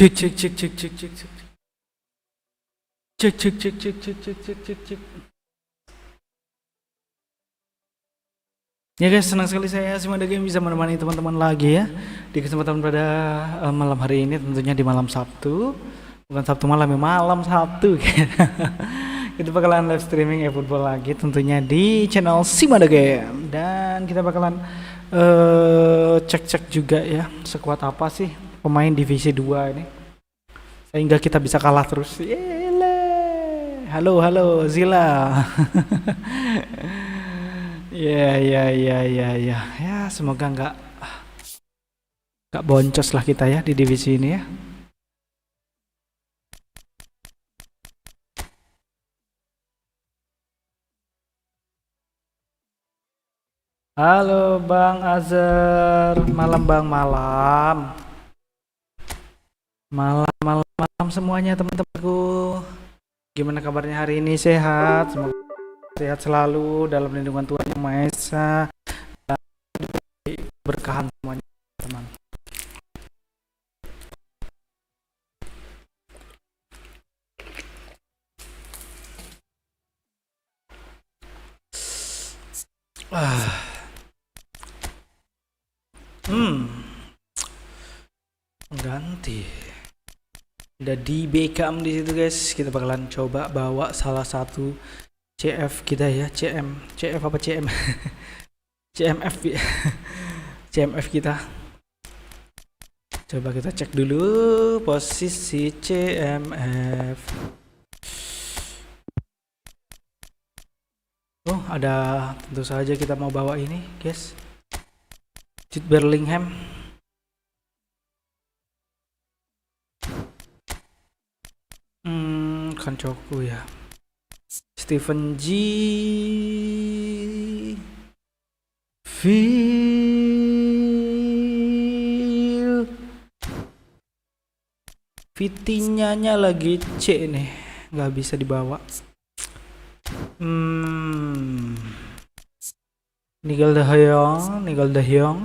Cek cek cek cek cek cek cek cek cek cek cek cek cek cek cek cek. Ya guys, senang sekali saya Simada Game bisa menemani teman-teman lagi ya di kesempatan pada malam hari ini, tentunya di malam Sabtu, bukan Sabtu malam ya, malam Sabtu. Kita bakalan live streaming eFootball lagi tentunya di channel Simada Game, dan kita bakalan cek-cek juga ya sekuat apa sih pemain Divisi 2 ini sehingga kita bisa kalah terus. Yeay. Halo Zila. Ya, semoga nggak boncos lah kita ya di divisi ini ya. Halo Bang Azhar, malam Bang, malam semuanya teman-temanku. Gimana kabarnya hari ini? Sehat? Semoga sehat selalu dalam lindungan Tuhan Yang Maha Esa, dan berkahan semuanya teman. Ganti. Udah di backup di situ guys. Kita bakalan coba bawa salah satu CF kita ya, CF apa CM? CMF ya. CMF kita. Coba kita cek dulu posisi CMF. Oh, ada, tentu saja kita mau bawa ini, guys. Jude Bellingham. Kancoku ya. Steven G. Phil. Fitinya lagi C nih, nggak bisa dibawa. Nigel De Jong.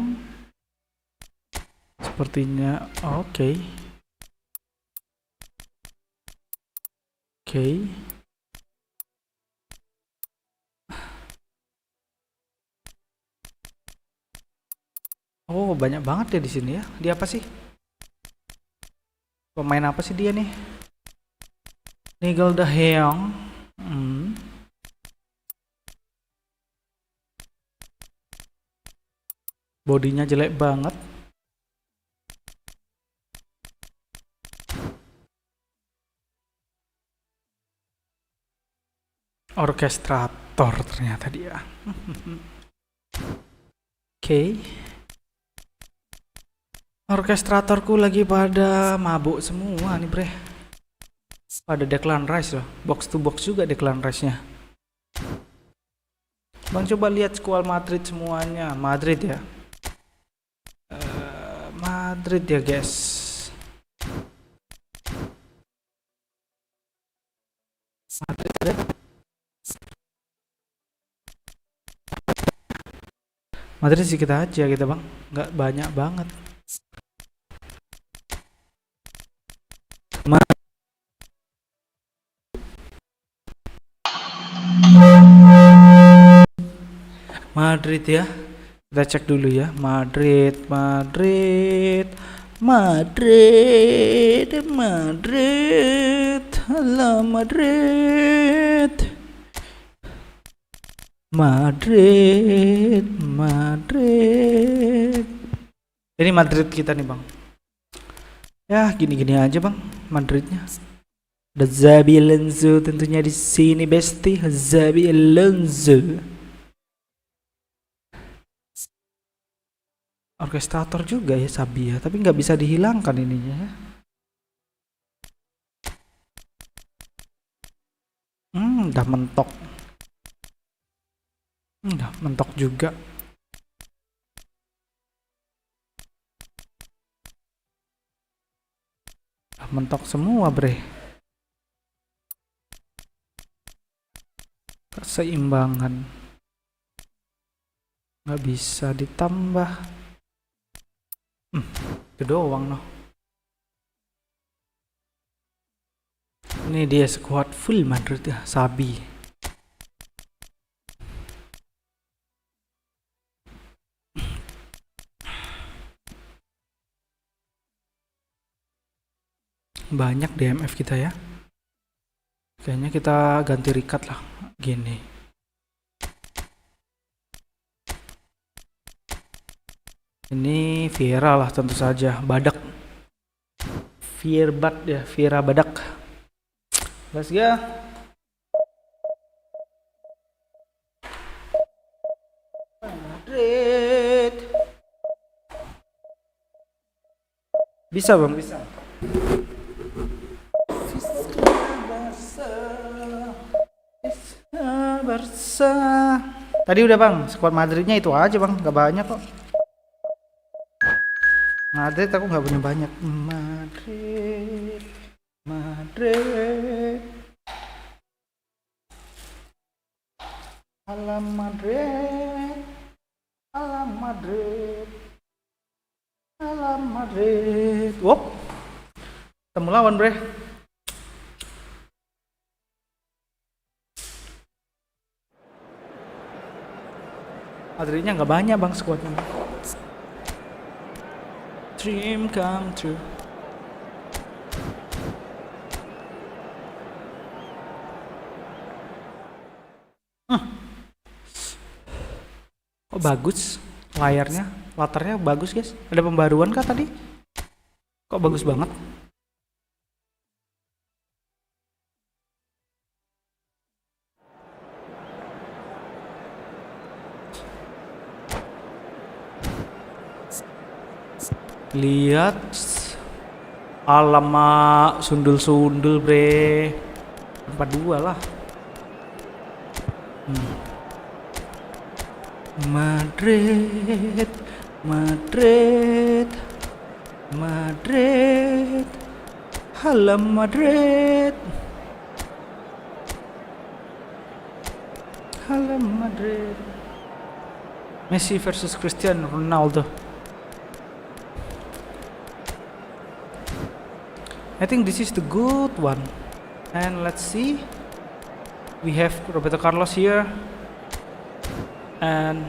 Sepertinya oke. Oh, banyak banget ya di sini ya. Dia apa sih? Pemain apa sih dia nih? Nigel De Jong. Bodinya jelek banget. Orkestrator ternyata dia. Oke. Orkestratorku lagi pada mabuk semua nih bre. Pada Declan Rice loh. Box to box juga Declan Rice-nya. Bang coba lihat skuad Madrid semuanya. Madrid ya. Madrid ya guys. Madrid sih kita aja kita bang, nggak banyak banget. Madrid ya, kita cek dulu ya. Madrid. Halo Madrid. Ini Madrid kita nih bang. Ya gini-gini aja bang Madridnya. Ada Xabi Alonso tentunya di sini besti. Xabi Alonso. Orkestrator juga ya Xabi ya, tapi nggak bisa dihilangkan ininya ya. Udah mentok. Udah mentok juga. Mentok semua bre. Keseimbangan nggak bisa ditambah. Itu doang noh. Ini dia squad full Madrid ya, Sabi. Banyak DMF kita ya. Kayaknya kita ganti Rikat lah. Gini. Ini Vieira lah tentu saja. Badak. Vierbad ya, Vieira Badak. Let's go. Madrid. Bisa bang, bisa. Barca. Tadi udah bang, squad Madridnya itu aja bang, gak banyak kok. Madrid aku nggak punya banyak. Madrid, Madrid, alam Madrid, alam Madrid, alam Madrid. Wop, temu lawan bre. Madridnya nggak banyak bang squadnya. Dream come true. Oh bagus layarnya, latarnya bagus guys. Ada pembaruan kah tadi? Kok bagus banget? Lihat, alamak sundul-sundul bre, 4-2 lah. Madrid, Madrid, Madrid, alam Madrid, alam Madrid. Messi versus Cristiano Ronaldo. I think this is the good one. And let's see. We have Roberto Carlos here. And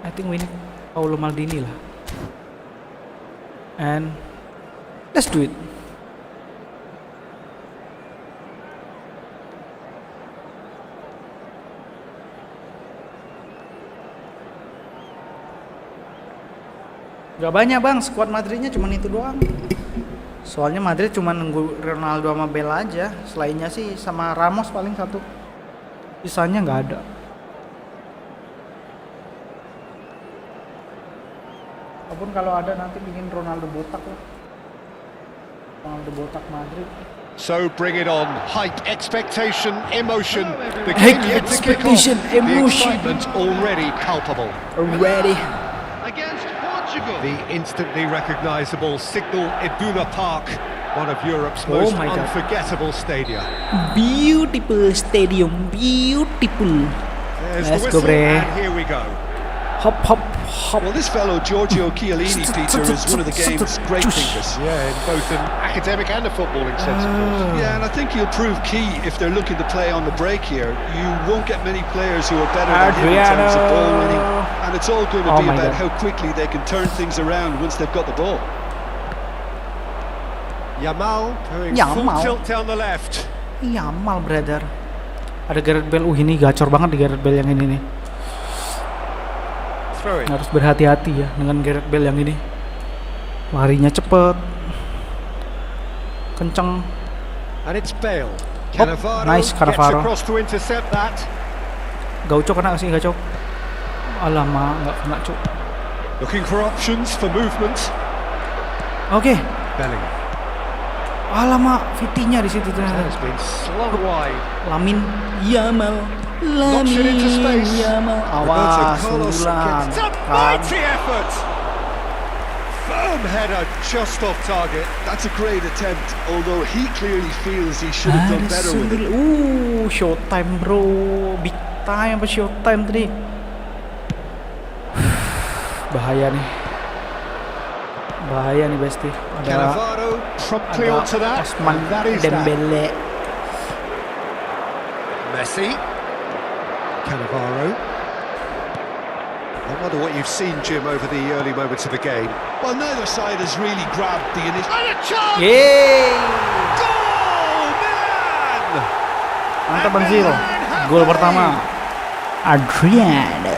I think we need Paulo Maldini lah. And let's do it. Gak banyak bang, squad Madridnya cuma itu doang. Soalnya Madrid cuma nunggu Ronaldo sama Bale aja. Selainnya sih sama Ramos paling satu. Sisanya nggak ada. Walaupun kalau ada nanti bikin Ronaldo botak lah. Ronaldo botak Madrid. So bring it on. Hype, expectation, emotion. The Hype, game yet to kick off. expectation, The emotion. excitement already palpable. Already. Against Portugal. The instantly recognisable Signal Iduna Park, one of Europe's most unforgettable stadia. Beautiful stadium, beautiful. There's Let's the go, whistle, bre. and here we go. Hop, hop, hop. Well, this fellow Giorgio Chiellini, Peter, is one of the game's great thinkers. Yeah, in both an academic and a footballing sense, of course. Yeah, and I think he'll prove key if they're looking to play on the break here. You won't get many players who are better than him in terms of ball winning, and it's all going to be about how quickly they can turn things around once they've got the ball. Yamal going full tilt down the left. Yamal, brother. Ada Gareth Bale. Ini gacor banget di Gareth Bale yang ini nih. Harus berhati-hati ya dengan Gareth Bale yang ini. Larinya cepet, kenceng. And it's Bale. Nice, Cannavaro. Across to intercept that. Gaucho kena sih, Gaucho. Alamak, nggak kena cuk. Looking for options for movement. Oke. Bellingham. Alamak, Vitinya di situ ternyata. Has been slung wide. Lamin Yamal. Lamin Yamal. Awas, sundulan. It's a mighty effort. Firm header just off target. That's a great attempt, although he clearly feels he should have done better with it. Showtime bro. Big time apa showtime tadi. Bahaya nih. Bahaya nih Besti. Ada Osman Dembele. Messi. Cannavaro. I wonder what you've seen, Jim, over the early moments of the game. Well, neither side has really grabbed the initiative. And a chance! Yeay! Goal! Milan! Mantap Benzil. Gol pertama Adriano.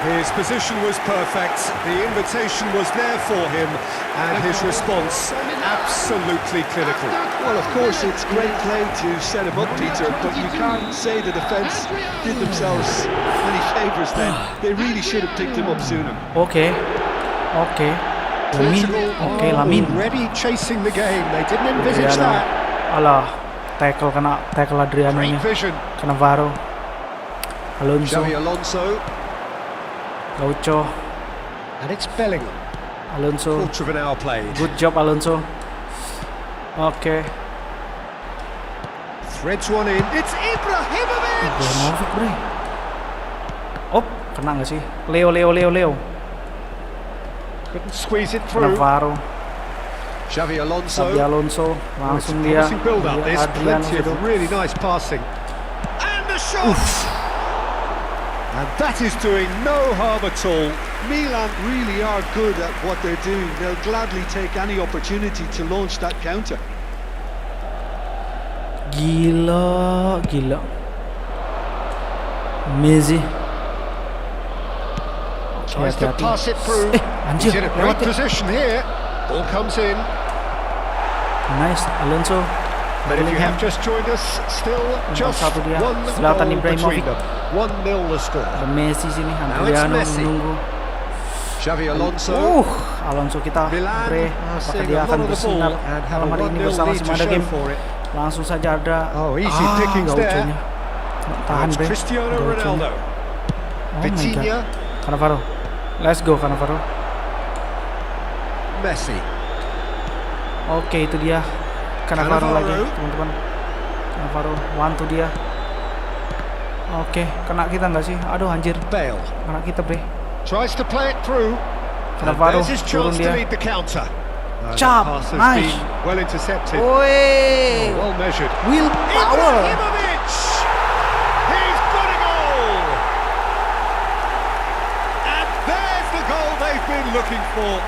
His position was perfect, the invitation was there for him, and his response absolutely clinical. Well, of course, it's great play to set him up, Peter, but you can't say the defence did themselves any favours then. They really should have picked him up sooner. Oke. Lamin. Already chasing the game, they didn't envisage that. Alah, tackle Adriano nya. Cannavaro. Alonso. Gaucho. And it's Bellingham. Alonso. Quarter of an hour played. Good job Alonso. Oke. Threads one in. It's Ibrahimovic. Bre. Oh, kena nggak sih? Leo. Couldn't squeeze it through. Cannavaro. Xavi Alonso. Langsung dia. Build up. There's Adriano plenty of really nice passing. And the shot. And that is doing no harm at all. Milan really are good at what they're doing. They'll gladly take any opportunity to launch that counter. Gila. Messi. Tries to pass it through. He's in a great position here. Ball comes in. Nice, Alonso. But if you have just joined us, still just one goal between them. 1-0 the score. Ada Messi sini, Adriano menunggu. Xavi Alonso. Alonso kita, Bre. Apakah dia akan bersinar malam hari ini bersama Semada Game? Langsung saja ada. Gaucho-nya. Tahan, Bre. Cristiano Ronaldo. Vitinha. Cannavaro. Let's go, Cannavaro. Messi. Oke, itu dia. Cannavaro lagi, teman-teman. Cannavaro, one to dia. Oke, kena kita nggak sih? Aduh, anjir. Bale. Kena kita, Bre. Tries to play it through. Cannavaro, turun dia. Chop, nice. Well intercepted. Oi. Well measured. Willpower. Ibrahimovic. He's got a goal. And there's the goal they've been looking for.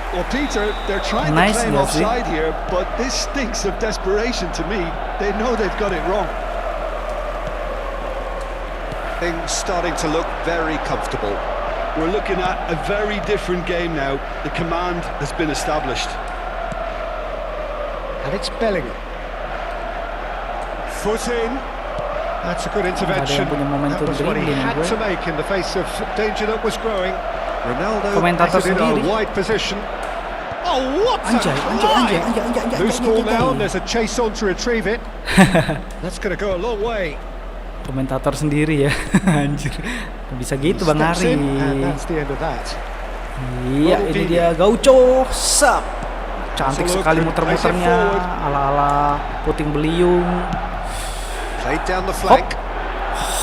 Well, Peter, they're trying to claim offside here, but this stinks of desperation to me. They know they've got it wrong. Things starting to look very comfortable. We're looking at a very different game now. The command has been established. And it's Bellingham. Foot in. That's a good intervention. That was what he had to make in the face of danger that was growing. Ronaldo has it in a wide position. Oh, what a try! Loose ball now, there's a chase on to retrieve it. That's going to go a long way. Komentator sendiri ya. Anjir. Bisa gitu Bang Ari. Iya, ini dia Gaucho. Sap. Cantik sekali muter-muternya. Ala-ala puting beliung. Played down the flank.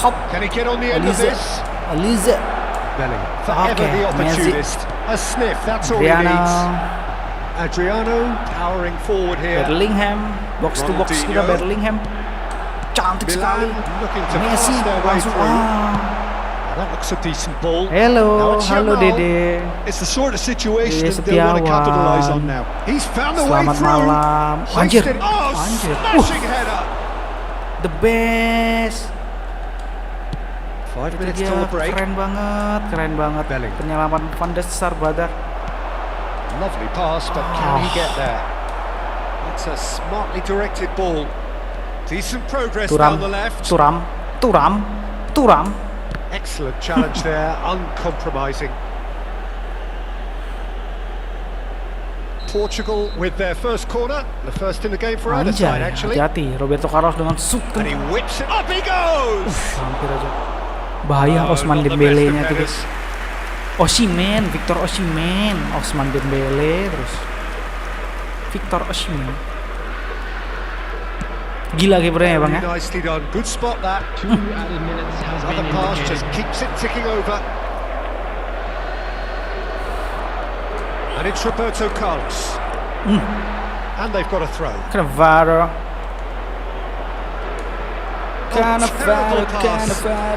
Hop. Can he get on the end of this? Alize. Bellingham. Forever the opportunist. A sniff, that's all he needs. Adriano powering forward here. Bellingham. Box to box kita Bellingham. Cantik sekali. Messi langsung. That looks a decent ball. Halo Dede. It's the sort of situation that they want to capitalize on now. He's found the way through. Selamat malam. Anjir. Smashing header. The best. 5 minutes till the break. Keren banget. Penyelaman Van der Sar, brother. Lovely pass, but can he get there? It's a smartly directed ball. Decent progress down the left. Turam. Excellent challenge there, uncompromising. Portugal with their first corner, the first in the game for either side actually. Hati-hati, Roberto Carlos dengan shoot. And he whips it up, he goes! Hampir aja. Bahaya Osman Dembele-nya tuh. Victor Osimhen, Osman Dembele terus. Victor Osimhen. Gila kipernya ya Bang ya. Nicely done. Good spot that. Other pass just keeps it ticking over. And it's Roberto Carlos. And they've got a throw. Cannavaro.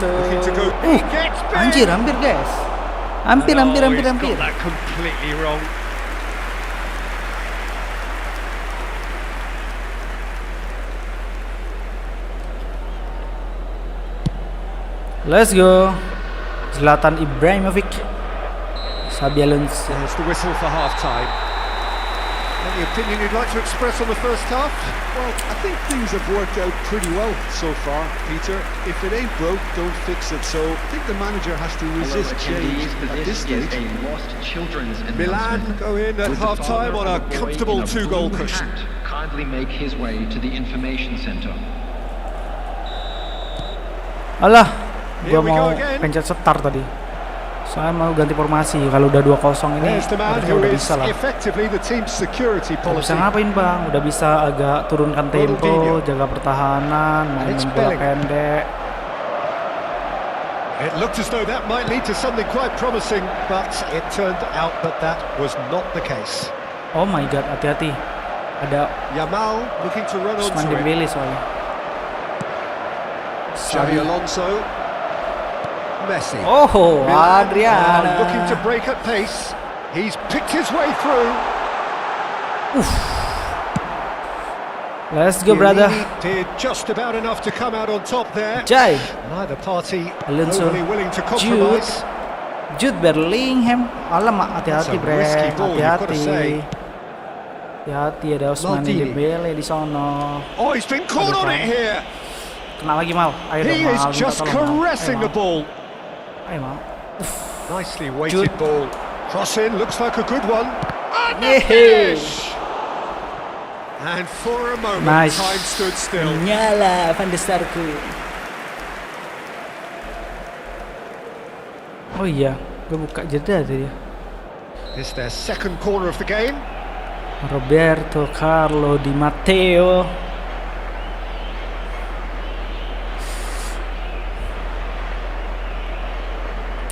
Looking to go. He gets big. Anjir, hampir guys. Hampir. He's got that completely wrong. Let's go. Zlatan Ibrahimovic. Xabi Alonso. There's the whistle for half-time. Any opinion you'd like to express on the first half? Well, I think things have worked out pretty well so far, Peter. If it ain't broke, don't fix it. So I think the manager has to resist change at this stage. Milan go in at half-time on a comfortable 2-goal cushion. Kindly make his way to the information center. Alah, gua mau pencet start tadi. Soalnya mau ganti formasi. Kalau udah 2-0 ini harusnya udah bisa lah. Bisa ngapain bang? Udah bisa agak turunkan tempo, jaga pertahanan, main bola pendek. It looked as though that might lead to something quite promising, but it turned out that was not the case. Oh my god, hati-hati. Ada Yamal looking to run onto it. Dembele soalnya. Xabi Alonso. Messi. Oh, Adriano. Looking to break at pace. He's picked his way through. Let's go, brother. Did just about enough to come out on top there. Jai. Neither party Alonso. overly willing to compromise. Jude Bellingham. Alamak, hati-hati, bre. Hati-hati. Hati-hati, ada Ousmane Dembele di sono. Oh, he's been caught on it here. Kena lagi Mal. Ayo dong, He is just caressing the ball. Ayo Mal. Nicely weighted ball. Cross in, looks like a good one. And the finish! And for a moment, nice. Time stood still. Nyala Van der Starku. Oh iya, gue buka jeda tadi. It's their second corner of the game. Roberto Carlo Di Matteo.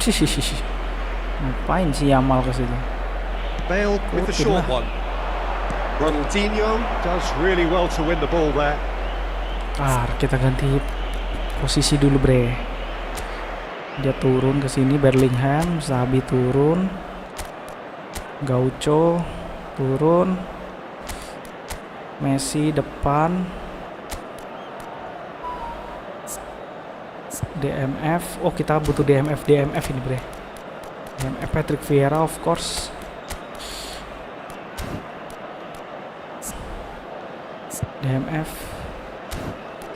Ngapain sih Yamal ke situ? Bale with the short one. Ronaldinho does really well to win the ball there. Kita ganti posisi dulu, bre. Dia turun ke sini, Bellingham, Xabi turun, Gaucho turun, Messi depan, DMF. Oh, kita butuh DMF ini, bre. DMF Patrick Vieira, of course. DMF.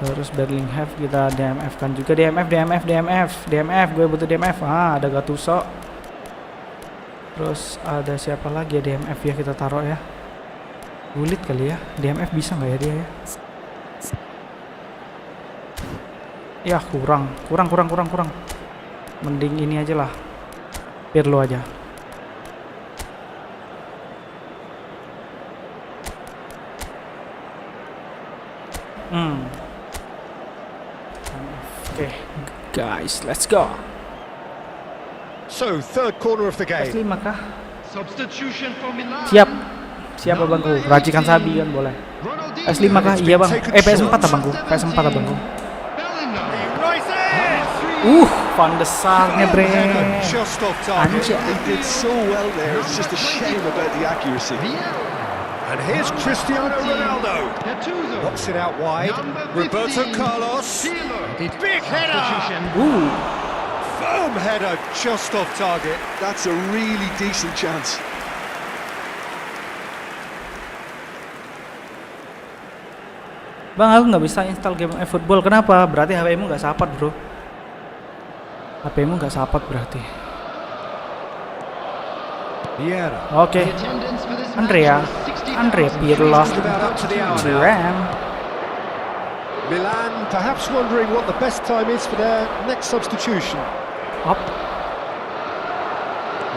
Terus Bellingham kita DMF kan juga. DMF. Gue butuh DMF. Ada Gattuso. Terus ada siapa lagi ya DMF ya kita taruh ya. Bulit kali ya. DMF bisa nggak ya dia ya? Ya kurang. Mending ini aja lah. Pirlo aja. Okay, guys, let's go. So, third corner of the game. PS5 kah? Substitution for Milan. Siap abangku. Racikan Sabi kan boleh. PS5 kah? Iya bang. PS4 abangku. abangku. Van der Sarnya bre. Anjir. He did so well there. It's just a shame about the accuracy. And here's Cristiano Ronaldo. Knocks it out wide. Roberto Carlos. Big header. Firm header just off target. That's a really decent chance. Bang, aku nggak bisa install game eFootball. Kenapa? Berarti HP-mu nggak support, bro. HP-mu nggak support berarti. Oke. Andrea Pirlo. Milan perhaps wondering what the best time is for their next substitution. Up.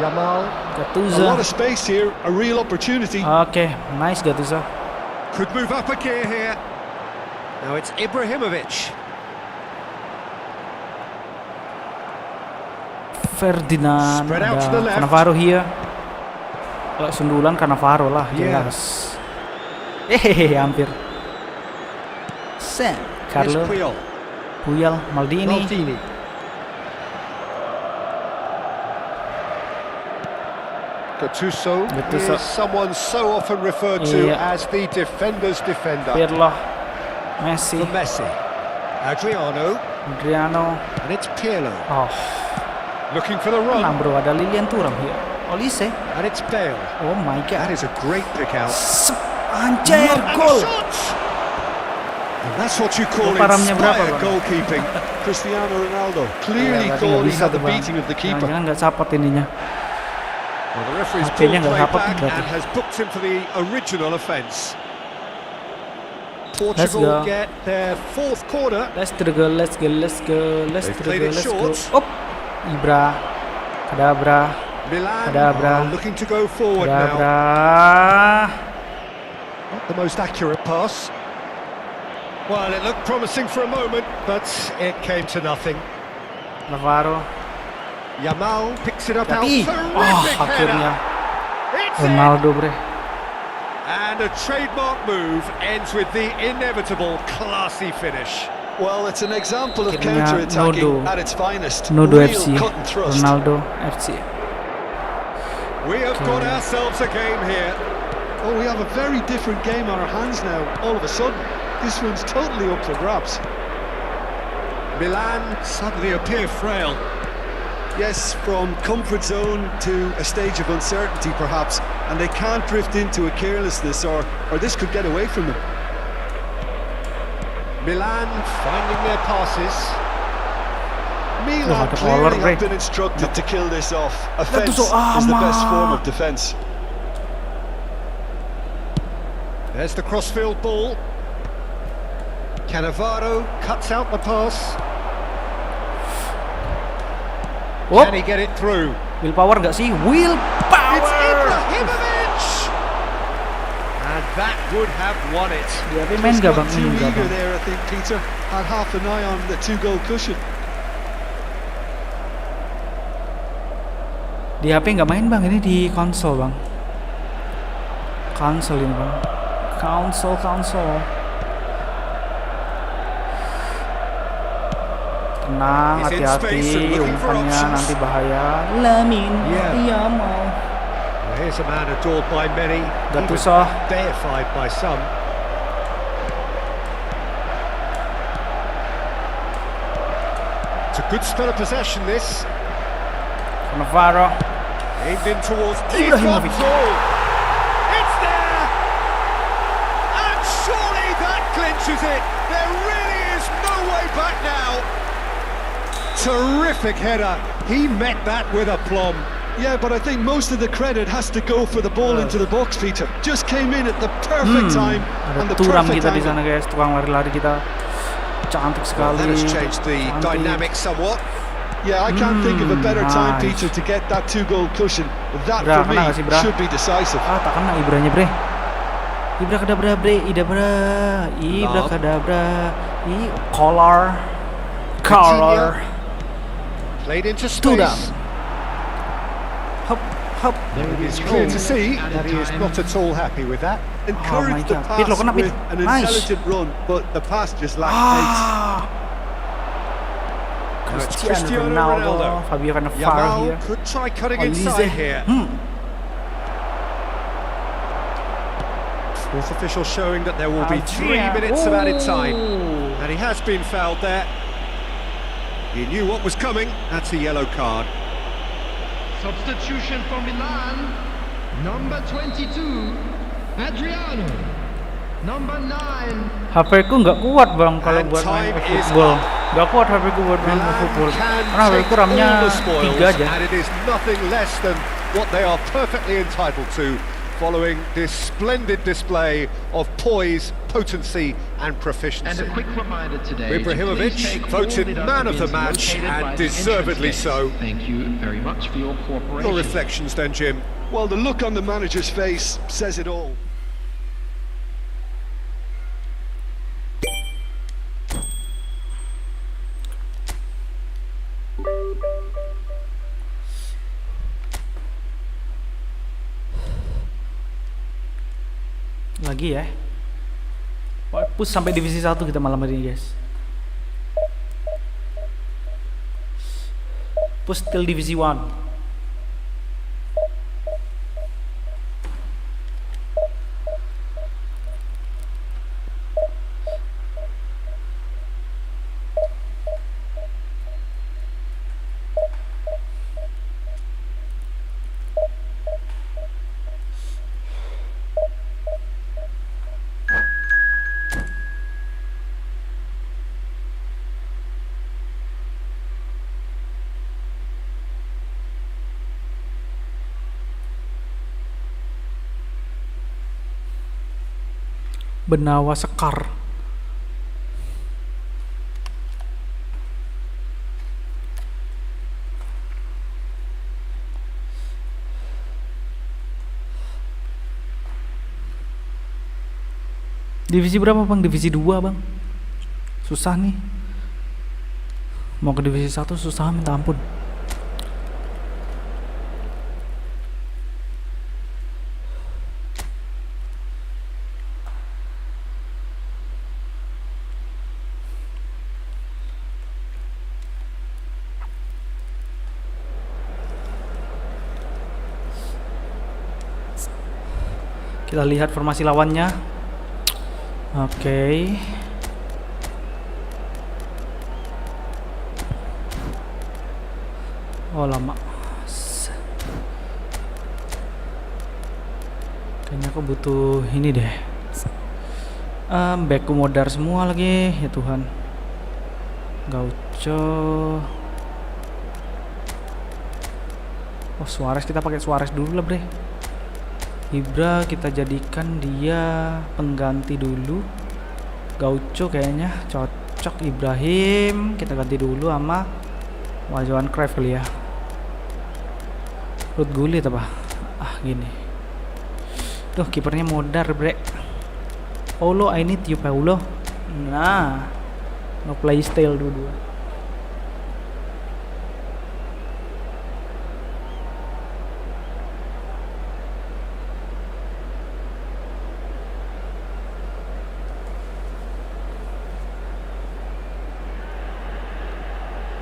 Yamal. Gattuso. A lot of space here, a real opportunity. Oke, nice Gattuso. Could move up a gear here. Now it's Ibrahimovic. Ferdinand. Spread out to the left. Cannavaro here. Kalau sundulan karena Faro lah jelas. Hampir. Sen, Carlo, Puyol, Maldini. Gattuso is someone so often referred to as the defender's defender. Pirlo, Messi, Adriano, and it's Pirlo. Oh, looking for the run. Tenang bro, ada Lilian Thuram here. Olise, and it's Bale. Oh my god, that is a great pick out. Anjir, goal. And that's what you call inspired goalkeeping. Cristiano Ronaldo clearly thought he had the beating of the keeper. Jangan nggak sapot ininya. Well, the referee's pulled play back and has booked him for the original offence. Portugal get their fourth corner. Let's go. Up, Ibra, Kadabra, Milan looking to go forward now. Not the most accurate pass. Well, it looked promising for a moment, but it came to nothing. Navarro. Yamal picks it up out. Akhirnya Ronaldo, bre. And a trademark move ends with the inevitable classy finish. Well, it's an example of counter-attacking at its finest. Nodo Real FC, cut and thrust. Ronaldo FC. We have got ourselves a game here. Oh, we have a very different game on our hands now, all of a sudden. This one's totally up for grabs. Milan suddenly appear frail. Yes, from comfort zone to a stage of uncertainty perhaps, and they can't drift into a carelessness or this could get away from them. Milan finding their passes. Milan clearly have been instructed to kill this off. Offence is the best form of defence. There's the crossfield ball. Cannavaro cuts out the pass. Can he get it through? Willpower nggak sih? Willpower! It's Ibrahimovic! And that would have won it. Dia main nggak bang? Too eager there, I think, Peter. Had half an eye on the 2-goal cushion. Di HP nggak main bang, ini di konsol bang. Konsol ini bang. Konsol. Tenang, hati-hati, umpannya nanti bahaya. Lamin, iya mau. Here's a man adored by many, Gattuso, deified by some. It's a good spell of possession, this. Navarro, Aimed in towards Ibrahimovic. It's there! And surely that clinches it! There really is no way back now! Terrific header. He met that with aplomb. Yeah, but I think most of the credit has to go for the ball into the box, Peter. Just came in at the perfect time and the Thuram perfect kita di sana angle. guys, tukang lari-lari kita. Cantik sekali. That has changed the dynamic somewhat. Yeah, I can't think of a better time, Peter, to get that 2-goal cushion. That for me should be decisive. Tak kena Ibranya, bre. Ibra kadabra, bre. Ibra kadabra. Collar. Played into space. Hop. It's clear to see that he is not at all happy with that. Encouraged the pass with an intelligent run, but the pass just lacked pace. Cristiano Ronaldo. Fabio Cannavaro here. Could try cutting inside here. Fourth official showing that there will be 3 minutes of added time. And he has been fouled there. He knew what was coming. That's a yellow card. Substitution for Milan, number 22, Adriano. Number 9. HP ku nggak kuat bang kalau buat main football. Nggak kuat HP ku buat main football. Karena HP ku RAM-nya 3 aja. And it is nothing less than what they are perfectly entitled to, following this splendid display of poise, potency and proficiency. And a quick reminder today. Ibrahimovic voted man of the match, and deservedly so. Thank you very much for your cooperation. Your reflections then, Jim? Well, the look on the manager's face says it all. Lagi ya. Push sampai divisi 1 kita malam hari ini, guys. Push till divisi 1. Benawa Sekar. Divisi berapa bang? Divisi 2 bang. Susah nih. Mau ke divisi 1 susah minta ampun. Kita lihat formasi lawannya. Oke. Oh lama. Kayaknya aku butuh ini deh. Backku modar semua lagi. Ya Tuhan. Gaucho. Oh Suarez, kita pakai Suarez dulu lah bre. Ibra kita jadikan dia pengganti dulu. Gaucho kayaknya cocok. Ibrahim kita ganti dulu sama Johan Cruyff kali ya. Ruth Gullit apa? Gini. Duh kipernya modar bre. Paulo I need you Paulo. Nah, no play style dulu.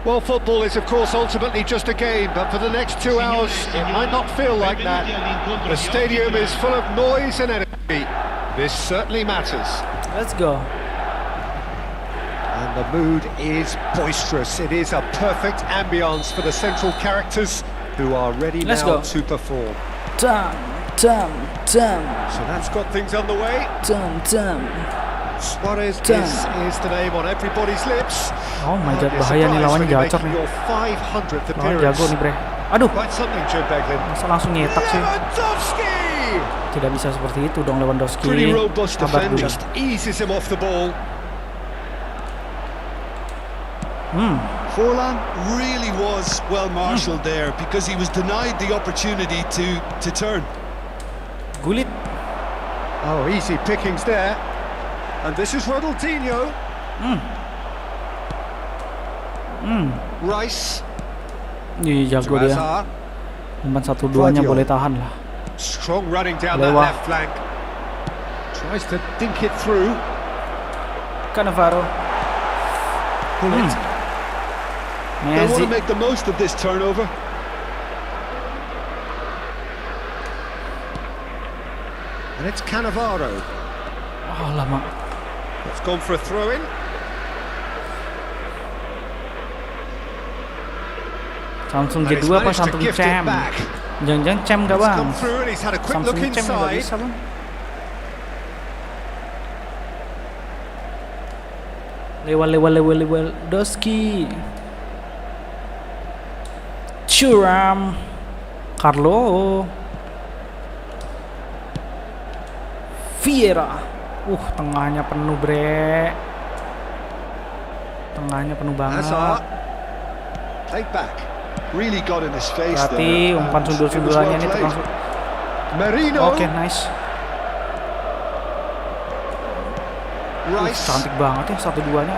Well, football is of course ultimately just a game, but for the next 2 hours it might not feel like that. The stadium is full of noise and energy. This certainly matters. Let's go. And the mood is boisterous. It is a perfect ambience for the central characters who are ready now to perform. Tam. So that's got things underway. Suarez is the name on everybody's lips. Oh my god, bahaya nih lawan gacor nih. Lawan jago nih bre. Aduh, masa langsung nyetak sih. Tidak bisa seperti itu dong Lewandowski. Sabar dulu. Forlan really was well marshalled there because he was denied the opportunity to turn. Gullit. Oh, easy pickings there. And this is Ronaldinho. Rice. Ih, jago dia. Umpan 1-2-nya boleh tahan lah. Strong running down that left flank. Tries to think it through. Cannavaro. They want to make the most of this turnover. And it's Cannavaro. Oh, lama. It's gone for a throw-in. Samsung G2 apa Samsung Cem? Jangan-jangan Cem gak bang? Samsung Cem gak bisa bang? Lewandowski. Thuram. Carlo. Vieira. Tengahnya penuh bre. Tengahnya penuh banget. Played back. Really got in his face. Berarti umpan sundul-sundulannya ini terlangsung. Oke, nice. Cantik banget ya 1-2-nya.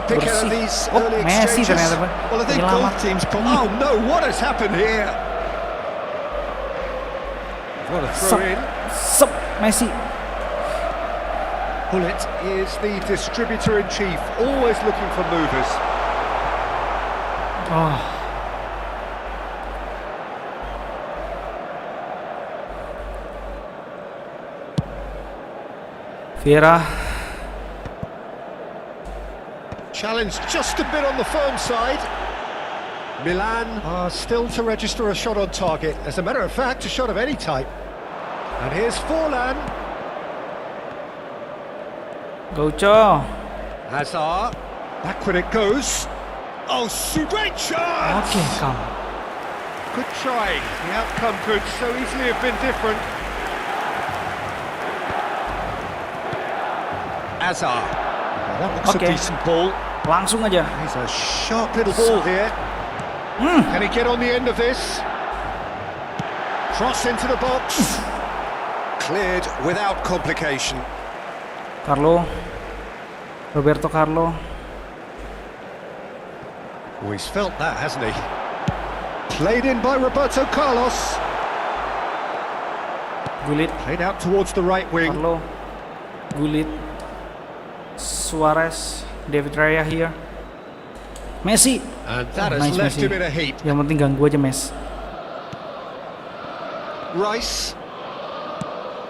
Bersih. Oh, Messi ternyata bang. Penyelamat. Oh no, what has happened here? What a throw in. Messi. Gullit is the distributor-in-chief, always looking for movers. Oh. Vieira. Challenge just a bit on the firm side. Milan are still to register a shot on target. As a matter of fact, a shot of any type. And here's Forlan. Gaucho. Hazard. Back when it goes. Oh, great chance! Okay, come. Good try. The outcome could so easily have been different. Hazard. That looks a decent ball. Langsung aja. He's a sharp little ball here. Can he get on the end of this? Cross into the box. Cleared without complication. Roberto Carlo. Oh, he's felt that, hasn't he? Played in by Roberto Carlos. Gullit. Played out towards the right wing. Carlo. Gullit. Suarez. David Raya here. Messi. And that has nice left Messi. him in a heap. Yang penting ganggu aja Mes. Rice.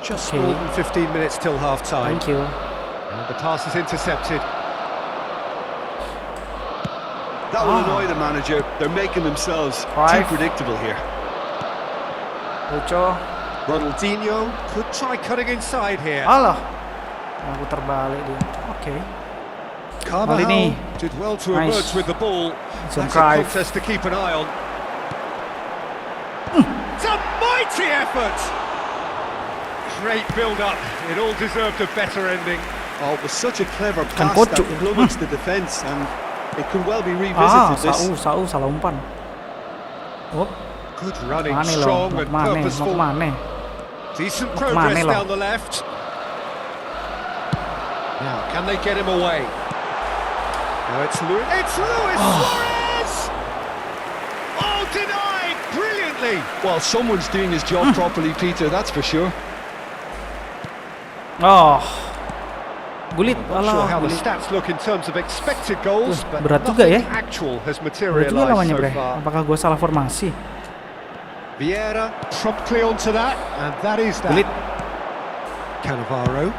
Just more than 15 minutes till half-time. Thank you. And the pass is intercepted. That will annoy the manager. They're making themselves too predictable here. Gaucho. Ronaldinho could try cutting inside here. Alah. Aku terbalik dia. Okay. Carvajal did well to emerge with the ball. That's a contest to keep an eye on. It's a mighty effort! Great build-up. It all deserved a better ending. Oh, it was such a clever pass that flummoxed the defence, and it could well be revisited. Saul salah umpan. Good running, strong and purposeful. Decent progress down the left. Now, can they get him away? No, it's Luis Suarez! Oh, denied brilliantly! Well, someone's doing his job properly, Peter, that's for sure. Oh, Gullit. I'm not sure how the stats look in terms of expected goals, but berat juga ya. actual has Berat materialized juga lawannya, so Bre. far. Apakah gue salah formasi? Vieira promptly onto that, and that is that. Gullit. Cannavaro.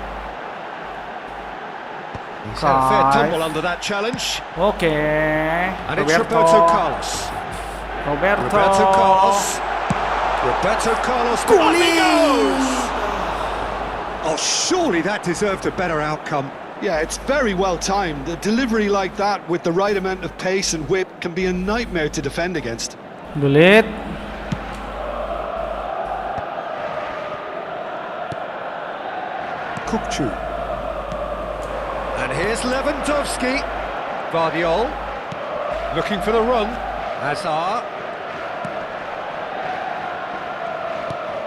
He's had a fair tumble under that challenge. Okay. And it's Roberto Carlos. Roberto Carlos. On he goes! Oh, surely that deserved a better outcome. Yeah, it's very well timed. A delivery like that with the right amount of pace and whip can be a nightmare to defend against. Gullit. Kukcu. And here's Lewandowski. Vardiol. Looking for the run. Hazard.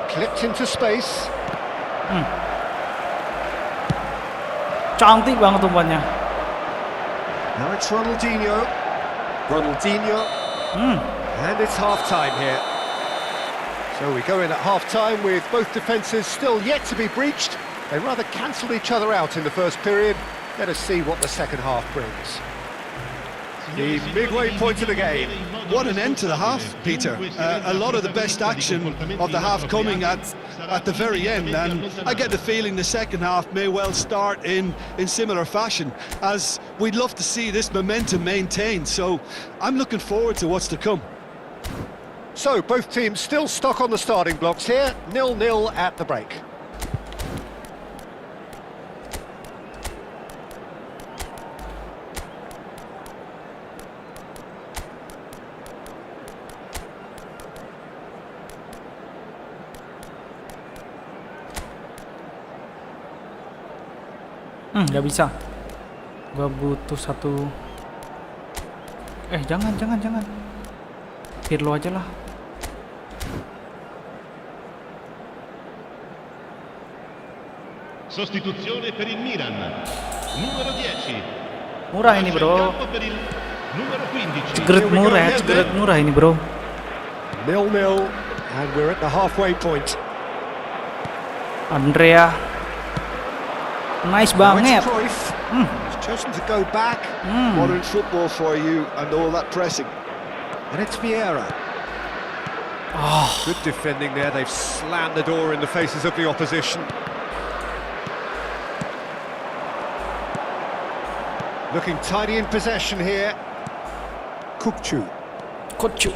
Clipped into space. Cantik banget umpannya. Now it's Ronaldinho. And it's half-time here. So we go in at half-time with both defences still yet to be breached. They rather cancelled each other out in the first period. Let us see what the second half brings. The midway point of the game. What an end to the half, Peter. A lot of the best action of the half coming at the very end, and I get the feeling the second half may well start in similar fashion, as we'd love to see this momentum maintained, so I'm looking forward to what's to come. So both teams still stuck on the starting blocks here, 0-0 at the break. Nggak bisa. Gua butuh satu. Jangan. Pirlo aja lah. Sostituzione per il Milan. Numero 10. Murah ini, Bro. Per il numero 15. Cegeret murah ini, Bro. 0-0 and we're at the halfway point. Andrea. Nice Now banget. it's Cruyff. He's chosen to go back. Modern football for you and all that pressing. And it's Vieira. Good defending there. They've slammed the door in the faces of the opposition. Looking tidy in possession here. Kukçu. Kocu.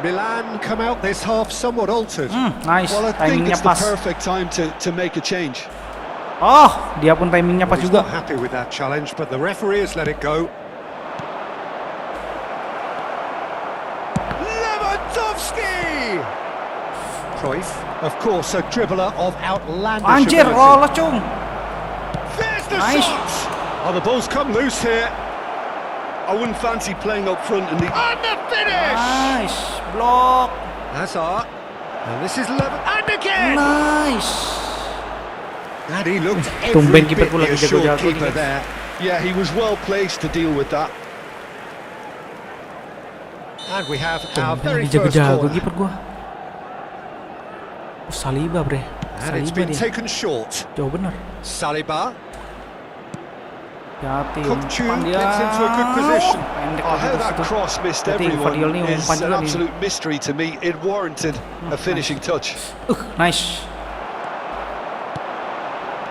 Milan come out this half somewhat altered. Nice. Well, I think Timingnya it's the pas. perfect time to make a change. Oh, dia pun timingnya pas He's juga. not happy with that challenge, but the referee has let it go. Lewandowski! Cruyff, of course, a dribbler of outlandish Anjir, ability. lolos cung. There's the Nice. shot! Oh, the ball's come loose here. I wouldn't fancy playing up front in the... And the finish! Nice. Block. Hazard. And this is And again! Nice. And he looked Tumben every keeper bit pun the lagi assured jago-jago keeper nih. there. Yeah, he was well placed to deal with that. And we have our Tumben very lagi first jago-jago corner. kiper gua. Oh, Saliba, bre. And it's Saliba been dia. taken short. Jauh bener. Saliba. Hati-hati. Kukçu umpan dia. gets into a good position. Pendek Oh, lagi how terus that itu. cross missed Berarti everyone Fadil nih is umpan an juga nih. absolute mystery to me. It warranted a finishing touch. Nice.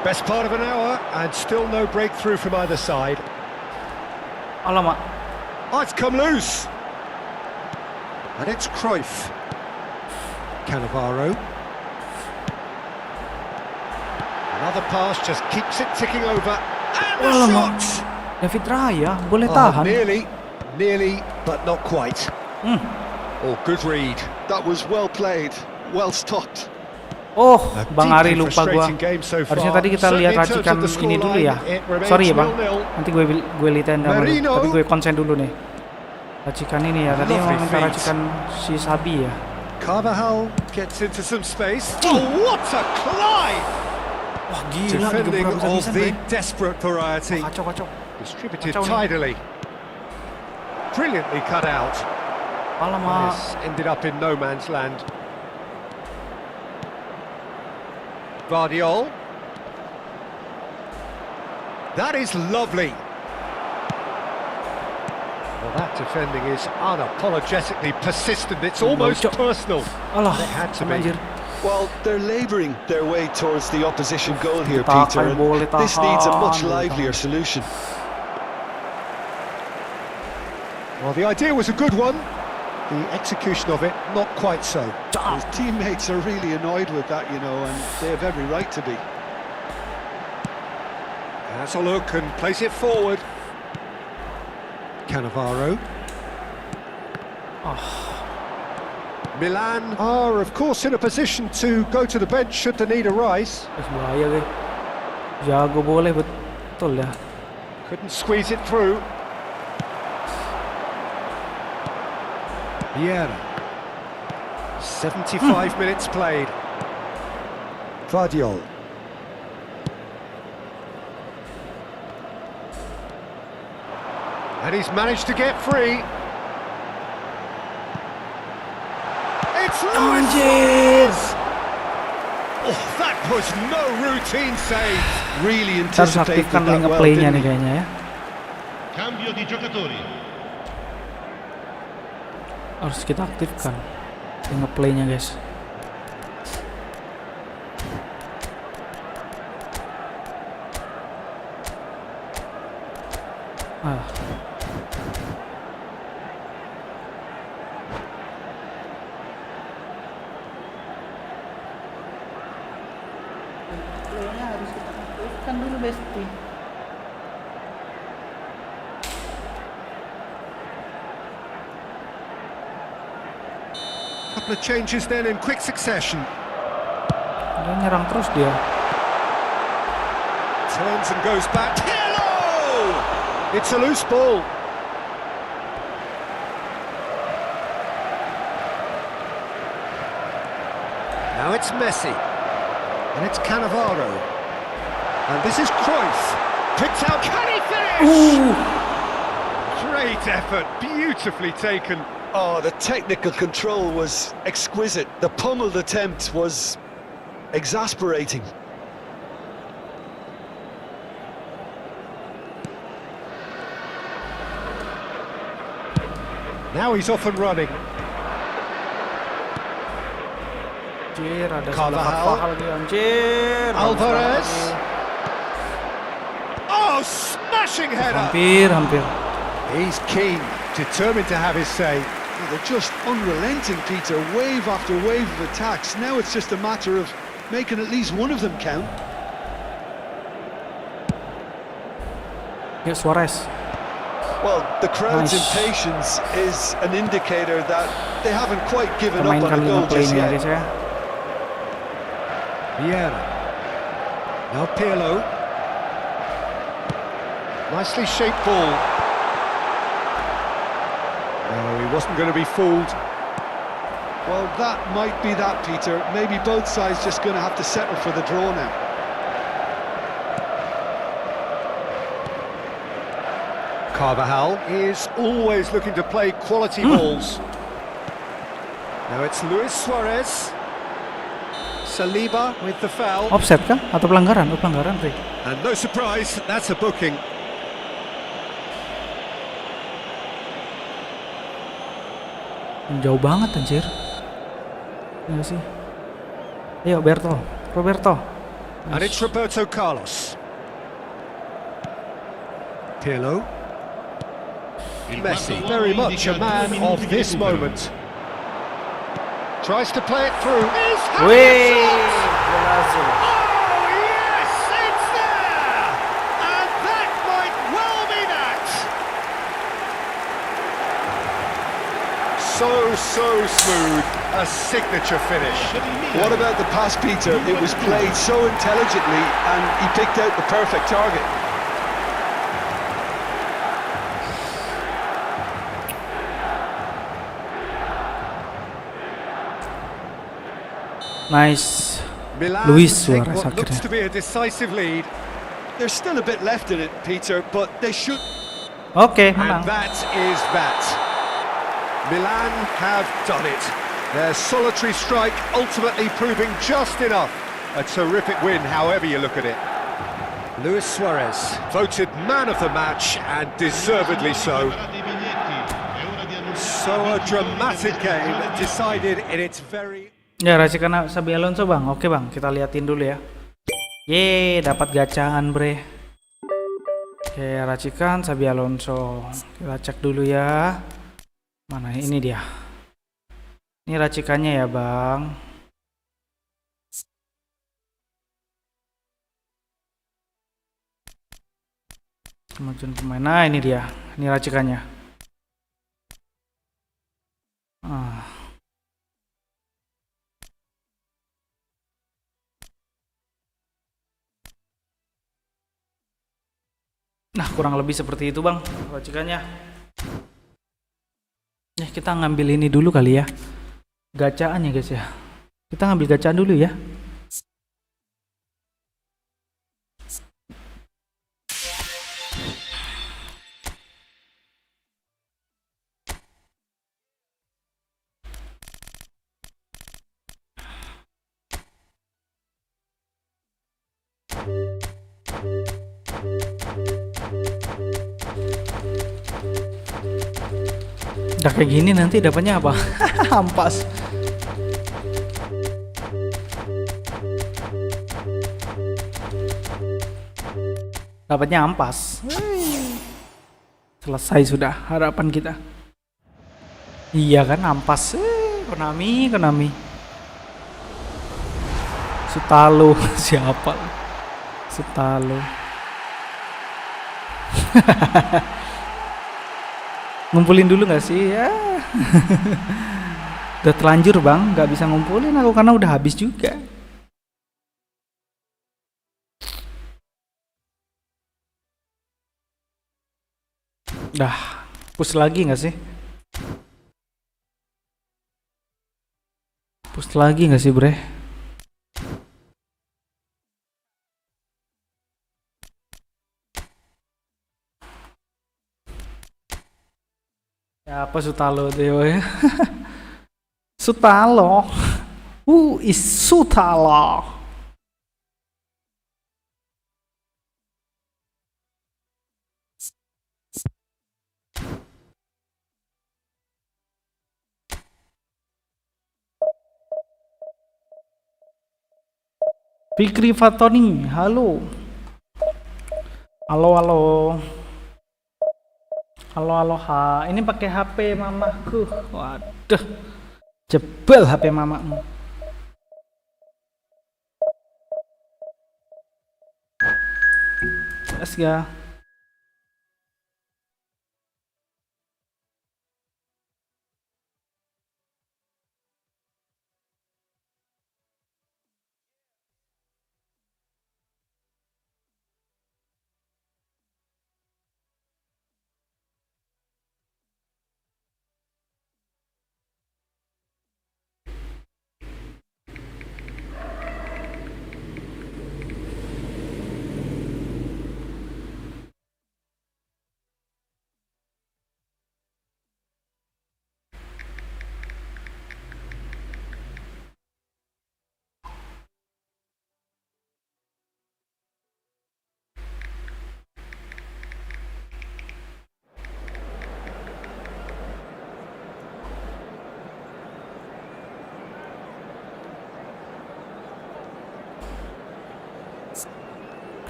Best part of an hour and still no breakthrough from either side. Alamak. Oh, it's come loose. And it's Cruyff. Cannavaro. Another pass just keeps it ticking over. And the Alamak. shot! David Raya boleh Oh, tahan. nearly, but not quite. Oh, good read. That was well played, well stopped. Oh, A Bang Ari deeply lupa gua. frustrating game so Harusnya far. tadi kita Certainly lihat in terms of racikan the ini dulu ya. scoreline, it remains Sorry ya bang, 0-0. nanti gue liatin sama lu. Marino. Tapi gue konsen dulu nih. Racikan ini ya, tadi Lovely memang minta feet. racikan si Sabi ya. Carvajal gets into some space. Oh, what a climb! Wah gila, Defending digebrak of bisa-bisa the bre. desperate variety. Kacau. Distributed Kacau nih. tidily. Brilliantly cut out. Alamak. This ended up in no man's land. Vardiol. That is lovely. Well, that defending is unapologetically persistent. It's almost Cok. personal. Alah, It had to be. anjir. Well, they're labouring their way towards the opposition goal here, Tahan, Peter. And boleh this needs a much tahan, boleh livelier solution. Well, the idea was a good one. The execution of it, not quite so. His teammates are really annoyed with that, you know, and they have every right to be. That's a look and place it forward. Cannavaro. Milan are, of course, in a position to go to the bench should the need arise. Bahaya guys. Jago boleh betul ya. Couldn't squeeze it through. Vieira. 75 minutes played. Vardiol. And he's managed to get free. It's Anjir. Oh, that was no routine save. Really Kita harus anticipated aktifkan link that well, play-nya didn't nih he? kayaknya ya. Cambio di giocatori. Harus kita aktifkan link play-nya guys. Play-nya harus kita aktifkan dulu Besti. Couple of changes then in quick succession. Dia nyerang terus dia. Turns and goes back. Hello! It's a loose ball. Now it's Messi. And it's Cannavaro. And this is Cruyff. Picked out. Can he finish? Great effort. Beautifully taken. Oh, the technical control was exquisite. The pummeled attempt was exasperating. Now he's off and running. Anjir, ada salah Carvajal. Carvajal lagi anjir. Alvarez. Oh, smashing header. Hampir. He's keen, determined to have his say. Well, they're just unrelenting, Peter. Wave after wave of attacks. Now it's just a matter of making at least one of them count. Ya, Suarez. Well, the crowd's Nice. impatience is an indicator that they haven't quite given Pemain up on a kali goal ngeplay just ini ya yet. guys ya. Vieira. Now Pirlo. Nicely shaped ball. No, he wasn't going to be fooled. Well, that might be that, Peter. Maybe both sides just going to have to settle for the draw now. Carvajal is always looking to play quality balls. Now it's Luis Suarez. Saliba with the foul. Offset kah? Atau pelanggaran? Oh, pelanggaran, Rik. And no surprise, that's a booking. Jauh banget anjir. Ya sih. Ayo Roberto. And it's Roberto Carlos. Pirlo. Messi, very much a man of this moment. Tries to play it through. Wih, Oh yes, it's there! And that might well be that! So smooth, a signature finish. What about the pass, Peter? It was played so intelligently and he picked out the perfect target. nice. Milan Luis take Suarez what looks akhirnya. to be a decisive lead. There's still a bit left in it, Peter, but they should... Oke, And menang. that is that. Milan have done it. Their solitary strike ultimately proving just enough. A terrific win, however you look at it. Luis Suarez, voted man of the match, and deservedly so. So a dramatic game decided in its very... Ya, racikan Xabi Alonso, Bang. Oke, Bang. Kita liatin dulu ya. Ye, dapat gacaan, bre. Oke, racikan Xabi Alonso. Kita cek dulu ya. Mana ini dia? Ini racikannya ya, Bang. Kemajuan pemain. Nah, ini dia. Ini racikannya. Ah. Nah, kurang lebih seperti itu, Bang, racikannya. Ya, kita ngambil ini dulu kali ya. Gacaan ya, guys ya. Kita ngambil gacaan dulu ya. Udah kayak gini nanti dapatnya apa? Ampas. Dapatnya ampas. Selesai sudah harapan kita. Iya kan, ampas. Konami. Sutalo. Siapa? Sutalo. Ngumpulin dulu nggak sih ya? Udah terlanjur, Bang, nggak bisa ngumpulin aku karena udah habis juga. Dah push lagi nggak sih? Push lagi nggak sih, bre? Ya, apa Sutalo Deo ya? Sutalo. Who is Sutalo? Fikri Fatoni, halo. Halo, halo. Halo, halo, ha. Ini pakai HP mamaku. Waduh. Jebel HP mamamu. Let's go.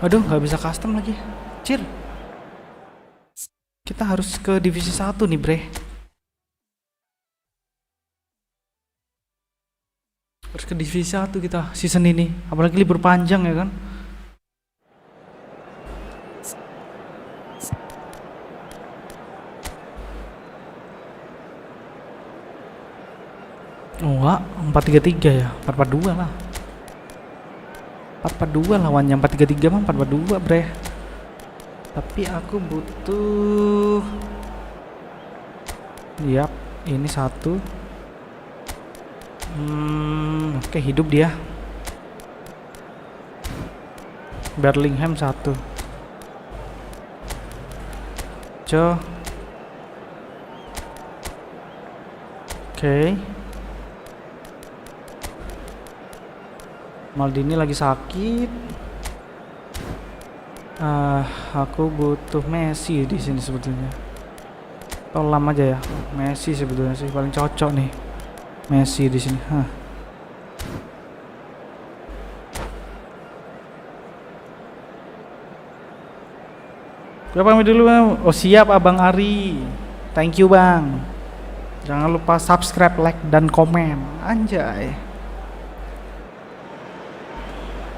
Aduh, nggak bisa custom lagi. Cir. Kita harus ke divisi 1 nih, bre. Harus ke divisi 1 kita season ini. Apalagi libur panjang ya kan. Oh, enggak, 4-3-3 ya. 4-4-2 lah. 4-4-2 lawannya. 4-3-3 mah 4-4-2, bre. Tapi aku butuh. Yap, ini 1. Oke, hidup dia. Birmingham 1. Oke. Maldini lagi sakit. Aku butuh Messi di sini sebetulnya. Tolam aja ya. Messi sebetulnya sih paling cocok nih. Messi di sini. Gue pamit dulu, Bang. Oh, siap Abang Ari. Thank you, Bang. Jangan lupa subscribe, like, dan komen. Anjay.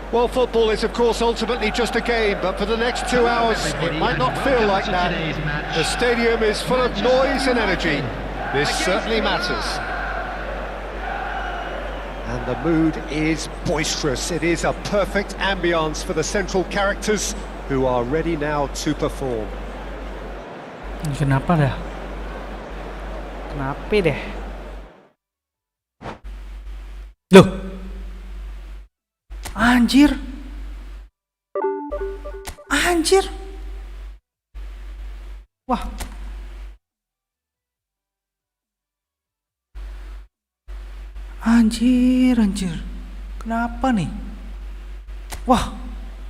Well, football is of course ultimately just a game, but for the next 2 hours it might not feel like that. The stadium is full of noise and energy. This certainly matters. And the mood is boisterous. It is a perfect ambience for the central characters who are ready now to perform. Kenapa dah? Kenapa deh? Loh. Anjir. Anjir. Wah. Anjir. Kenapa nih? Wah,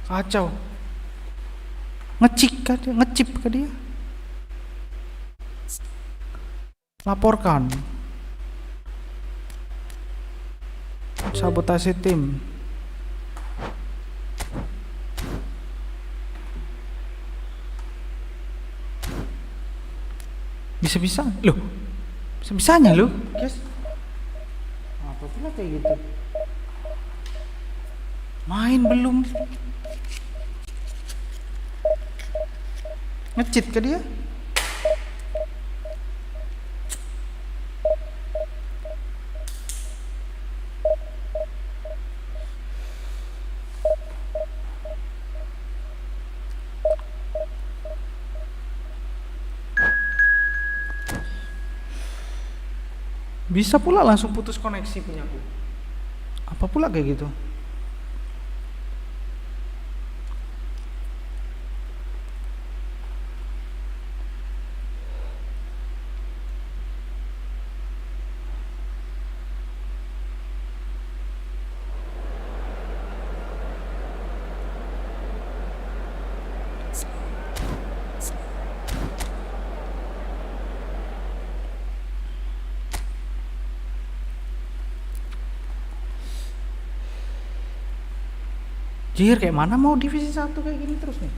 kacau. Ngecip ke dia. Laporkan. Sabotase tim. Bisa-bisa loh. Bisa-bisanya loh, guys. Apa pula kayak gitu? Main belum. Ngecit ke dia. Bisa pula langsung putus koneksi punyaku. Apa pula kayak gitu? Jir, kayak mana mau divisi 1 kayak gini terus nih?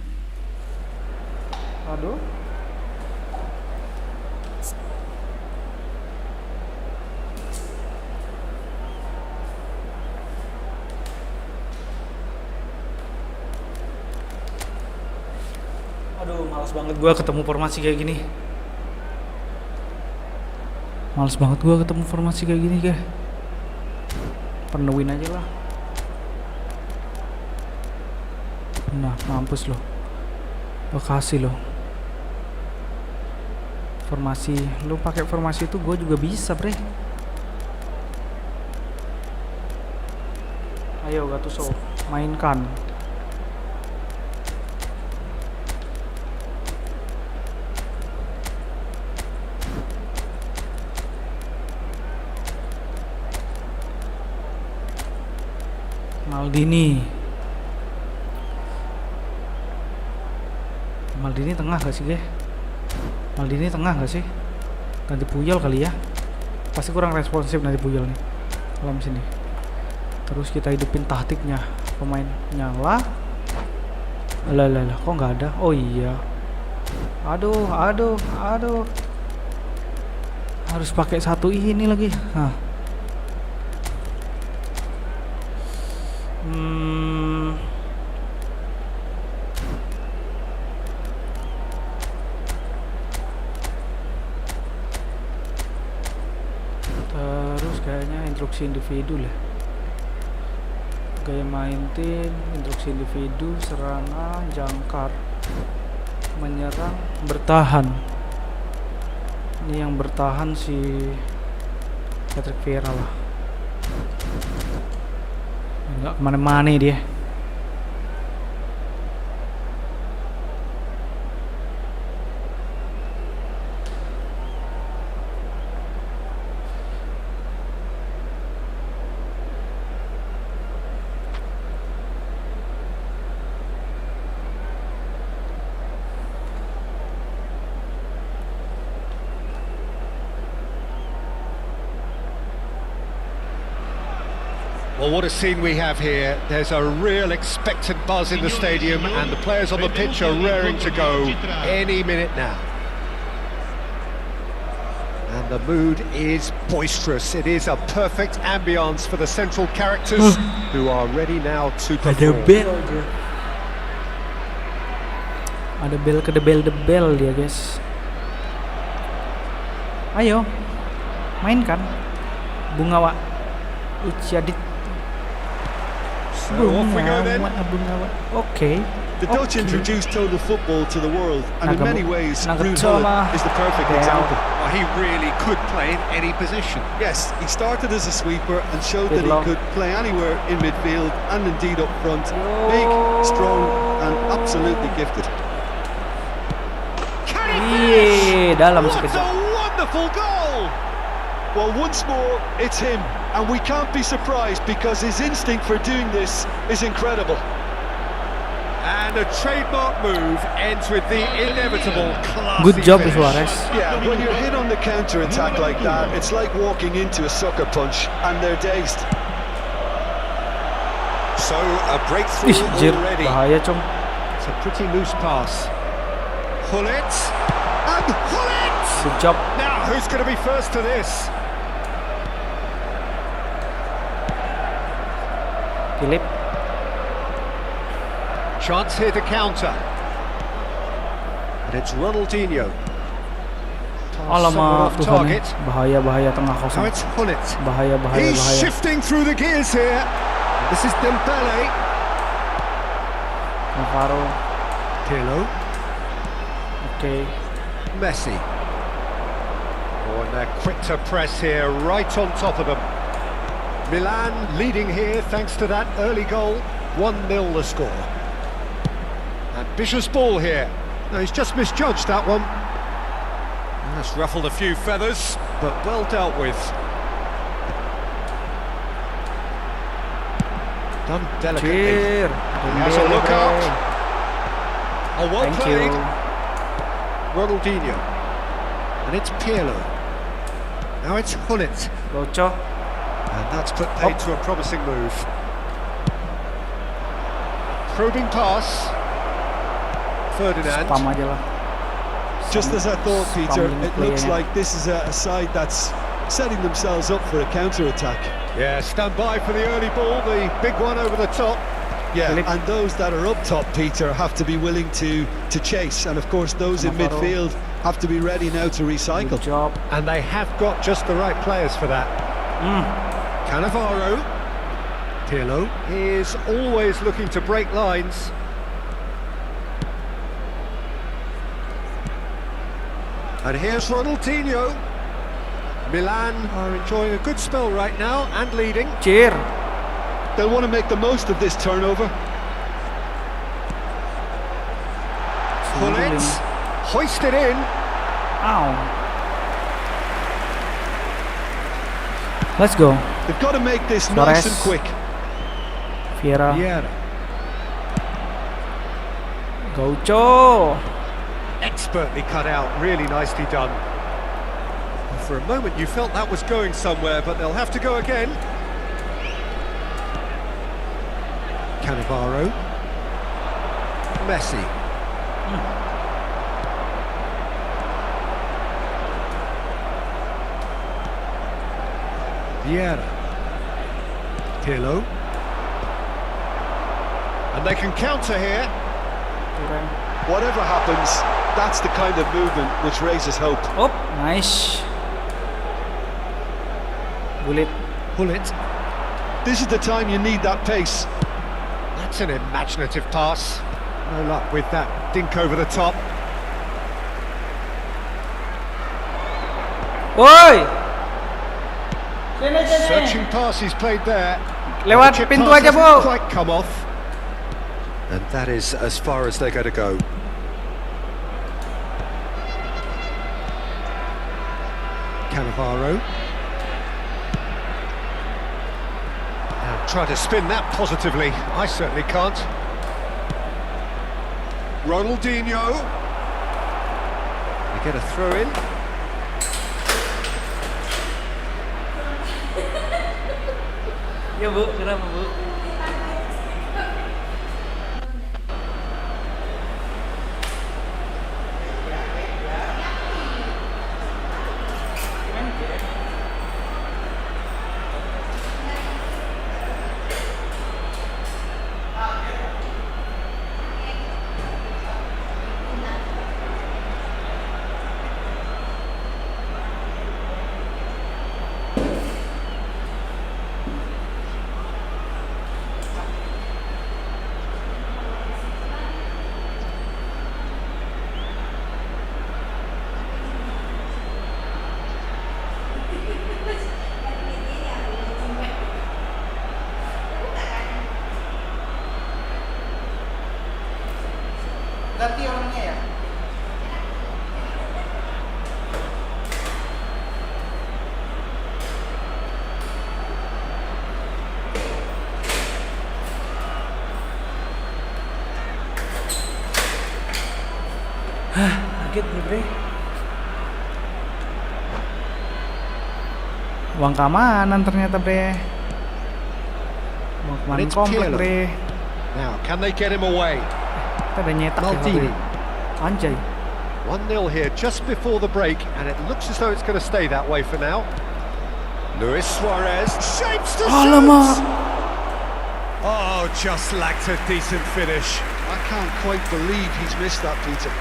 Aduh. Aduh, males banget gua ketemu formasi kayak gini. Males banget gua ketemu formasi kayak gini, guys. Penuhin aja lah. Nah, mampus loh. Bekasi loh. Formasi, lu pakai formasi itu gue juga bisa, bre. Ayo Gattuso, mainkan. Maldini tengah gak sih, guys? Maldini tengah gak sih? Ganti Puyol kali ya. Pasti kurang responsif nanti Puyol nih dalam sini. Terus kita hidupin taktiknya pemainnya lah. Lah, kok nggak ada? Oh iya. Aduh. Harus pakai satu ini lagi. Hah. Terus kayaknya instruksi individu lah. Gaya main tim, instruksi individu, serangan, jangkar, menyerang, bertahan. Ini yang bertahan si Patrick Vieira lah. Nggak kemana-mana dia. Well, what a scene we have here. There's a real expectant buzz in the stadium and the players on the pitch are raring to go any minute now. And the mood is boisterous. It is a perfect ambience for the central characters who are ready now to perform. Ada bel kedebel dia, guys. Ayo, mainkan Bungawa Uciadit. So off we go then. Okay. The Dutch introduced total football to the world, and in many ways, Ruud is the perfect example. Well, he really could play in any position. Yes, he started as a sweeper and showed that he could play anywhere in midfield and indeed up front. Big, strong, and absolutely gifted. Dalam what a wonderful goal! Well, once more, it's him, and we can't be surprised because his instinct for doing this is incredible. And a trademark move ends with the inevitable classy Good job, finish. Suarez. Yeah, when you're hit on the counter-attack like that, it's like walking into a sucker punch, and they're dazed. So, a breakthrough already. Bahaya, Cung. It's a pretty loose pass. Hullet, and Hullet! Good job. Now, who's going to be first to this? Philip. Chance here to counter. And it's Ronaldinho. Alamak, Tuhan. Bahaya tengah Now kosong. it's Hullet. Bahaya. He's shifting through the gears here. This is Dembele. Navarro. Pirlo. Okay. Messi. Oh, and they're quick to press here, right on top of them. Milan leading here thanks to that early goal. 1-0 the score. Ambitious ball here. No, he's just misjudged that one. That's ruffled a few feathers, but well dealt with. Done delicately. He has a look up. Oh, well Thank played. you. Ronaldinho. And it's Pirlo. Now it's Hullet. Loco. And that's put paid to a promising move. Probing pass. Ferdinand. Spam aja lah. Just as I thought, Peter, it looks playnya. like this is a side that's setting themselves up for a counter-attack. Yeah, stand by for the early ball, the big one over the top. Yeah, Philip. and those that are up top, Peter, have to be willing to chase. And of course, those in Cannavaro. midfield have to be ready now to recycle. Good job. And they have got just the right players for that. Cannavaro. Pirlo is always looking to break lines. And here's Ronaldinho. Milan are enjoying a good spell right now and leading. Cheer. They'll want to make the most of this turnover. Pull it. Hoist it in. Ow. Let's go. They've got to make this Suarez. nice and quick. Vieira. Vieira. Gaucho. Expertly cut out, really nicely done. For a moment you felt that was going somewhere, but they'll have to go again. Cannavaro. Messi. Vieira. Pirlo. And they can counter here. Whatever happens, that's the kind of movement which raises hope. Oh, nice. Bullet. Pull it. This is the time you need that pace. That's an imaginative pass. No luck with that dink over the top. Woi. Searching pass he's played there. Lewat Chip pintu pass aja, hasn't Bu. quite come off. And that is as far as they're going to go. Cannavaro. Now try to spin that positively. I certainly can't. Ronaldinho. They get a throw in. Ya Bu, kenapa Bu? Ganti orangnya ya. Kaget nih bre. Uang keamanan ternyata bre. Uang keamanan It's komplek Pirlo. bre. Now, can they get him away? Kita ada nyetak ya Maldini. waktu. Anjay. 1-0 here just before the break, and it looks as though it's going to stay that way for now. Luis Suarez shapes to Alamak. Oh, just lacked a decent finish. I can't quite believe he's missed that, Peter.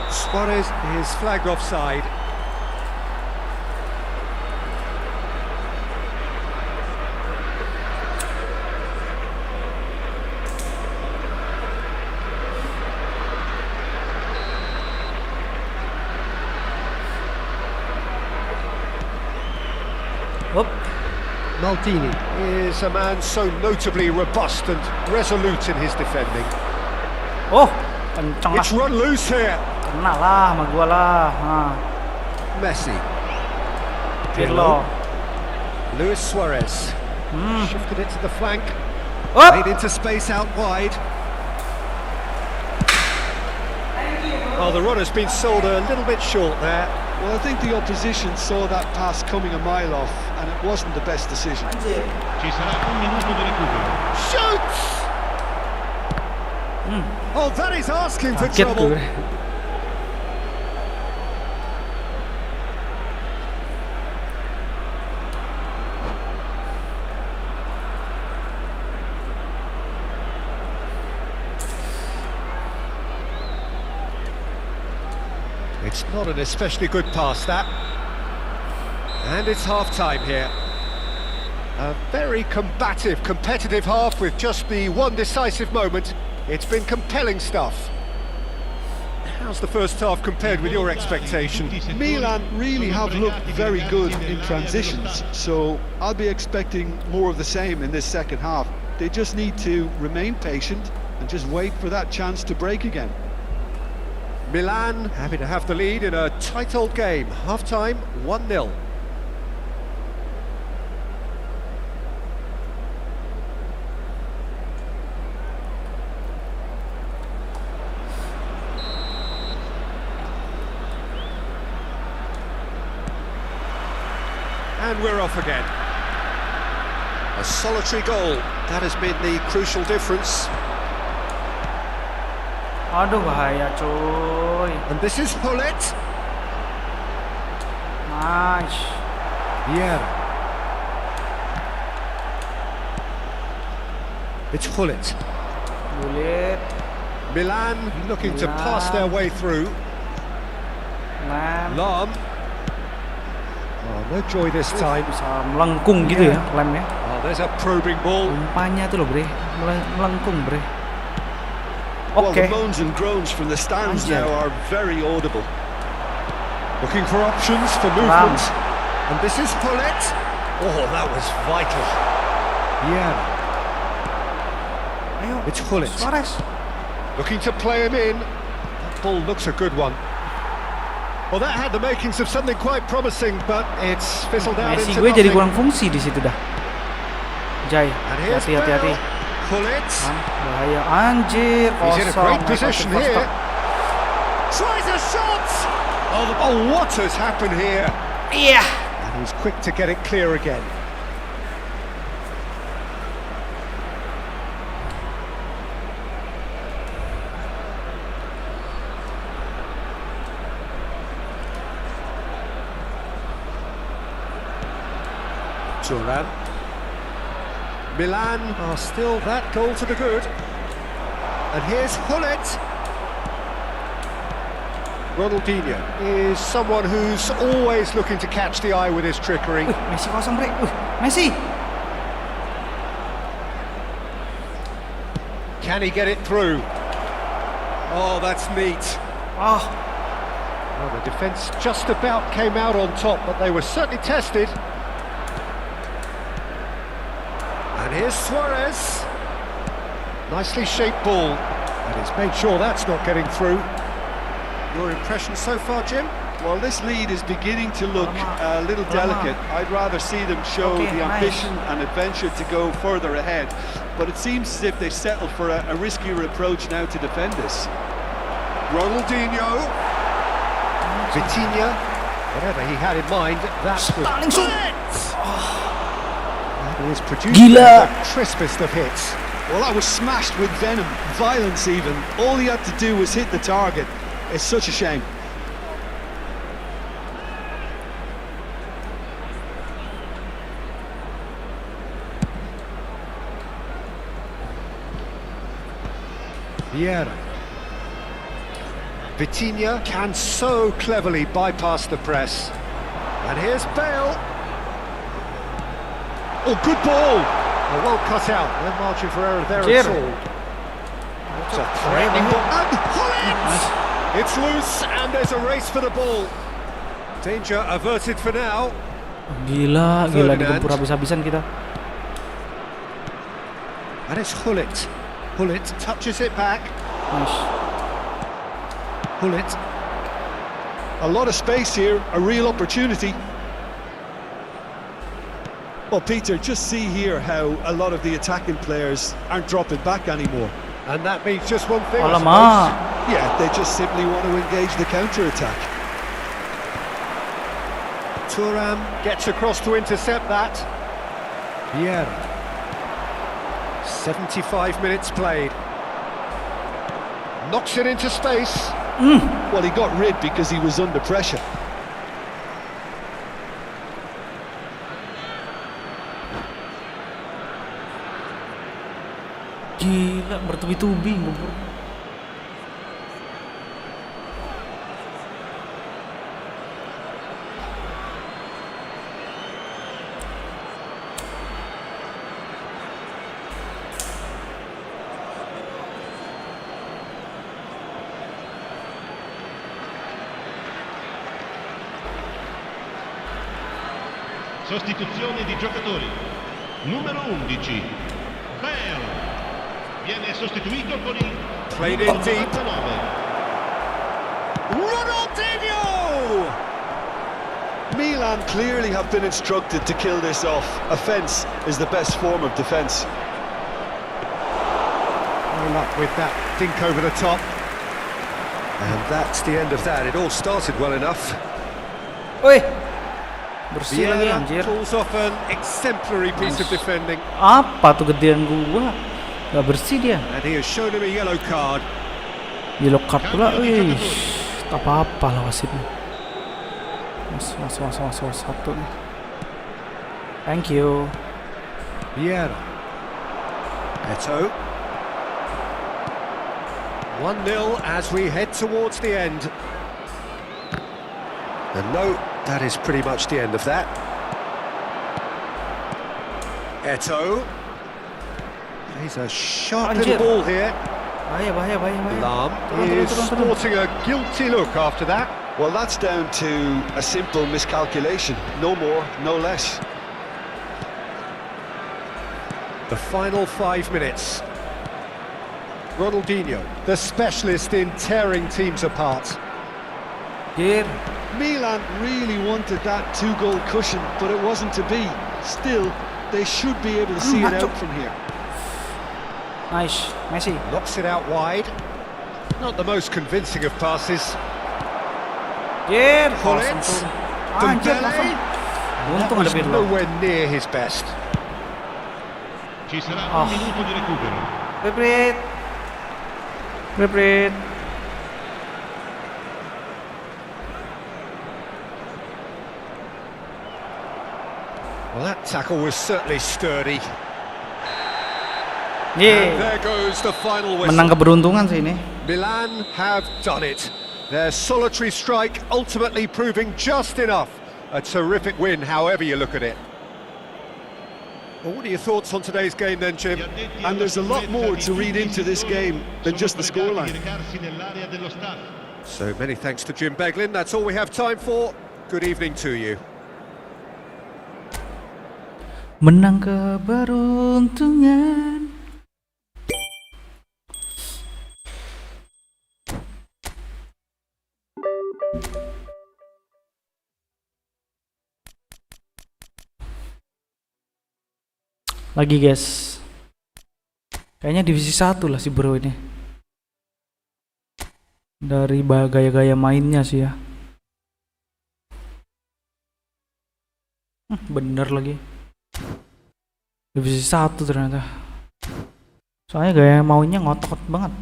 Suarez is flagged offside. Whoop. Maldini is a man so notably robust and resolute in his defending. Oh, kenceng lah. It's run loose here. Kena lah sama gua lah. Nah. Messi. Pirlo. Luis Suarez. Shifted it to the flank. Up. Played into space out wide. Oh, the run has been sold a little bit short there. Well, I think the opposition saw that pass coming a mile off, and it wasn't the best decision. Ci sarà un minuto di recupero. Shoots! Oh, that is asking for Kaget trouble. gue. It's not an especially good pass, that. And it's half-time here. A very combative, competitive half with just the one decisive moment. It's been compelling stuff. How's the first half compared with your expectation? Milan really have looked very good in transitions, so I'll be expecting more of the same in this second half. They just need to remain patient and just wait for that chance to break again. Milan happy to have the lead in a tight old game. Half-time, 1-0. And we're off again. A solitary goal. That has been the crucial difference. Aduh bahaya coy. And this is Hullet. Nice. Yeah. It's Hullet. Bulet. Milan looking to pass their way through. Lem. Lam. Oh, no joy this time. Bisa melengkung gitu ya lemnya. Oh, there's a probing ball. Umpannya tuh loh bre, melengkung bre. Well, Okay. the moans and groans from the stands now are very audible. Looking for options for movement. And this is Hullet. Oh, that was vital. Yeah. Ayo. It's Hullet. Suarez. Looking to play him in. That ball looks a good one. Well, that had the makings of something quite promising, but it's fizzled out Messi into gue jadi nothing. kurang fungsi di situ dah. Jai, And here's hati-hati. Hullet. Bahaya anjir. He's in a great Kosong, position first here. stop. Tries a shot. Oh, what has happened here? Iya. And he's quick to get it clear again. Turan. Milan are still that goal to the good. And here's Hullet. Ronaldinho is someone who's always looking to catch the eye with his trickery. Messi kosong bre. Messi. Can he get it through? Oh, that's neat. Oh, Well, the defence just about came out on top, but they were certainly tested. And here's Suarez. Nicely shaped ball. And he's made sure that's not getting through. Your impression so far, Jim? Well, this lead is beginning to look a little delicate. I'd rather see them show Okay, the nice. ambition and adventure to go further ahead. But it seems as if they settled for a riskier approach now to defend this. Ronaldinho. Vitinha. Whatever he had in mind, that was langsung. That is producing Gila. the crispest of hits. Well, that was smashed with venom, violence even. All he had to do was hit the target. It's such a shame. Vieira. Vitinha can so cleverly bypass the press. And here's Bale. Oh, good ball. Oh, well cut out. No margin for error there at all. It's a threatening ball. And Hullet! It's loose and there's a race for the ball. Danger averted for now. Gila, Ferdinand. digempur habis-habisan kita. And it's Hullet. Hullet touches it back. Nice. Hullet. A lot of space here, a real opportunity. Well, Peter, just see here how a lot of the attacking players aren't dropping back anymore. And that means just one thing, I Alamak. Yeah, they just simply want to engage the counter-attack. Thuram gets across to intercept that. Vieira. 75 minutes played. Knocks it into space. Well, he got rid because he was under pressure. Gila, bertubi-tubi ngubur. Sostituzione di giocatori. Numero 11, Bale. Viene sostituito con il Played in deep. 99. Ronaldinho! Milan clearly have been instructed to kill this off. Offence is the best form of defence. No luck with that dink over the top. And that's the end of that. It all started well enough. Woi, bersih lagi Vieira anjir. pulls off an exemplary piece of defending. Apa tuh gedean gua? Gak bersih dia. And he has shown him a yellow card. Yellow card pula, wih. Tak apa-apa lah wasitnya. Mas satu nih. Thank you. Vieira. Eto. 1-0 as we head towards the end. And no, that is pretty much the end of that. Eto. He's a sharp Anjir. little ball here. Bahaya. Lam is Turun. sporting a guilty look after that. Well, that's down to a simple miscalculation. No more, no less. The final 5 minutes. Ronaldinho, the specialist in tearing teams apart. Anjir. Milan really wanted that two-goal cushion, but it wasn't to be. Still, they should be able to see it out from here. Nice, Messi. Knocks it out wide. Not the most convincing of passes. Anjir. Collins. Anjir, Dembele. langsung. That Untung was ada Pirlo. nowhere near his best. Ci sarà Oh. un minuto di recupero. Reprit. Well, that tackle was certainly sturdy. And Yeay. there goes the final whistle. Menang keberuntungan sih ini. Milan have done it. Their solitary strike ultimately proving just enough. A terrific win, however you look at it. Well, what are your thoughts on today's game then, Jim? And there's a lot more to read into this game than just the scoreline. So many thanks to Jim Beglin. That's all we have time for. Good evening to you. Menang keberuntungan. Lagi guys. Kayaknya divisi 1 lah si bro ini. Dari gaya-gaya mainnya sih ya. Bener lagi. Divisi 1 ternyata. Soalnya gaya maunya ngotot banget.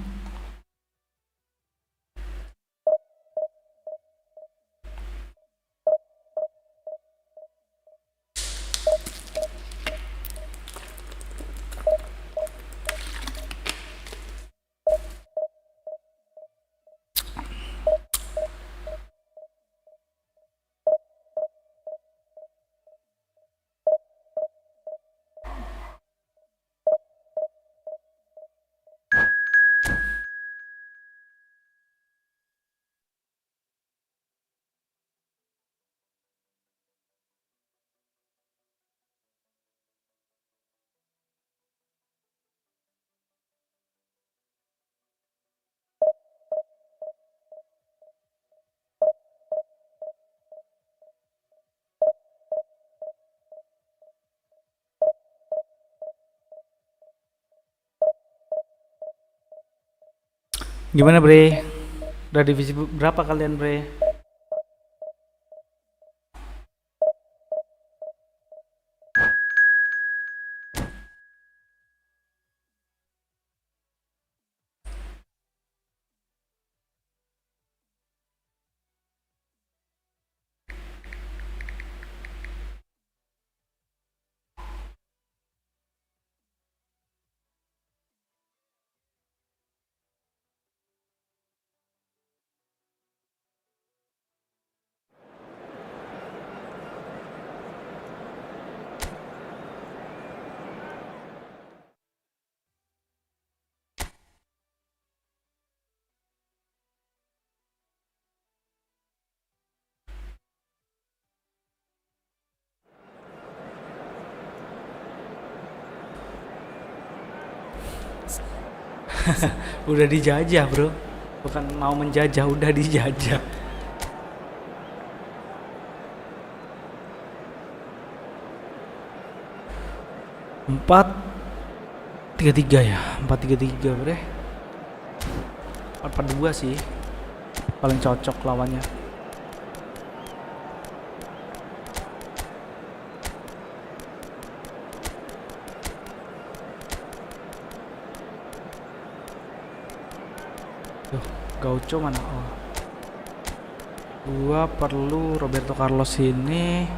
Gimana bre? Udah divisi berapa kalian bre? Udah dijajah, bro. Bukan mau menjajah, udah dijajah. Empat 3-3 ya, 4-3-3 bre. 4-4-2 sih paling cocok lawannya. Tuh, Gaucho mana? Oh. Gua perlu Roberto Carlos ini.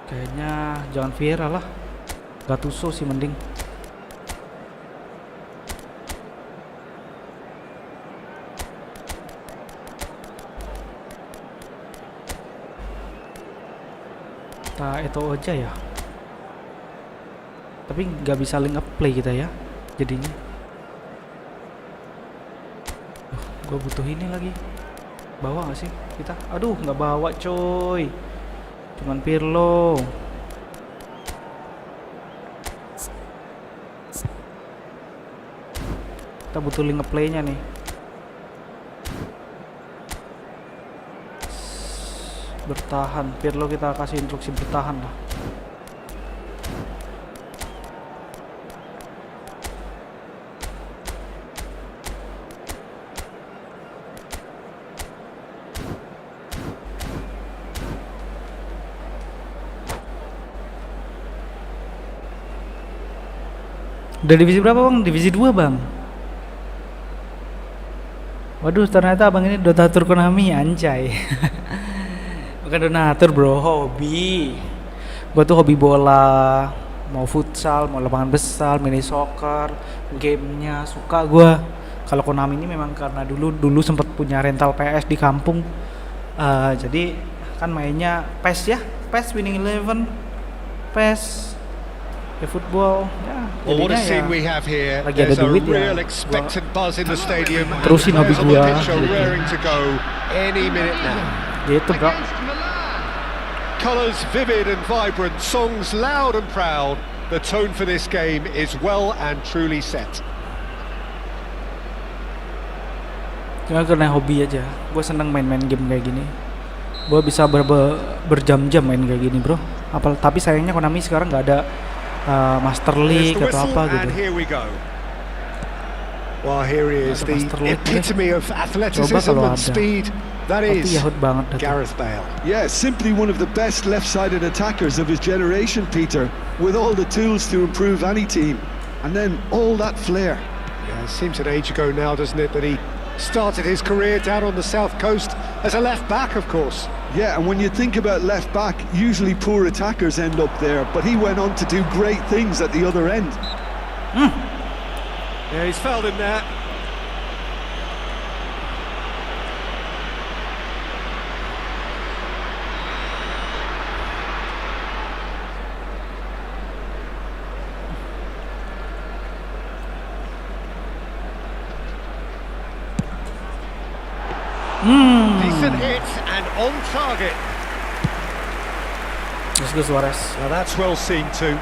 Kayaknya jangan Vieira lah. Gattuso sih mending. Kita itu aja ya. Tapi nggak bisa link up play kita ya. Jadinya. Gue butuh ini lagi. Bawa nggak sih kita? Aduh, nggak bawa coy. Cuman Pirlo. Kita butuh link play-nya nih. Bertahan, Pirlo kita kasih instruksi bertahan lah. Udah divisi berapa bang? Divisi 2 bang. Waduh, ternyata abang ini donatur Konami, anjay. Bukan donatur bro, hobi. Gua tuh hobi bola, mau futsal, mau lapangan besar, mini soccer, gamenya suka gua. Kalau Konami ini memang karena dulu sempat punya rental PS di kampung, jadi kan mainnya PES ya, PES Winning Eleven, PES Efootball ya. Well, what a scene Ya, we have here. lagi ada There's a duit ya, real expectant buzz in the stadium. terusin hobi Players on the gua. pitch are raring to go any minute now. Gitu bro. Against Milan. Colours vivid and vibrant, songs loud and proud. The tone for this game is well and truly set. Cuma karena hobi aja, gue seneng main-main game kayak gini. Gue bisa berjam-jam main kayak gini bro. Tapi sayangnya Konami sekarang nggak ada Master League There's the atau whistle, apa gitu. and here we go. Well, here he is, the Master League, epitome of athleticism kalau and ada. speed. That Tapi is Yahut banget dah tuh. Gareth Bale. Yeah, simply one of the best left-sided attackers of his generation, Peter, with all the tools to improve any team. And then all that flair. Yeah, it seems an age ago now, doesn't it, that he started his career down on the south coast as a left-back, of course. Yeah, and when you think about left-back, usually poor attackers end up there, but he went on to do great things at the other end. Yeah, he's felled him there. Decent hit and on target. Terus gue Suarez. Now that's well seen too.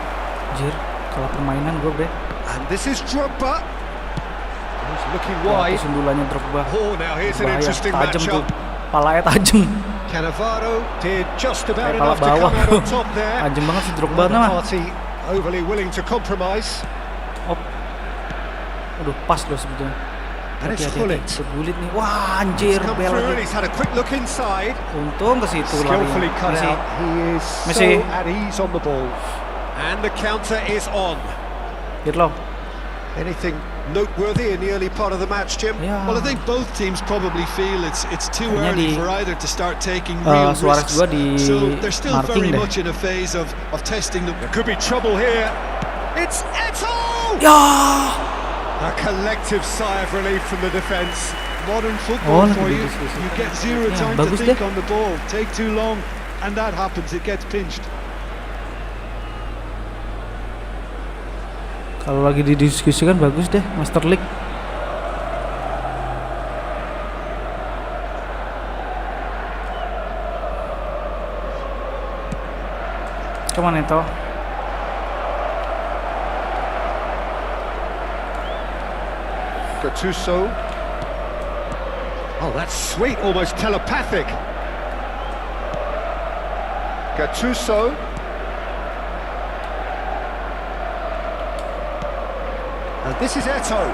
Anjir, kalau permainan gue bre. And this is Drogba. He's looking wide. Sundulannya Drogba. Oh, now here's an Bahaya, interesting tajem tuh. matchup. Palanya tajem. Cannavaro did just about Pala enough to bawah come out bro. on top there. Tajem banget si Drogba Neither mah. party overly willing to compromise. Oh. Aduh, pas loh sebetulnya. And it's Hati-hati, Gullit. Segulit nih. Wah, anjir, Come bel through and lagi. he's had a quick look inside. Untung ke situ Skillfully larinya. cut Messi. out. He is Messi. so at ease on the ball. And the counter is on. Pirlo. Anything noteworthy in the early part of the match, Jim? Ya. Well, I think both teams probably feel it's too Kayaknya early di- for either to start taking real Suarez risks. gua di So they're still marking very deh. much in a phase of testing them. There could be trouble here. It's Eto'o! Ya. A collective sigh of relief from the defence. Modern football Oh, for lebih you. diskusi. You get zero Ya, time to bagus think deh. on the ball. Take too long, and that happens. It gets pinched. Kalau lagi didiskusikan bagus deh Master League. Kemana itu? Gattuso. Oh, that's sweet, almost telepathic. Gattuso. And this is Eto'o.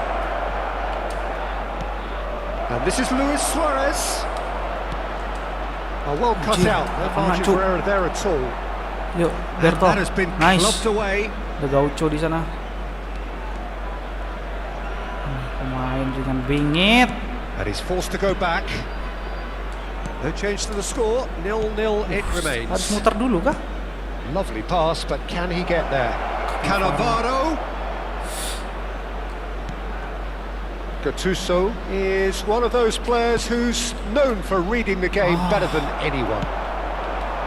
And this is Luis Suarez. Oh, well cut out. No margin for error there at all. Yuk, And Berto. that has been Nice. clubbed away. Ada Gaucho di sana. Pemain dengan bingit. And he's forced to go back. No change to the score. 0-0 it Harus remains. muter dulu kah? Lovely pass, but can he get there? Cannavaro. Gattuso is one of those players who's known for reading the game better than anyone.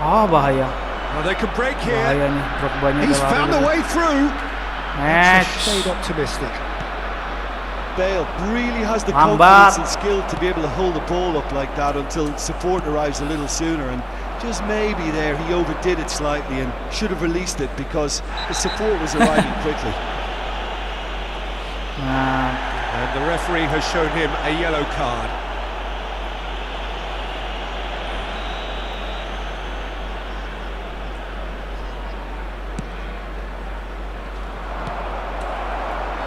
Oh, bahaya. Well, they can break here. Bahaya nih, Drogbanya He's udah lari found a dulu. way through. Match. That's a shade optimistic. Bale really has the Mabar. confidence and skill to be able to hold the ball up like that until support arrives a little sooner, and just maybe there he overdid it slightly and should have released it because the support was arriving quickly. Nah, And the referee has shown him a yellow card.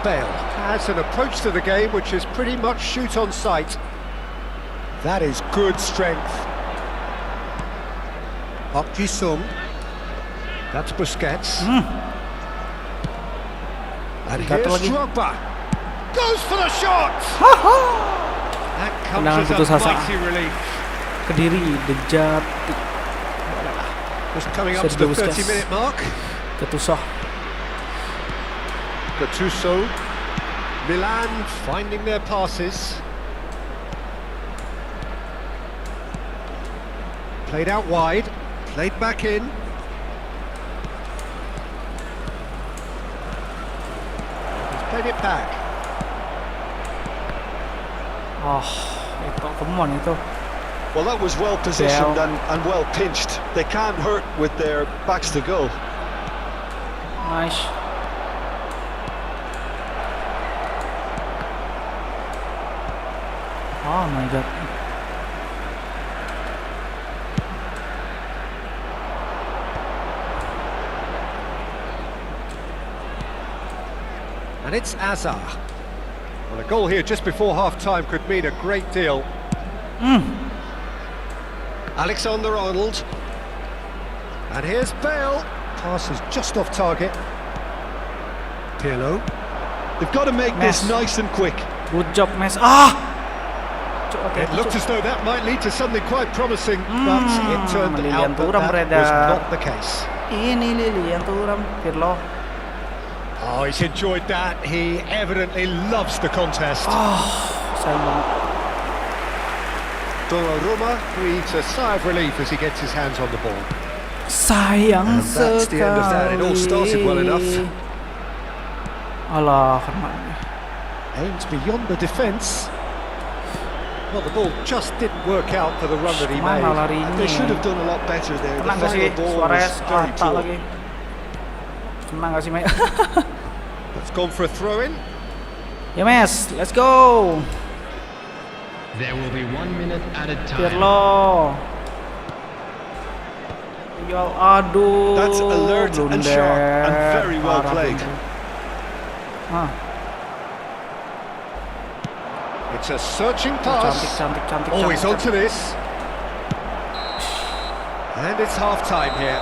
Bale has an approach to the game which is pretty much shoot on sight. That is good strength. Park Ji-sung. That's Busquets. And Satu here's lagi. Drogba. Goes for the shot! That comes Tendangan as putus a asa. mighty relief. Kediri, Dejati, Just coming up to Sergio the Busquets. 30-minute mark. Gattuso. Gattuso. Milan finding their passes. Played out wide. Played back in. He's played it back. Oh, itu kemon itu. Well, that was well positioned Bale. and well pinched. They can't hurt with their backs to goal. Nice. Oh my god. And it's Azar. Well, a goal here just before half-time could mean a great deal. Alexander-Arnold. And here's Bale. Pass is just off target. Pirlo. They've got to make this Mess. nice and quick. Good job, Mes. Ah! Oke, It looked as though that might lead to something quite promising, but it turned Lilian out that Thuram that beredar. was not the case. Ini Lilian Thuram, Pirlo. Oh, he's enjoyed that. He evidently loves the contest. Sayang banget. Donnarumma breathes a sigh of relief as he gets his hands on the ball. Sayang And that's sekali. the end of that. It all started well enough. Alah, kena. Aims beyond the defence. Well, the ball just didn't work out for the run that he Mana made. larinya? They should have done a lot better there. The Kena nggak sih final ball Suarez? was very Tak poor. lagi. Kena nggak sih, Mes? It's gone for a throw-in. Ya, Mes, let's go. There will be 1 minute added time. Pirlo. Ya, aduh. That's alert and blunder. sharp and very well Parah played. blunder. It's a searching pass. Cantik. Oh, he's cantik. onto this. And it's half-time here.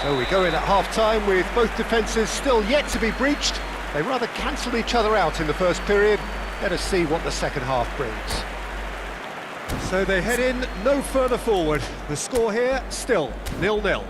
So we go in at half-time with both defences still yet to be breached. They rather cancelled each other out in the first period. Let us see what the second half brings. So they head in no further forward. The score here still 0-0.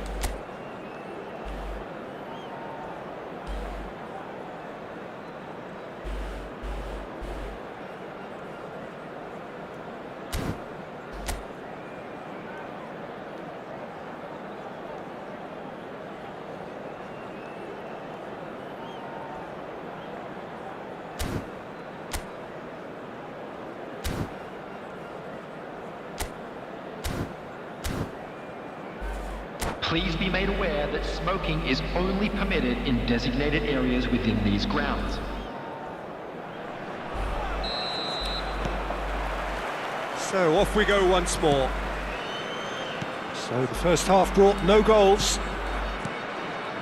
Please be made aware that smoking is only permitted in designated areas within these grounds. So off we go once more. So the first half brought no goals.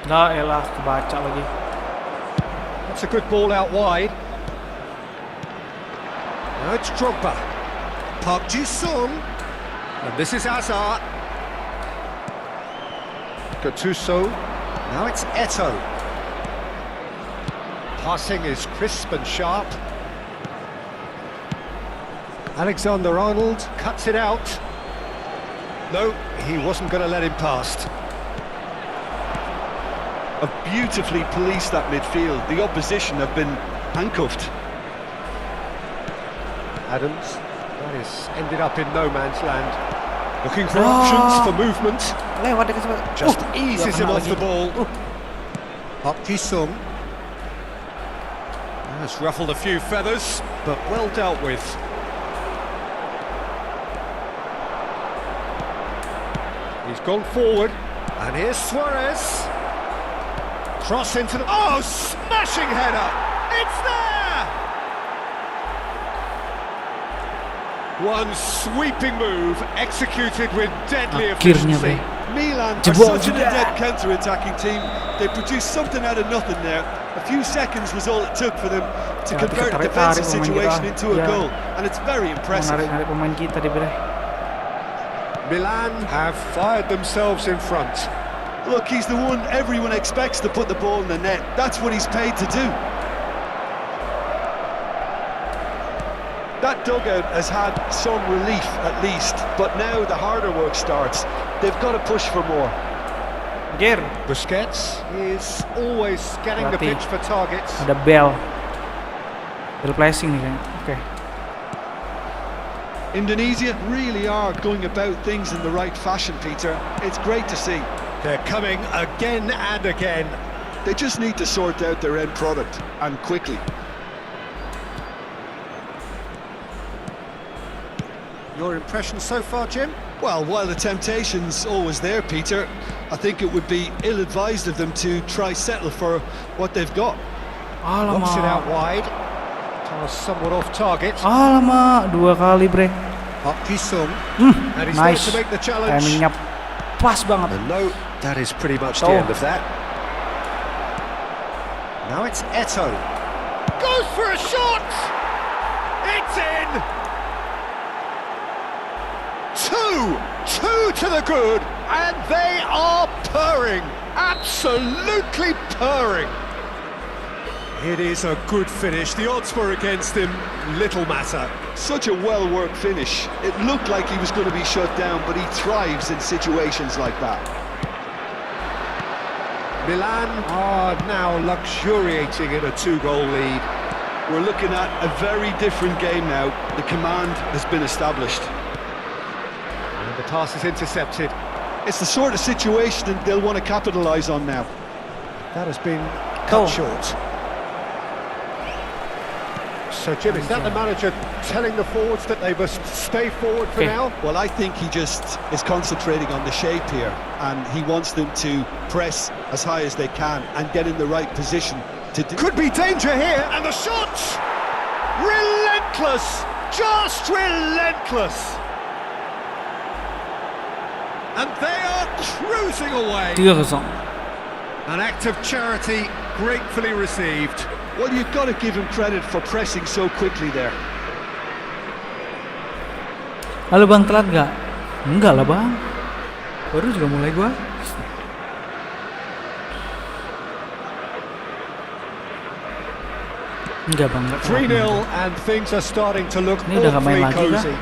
Nah, elah, kebaca lagi. That's a good ball out wide. Now it's Drogba. Park Ji-sung. And this is Hazard. Gattuso. Now it's Eto'o. Passing is crisp and sharp. Alexander-Arnold cuts it out. No, he wasn't going to let him past. Have beautifully policed that midfield. The opposition have been handcuffed. Adams, that is ended up in no man's land. Looking for options for movement. Lewat dekat sebelah. Just eases him kena off lagi. the ball. Park Ji-sung. Has ruffled a few feathers, but well dealt with. He's gone forward, and here's Suarez. Cross into the... Oh, smashing header! It's there! One sweeping move, executed with deadly Akhirnya, efficiency. Milan are Jebol such an juga. adept counter-attacking team. They produced something out of nothing there. A few seconds was all it took for them to Ya, convert a ditarik-tarik defensive pemain situation kita. into a Ya. goal, and it's very impressive. Narik-narik pemain kita di bawah. Milan have fired themselves in front. Look, he's the one everyone expects to put the ball in the net. That's what he's paid to do. That dugout has had some relief at least, but now the harder work starts. They've got to push for more. Anjir, Busquets is always scanning the Berarti pitch for targets. ada bell. Bell placing nih kayaknya. Oke. Indonesia really are going about things in the right fashion, Peter. It's great to see. They're coming again and again. They just need to sort out their end product, and quickly. Your impression so far, Jim? Well, while the temptation's always there, Peter, I think it would be ill-advised of them to try settle for what they've got. Knocks it out Alamak. wide. Somewhat off target. Alamak, 2 kali break. Park Ji-sung. And he's there Nice. to make the challenge. Timingnya pas banget. And no, that is pretty much Oh. the end of that. Now it's Eto'o. Goes for a shot! It's in! Two to the good, and they are purring, absolutely purring. It is a good finish. The odds were against him, little matter. Such a well-worked finish. It looked like he was going to be shut down, but he thrives in situations like that. Milan are now luxuriating in a 2-goal lead. We're looking at a very different game now. The command has been established. And the pass is intercepted. It's the sort of situation that they'll want to capitalise on now. That has been cut Oh. short. So, Jim, is that the manager telling the forwards that they must stay forward for Okay. now? Well, I think he just is concentrating on the shape here, and he wants them to press as high as they can and get in the right position to do. Could be danger here, and the shot! Relentless! Just relentless! And they are cruising away. 3-0. An act of charity gratefully received. Well, you've got to give him credit for pressing so quickly there. Halo bang, telat nggak? Enggak lah bang. Baru juga mulai gua. Enggak bang, enggak telat. 3-0 and things are starting to look Ini udah nggak main awfully lagi kah? cozy.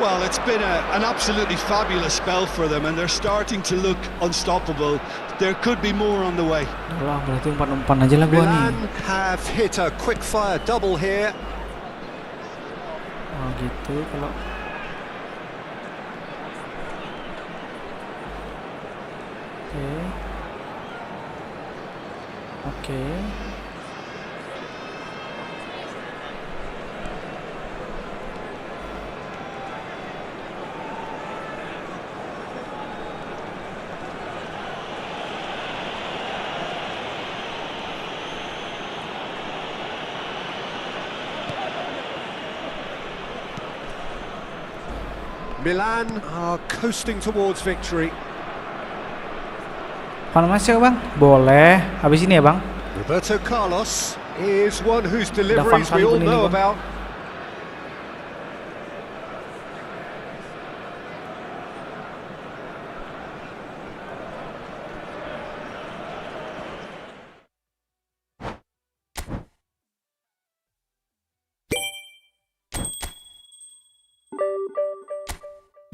Well, it's been an absolutely fabulous spell for them, and they're starting to look unstoppable. There could be more on the way. Udah lah, berarti umpan-umpan aja lah gua nih. Milan have hit a quick-fire double here. Oh gitu, kalau Oke. Milan are coasting towards victory. Van Match ya bang? Boleh. Habis ini ya bang? Roberto Carlos is one whose deliveries we all know about.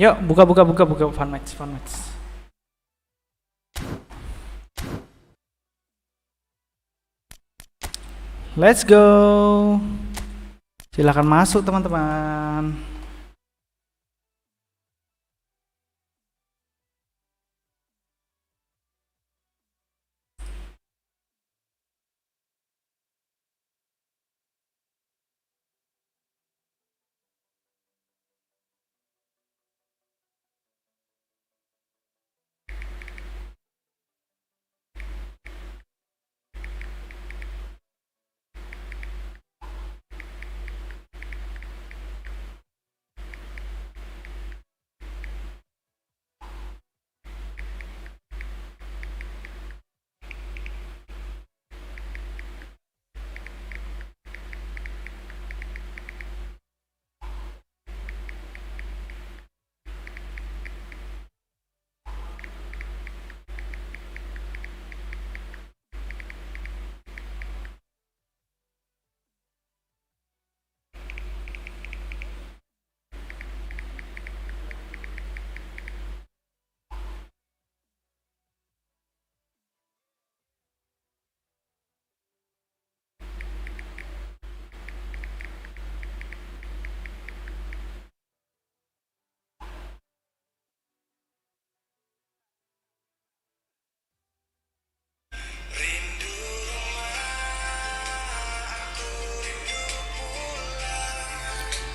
Yuk, buka Van Match. Let's go. Silakan masuk teman-teman.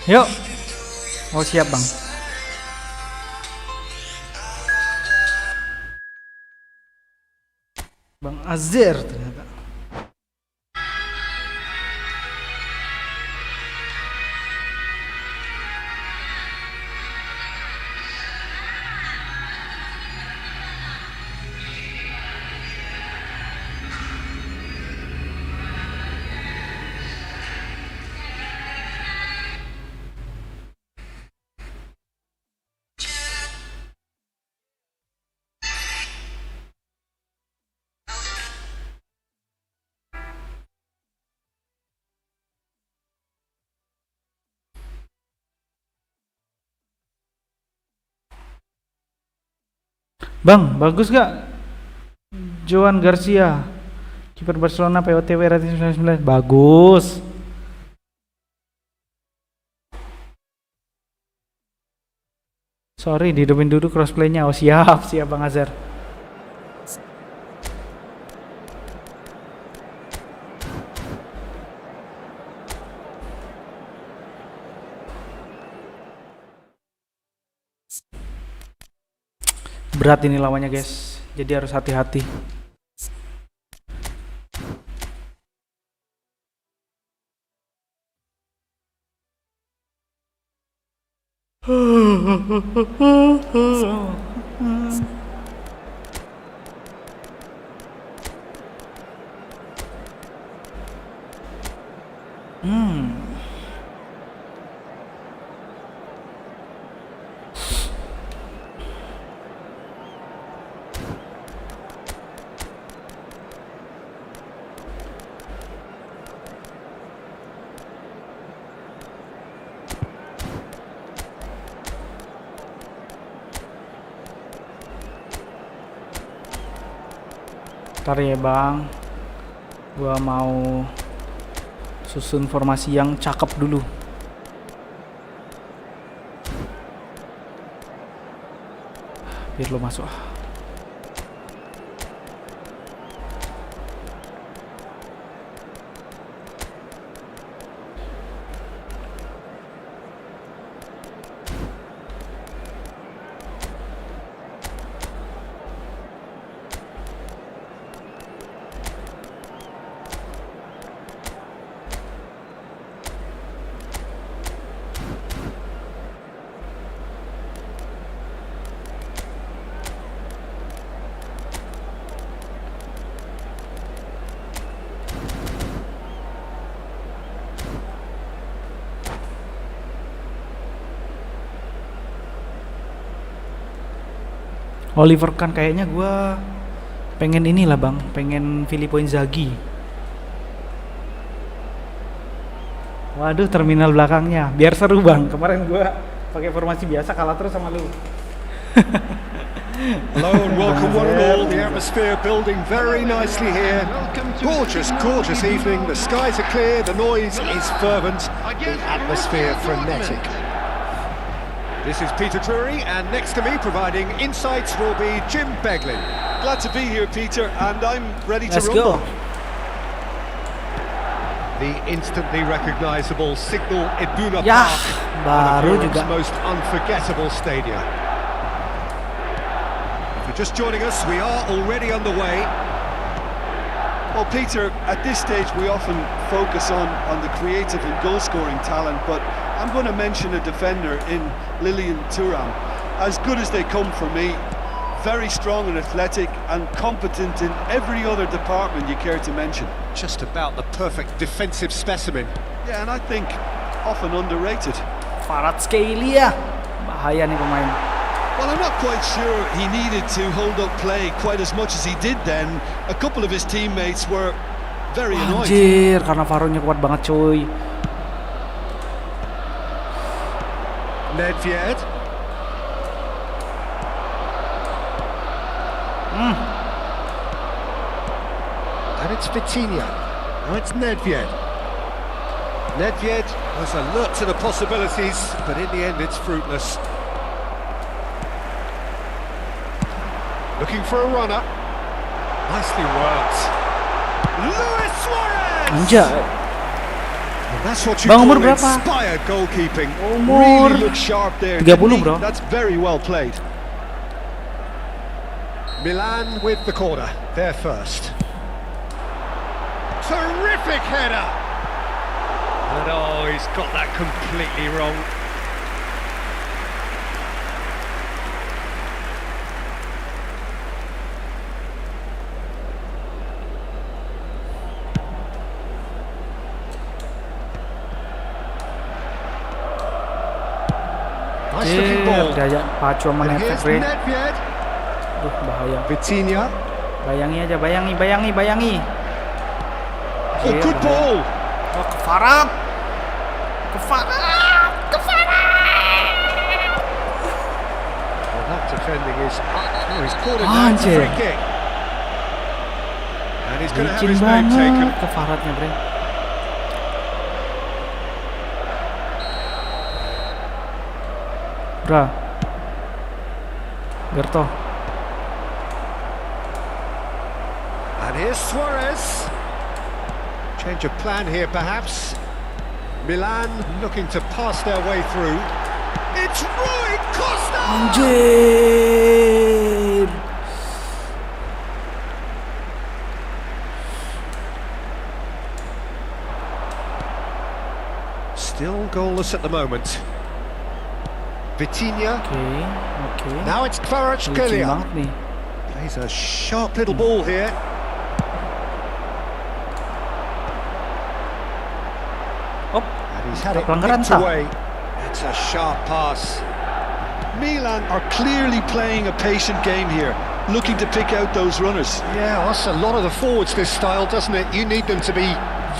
Yuk. Oh siap bang. Bang Azir ternyata. Bang, bagus gak? Joan Garcia, kiper Barcelona, POTW rating 99. Bagus. Sorry, dihidupin dulu crossplaynya. Oh siap Bang Azhar. Berat ini lawannya guys, jadi harus hati-hati. Ntar ya bang, gua mau susun formasi yang cakep dulu. Biar lo masuk. Oliver Kahn kayaknya gue pengen inilah bang, pengen Filippo Inzaghi. Waduh, terminal belakangnya, biar seru bang. Kemarin gue pakai formasi biasa kalah terus sama lu. Hello and welcome one and all. The atmosphere building very nicely here. Gorgeous evening. The skies are clear, the noise is fervent, the atmosphere frenetic. This is Peter Drury, and next to me providing insights will be Jim Beglin. Glad to be here, Peter, and I'm ready to Let's rumble. go. The instantly recognisable Signal Iduna Yah, Park, baru one of juga. Europe's most unforgettable stadia. If you're just joining us, we are already underway. Well, Peter, at this stage we often focus on the creative and goal-scoring talent, but I'm going to mention a defender in Lilian Thuram. As good as they come for me, very strong and athletic and competent in every other department you care to mention. Just about the perfect defensive specimen. Yeah, and I think often underrated. Kvaratskhelia, bahaya nih pemain. Well, I'm not quite sure he needed to hold up play quite as much as he did then. A couple of his teammates were very annoyed. Anjir, karena Varonya kuat banget cuy. Nedved. And it's Vitinha. Now it's Nedved. Nedved was alert to the possibilities, but in the end it's fruitless. Looking for a runner. Nicely worked. Luis Suarez! Anjay. And that's what you Bang, call umur berapa? inspired goalkeeping. Umur Really looked sharp there. 30 didn't he? bro. That's very well played. Milan with the corner. They're first. Terrific header! And oh, he's got that completely wrong. Nice looking ball. Diajak pacu sama And Neves, here's bre. Nedved. Duh, bahaya. Vitinha. Bayangi aja, bayangi. Oh, Iya, good bahaya. ball. Oh, ke Farad. Well, that defending is up. Oh, he's caught it now. It's a Anjir. free kick. And he's going to have Licin his name taken. banget ke Faradnya, bre. Bra. Berto. And here's Suarez. Change of plan here, perhaps. Milan looking to pass their way through. It's Rui Costa! Anjir. Still goalless at the moment. Vitinha. Oke. Now it's Licin Kvaratskhelia. banget nih. Plays a sharp little ball here. Op. And he's had it Pelanggaran nipped tak? away. It's a sharp pass. Milan are clearly playing a patient game here, looking to pick out those runners. Yeah, that's a lot of the forwards, this style, doesn't it? You need them to be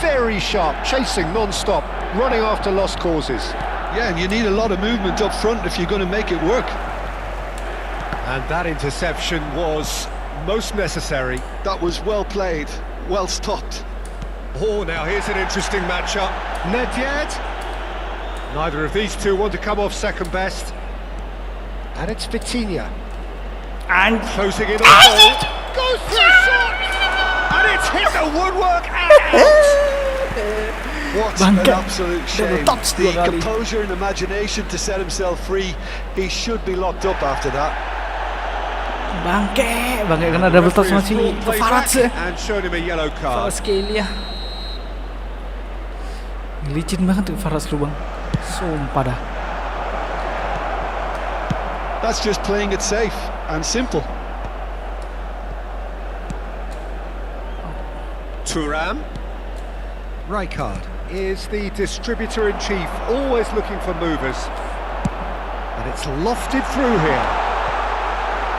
very sharp, chasing non-stop, running after lost causes. Yeah, and you need a lot of movement up front if you're going to make it work. And that interception was most necessary. That was well played, well stopped. Oh, now here's an interesting matchup. Nedved. Neither of these two want to come off second best. And it's Vitinha. And Closing in on the ball. Goes for a shot! And it's hit the woodwork and out! What Bangke. an absolute shame. touch The dua kali. composure and imagination to set himself free. He should be locked up after that. bangke kena double touch sama si Play Farad back sih. and showed him a yellow card. Kvaratskhelia. Licin banget tuh Kvaratskhelia, Bang. Sumpah dah. That's just playing it safe and simple. Thuram. Rijkaard is the distributor-in-chief, always looking for movers. And it's lofted through here.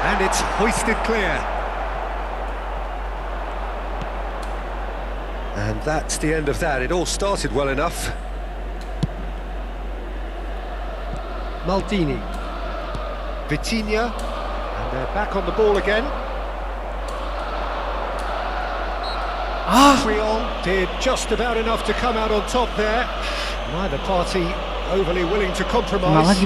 And it's hoisted clear. And that's the end of that. It all started well enough. Maldini. Vitinha. And they're back on the ball again. Trion did just about enough to come out on top there. Neither party overly willing to compromise.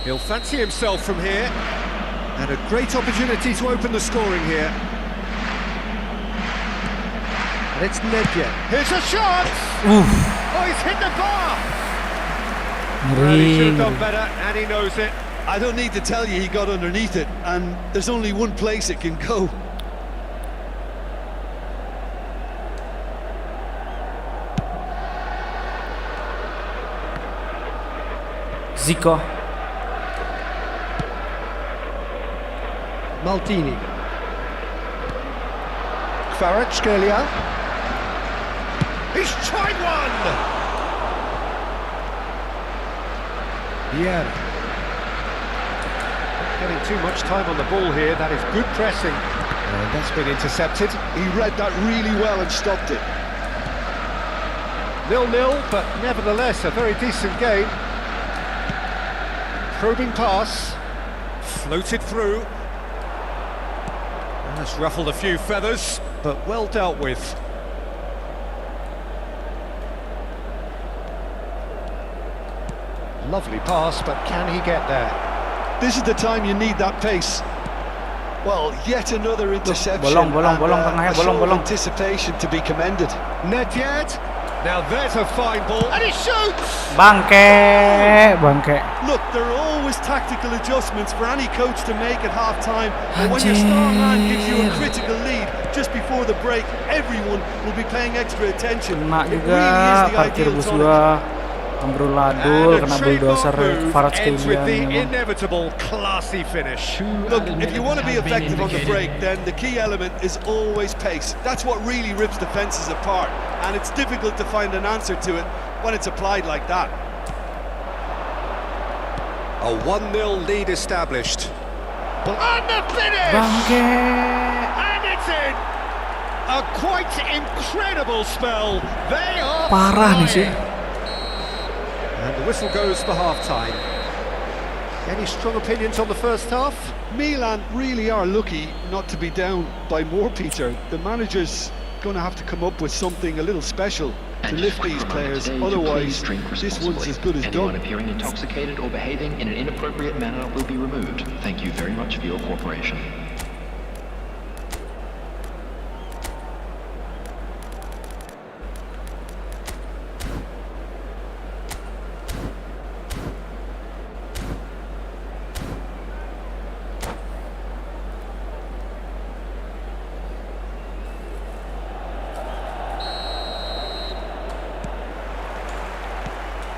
He'll fancy himself from here. And a great opportunity to open the scoring here. And it's Nedved. Here's a shot! Oh, he's hit the bar! Well, he should have done better, and he knows it. I don't need to tell you he got underneath it, and there's only one place it can go. Zico. Maldini. Kvaratskhelia. He's tried one! Vieira. Getting too much time on the ball here. That is good pressing. And that's been intercepted. He read that really well and stopped it. 0-0, but nevertheless a very decent game. Probing pass. Floated through. That's ruffled a few feathers, but well dealt with. Lovely pass, but can he get there? This is the time you need that pace. Well, yet another interception. Bolong. Anticipation to be commended. Nedved. Now there's a fine ball, and he shoots! Bangke. Look, there are always tactical adjustments for any coach to make at half-time, but when your star man gives you a critical lead just before the break, everyone will be paying extra attention. Kena juga, parkir bus gua amburadul, kena bulldozer Kvaratskhelia. The inevitable classy finish. Look, if you want to be effective on the break, then the key element is always pace. That's what really rips defences apart, and it's difficult to find an answer to it when it's applied like that. A 1-0 lead established. And the finish! And it's in! A quite incredible spell. They are Parah nih sih. And the whistle goes for half-time. Any strong opinions on the first half? Milan really are lucky not to be down by more, Peter. The manager's going to have to come up with something a little special to lift these players, otherwise this one's as good as Anyone done. appearing intoxicated or behaving in an inappropriate manner will be removed. Thank you very much for your cooperation.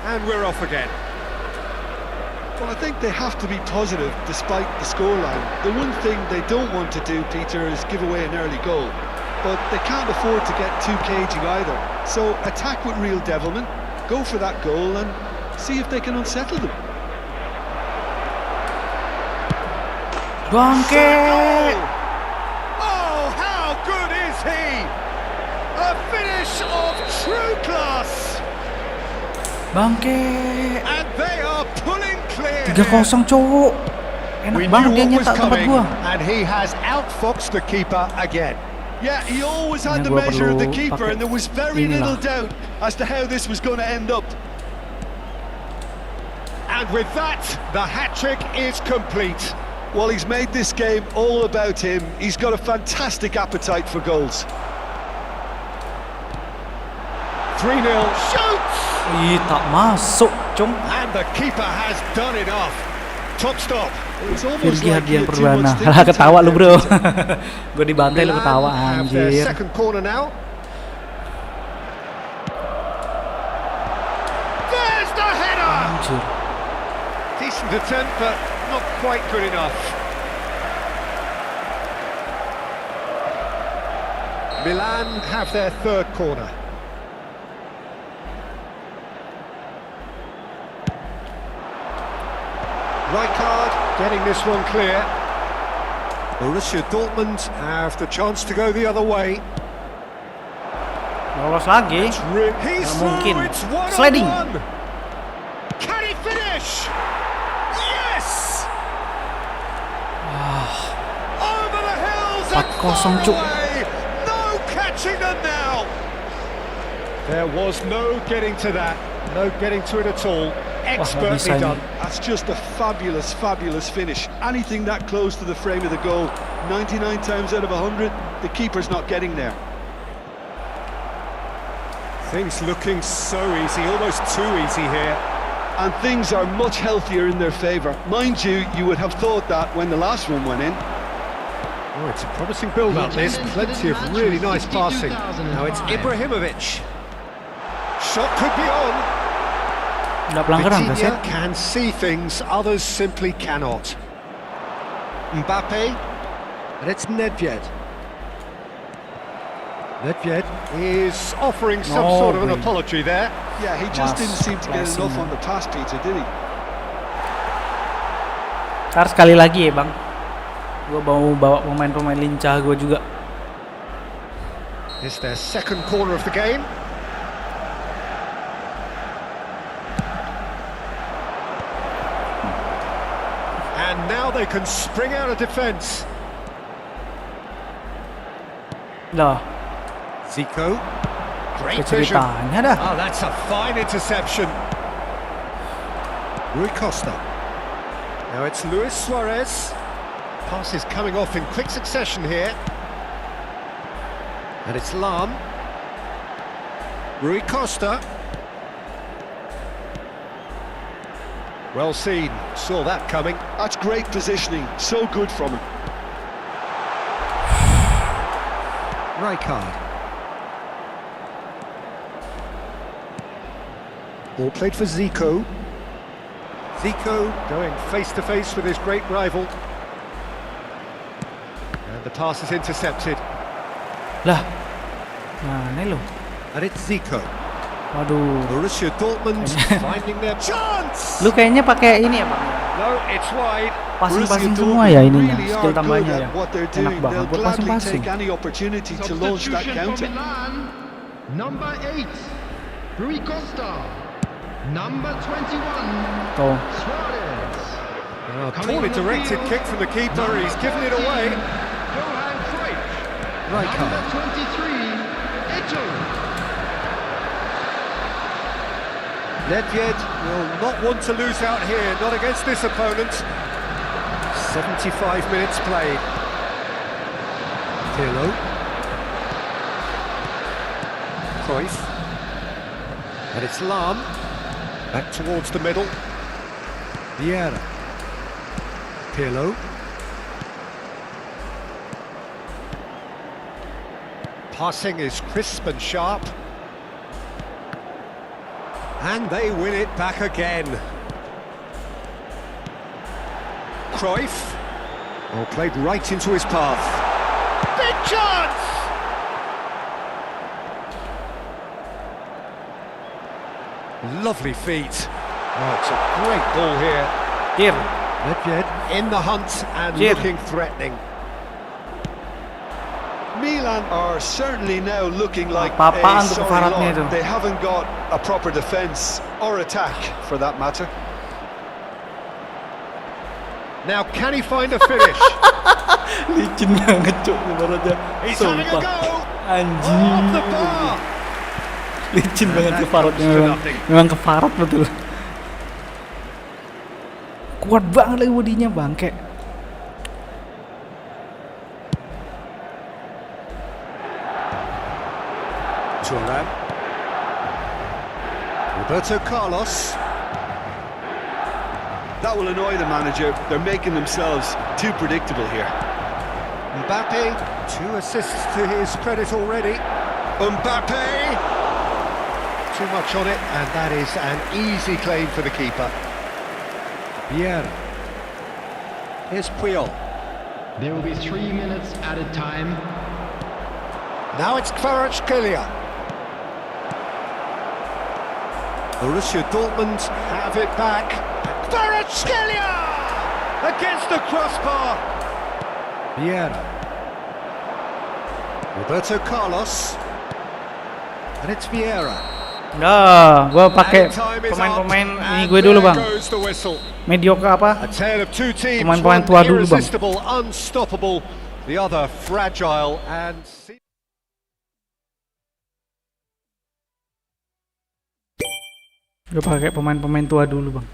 And we're off again. Well, I think they have to be positive despite the scoreline. The one thing they don't want to do, Peter, is give away an early goal. But they can't afford to get too cagey either. So attack with real devilment, go for that goal and see if they can unsettle them. Bangke. Oh, how good is he? A finish of true class. Bangke. And they are pulling clear. 3-0 cowok. Enak banget dia nyetak tempat gua. And he has outfoxed the keeper again. Yeah, he always had the measure of the keeper, and there was very little doubt as to how this was going to end up. And with that, the hat-trick is complete. Well, he's made this game all about him. He's got a fantastic appetite for goals. 3-0, shoots! Ih, tak masuk, cung. And the keeper has done enough. Top stop. It's almost Virgi like hadiah he had too perdana. much Halah, ketawa lu, bro. thinking. Gue dibantai lu ketawa, Have their anjir. second corner now. There's the header! Anjir. Decent attempt, but not quite good enough. Milan have their third corner. Rijkaard getting this one clear. Borussia Dortmund have the chance to go the other way. Lolos lagi. He's Nggak mungkin. through, it's 1-1. Sliding. Can he finish? Yes! Over the hills and 4-0, far cuk. away. No catching them now. There was no getting to that. No getting to it at all. Expertly bisa done. That's just a fabulous, fabulous finish. Anything that close to the frame of the goal, 99 times out of 100, the keeper's not getting there. Things looking so easy, almost too easy here. And things are much healthier in their favour. Mind you, you would have thought that when the last one went in. Oh, it's a promising build-up. There's plenty of really nice passing. Now it's Ibrahimovic. Shot could be on. Nggak pelanggaran kan, Vitinha can see things others simply cannot. Mbappe, and it's Nedved. Nedved is offering some sort of an apology there. Yeah, he just didn't seem to get enough on the pass, Peter, did he? Ntar sekali lagi ya bang. Gue mau bawa pemain-pemain lincah gue juga. It's their second corner of the game. And now they can spring out of defence. Loh, Zico, great vision. ceritanya dah. Oh, that's a fine interception. Rui Costa. Now it's Luis Suarez. Pass is coming off in quick succession here. And it's Lam. Rui Costa. Well seen, saw that coming. That's great positioning, so good from him. Rijkaard. Ball played for Zico. Zico going face to face with his great rival. And the pass is intercepted. Lah, mana lo? And it's Zico. Waduh. Borussia Dortmund finding their chance. Lu kayaknya pakai ini ya bang? No, it's wide. Passing-passing semua ya ininya, Really skill are tambahnya good ya. at what they're Enak doing. banget They'll buat gladly passing-passing. take any opportunity to launch that Substitution counter. for Milan, number 8, Rui Costa. Number 21, Tuh. Suarez. Poorly directed kick from the keeper. He's given it away. Johan Cruyff. Rijkaard. Number 23, Ito. Nedved will not want to lose out here, not against this opponent. 75 minutes played. Pirlo. Cruyff. And it's Lam. Back towards the middle. Vieira. Pirlo. Passing is crisp and sharp. And they win it back again. Cruyff. Oh, played right into his path. Big chance! Lovely feet. Oh, it's a great ball here. Kir. Nedved in the hunt and Jir. looking threatening. Milan are certainly now looking like Apa-apaan a tuh sorry keparatnya lot. itu. They haven't got a proper defence or attack, for that matter. Now, can he find a finish? Licin banget cok keparatnya. He's having a go. Anjing. Off the bar. Licin banget that keparatnya comes to memang. nothing. Memang keparat betul. Kuat banget lagi bodinya bangke. Turan. Roberto Carlos. That will annoy the manager. They're making themselves too predictable here. Mbappe, 2 assists to his credit already. Mbappe! Too much on it, and that is an easy claim for the keeper. Vieira. Here's Puyol. There will be 3 minutes added time. Now it's Kvaratskhelia. Borussia Dortmund have it back. Kvaratskhelia against the crossbar. Vieira. Roberto Carlos. And it's Vieira. Nah, gue pakai pemain-pemain ini gue dulu bang. Mediocre apa? Pemain-pemain tua dulu bang. Unstoppable. The other fragile and. Gue pakai pemain-pemain tua dulu bang.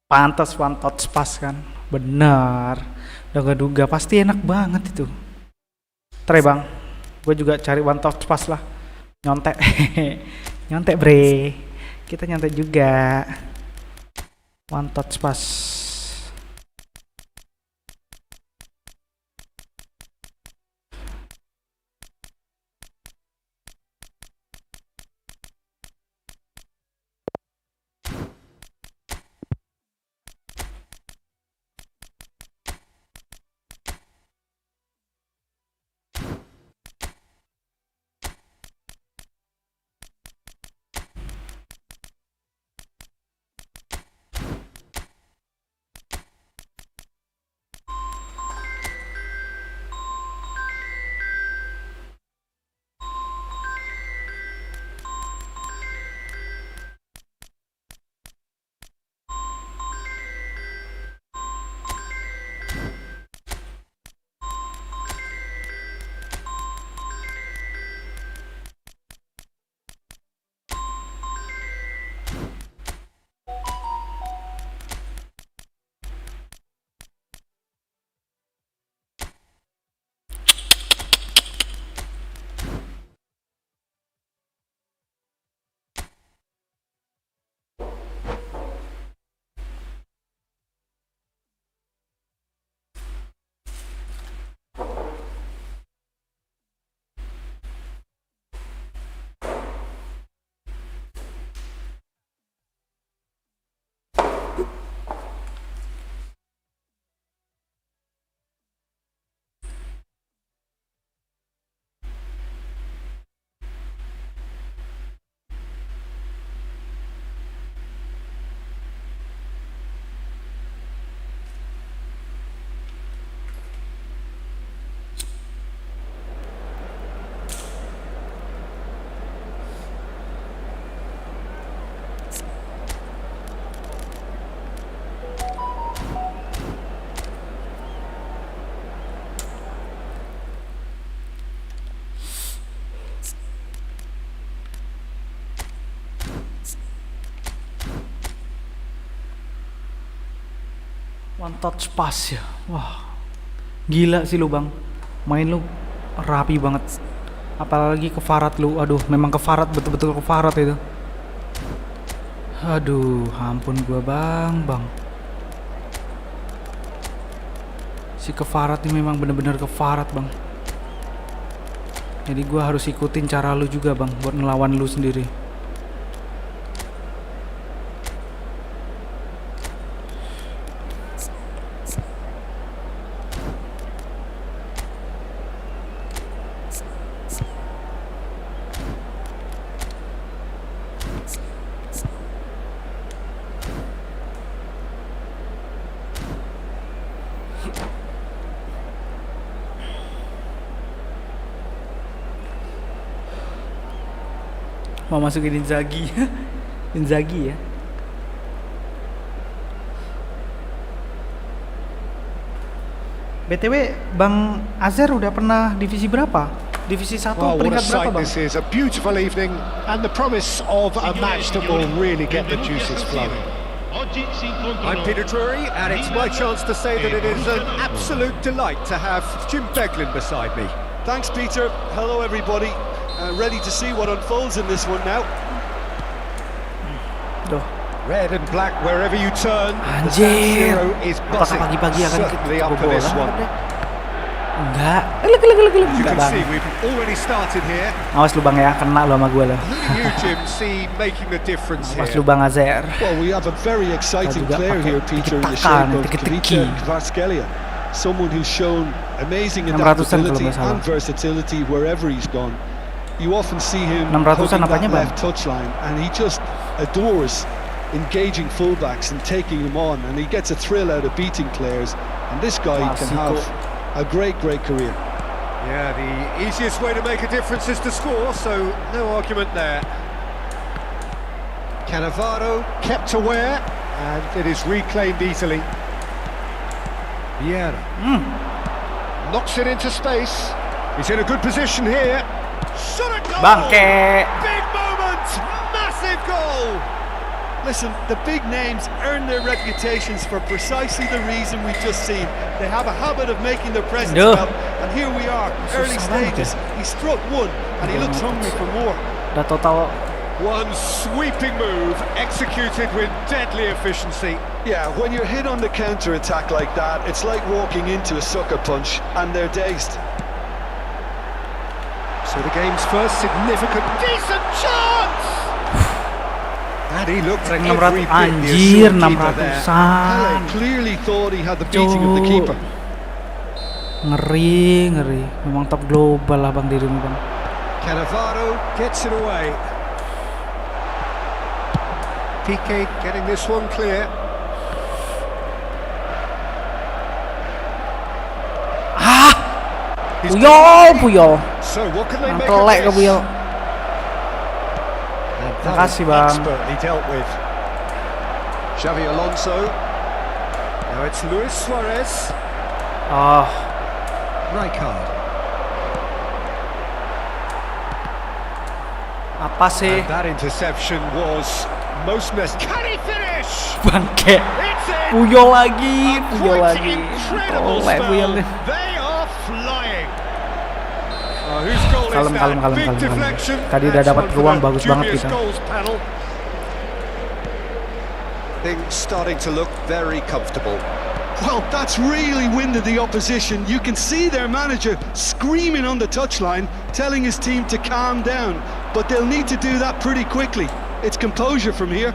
Pantas one touch pass kan, benar. Udah gak duga, pasti enak banget itu. Try bang, gue juga cari one touch pass lah. Nyontek, nyontek bre. Kita nyontek juga. One touch pass. One touch pass ya, wah gila sih lu bang, main lu rapi banget, apalagi kefarat lu, aduh memang kefarat, betul-betul kefarat itu, aduh ampun gua bang, si kefarat ini memang bener-bener kefarat bang, jadi gua harus ikutin cara lu juga bang, buat ngelawan lu sendiri. Mau masukin Inzaghi. Inzaghi ya. BTW Bang Azhar udah pernah divisi berapa? Divisi 1 peringkat berapa Bang? This is a beautiful evening and the promise of a match that will really get the juices flowing. I'm Peter Drury and it's my chance to say that it is an absolute delight to have Jim Beglin beside me. Thanks, Peter. Hello, everybody. Ready to see what unfolds in this one now. Duh. Red and black wherever you turn. Anjir. Apakah pagi-pagi akan kebobolan? Enggak. Enggak bang. Awas lu bang ya, kena lu sama gue lah. Awas lu bang Azhar. Well, we have a very exciting player here, Peter, in the shape of Peter Kvaratskhelia. Someone who's shown amazing adaptability and versatility wherever he's gone. You often see him holding that left touchline, and he just adores engaging fullbacks and taking them on, and he gets a thrill out of beating players. And this guy can have a great career. Yeah, the easiest way to make a difference is to score, so no argument there. Cannavaro kept aware, and it is reclaimed easily. Vieira knocks it into space. He's in a good position here. Shot at goal! Bangke! Big moment! Massive goal! Listen, the big names earn their reputations for precisely the reason we've just seen. They have a habit of making their presence felt, and here we are, early stages. He struck one, and he looks hungry for more. Udah total. One sweeping move, executed with deadly efficiency. Yeah, when you're hit on the counter-attack like that, it's like walking into a sucker punch, and they're dazed. So the game's first significant, decent chance! And he looked Rank every 600, bit the anjir, assured keeper there. 600-an. Pele clearly thought he had the beating of the keeper. Ngeri. Memang top global lah bang dirimu bang. Cannavaro gets it away. Piqué getting this one clear. Puyol. So what can they make Telek ke of this? Puyol. And Terima that kasih, was Bang. expertly dealt with. Xavi Alonso. Now it's Luis Suarez. Oh, Rijkaard. apa sih? And that interception was most necessary. Can he finish? Bangke. It's in! Puyol lagi. Quite incredible Telek Puyol spell. nih. They are flying. Whose goal is Kalem. that? Big deflection. Tadi udah That's dapat one for peluang, the bagus banget dubious kita. goals panel. Things starting to look very comfortable. Well, that's really winded the opposition. You can see their manager screaming on the touchline, telling his team to calm down. But they'll need to do that pretty quickly. It's composure from here.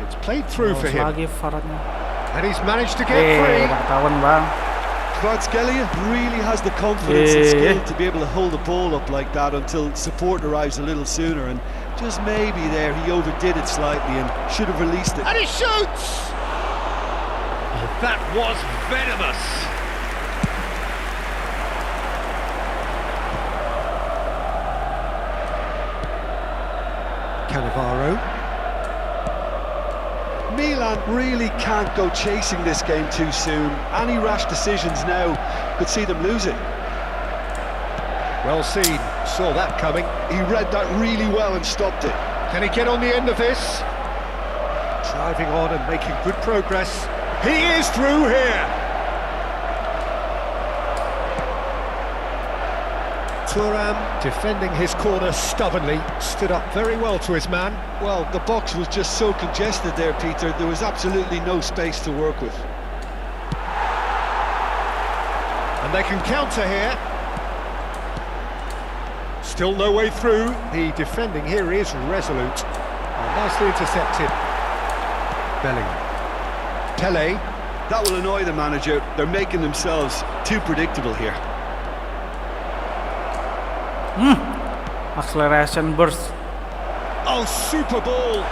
It's played through for him. Lagi Faradnya. And he's managed to get free. Udah ketahuan bang. Kvaratskhelia really has the confidence and skill to be able to hold the ball up like that until support arrives a little sooner, and just maybe there he overdid it slightly and should have released it. And he shoots! That was venomous. Cannavaro. Milan really can't go chasing this game too soon. Any rash decisions now could see them lose it. Well seen, saw that coming. He read that really well and stopped it. Can he get on the end of this? Driving on and making good progress. He is through here. Thuram defending his corner stubbornly, stood up very well to his man. Well, the box was just so congested there, Peter. There was absolutely no space to work with. And they can counter here. Still no way through. The defending here is resolute. Nicely intercepted. Bellingham. Pele. That will annoy the manager. They're making themselves too predictable here. Acceleration burst. Oh, super ball.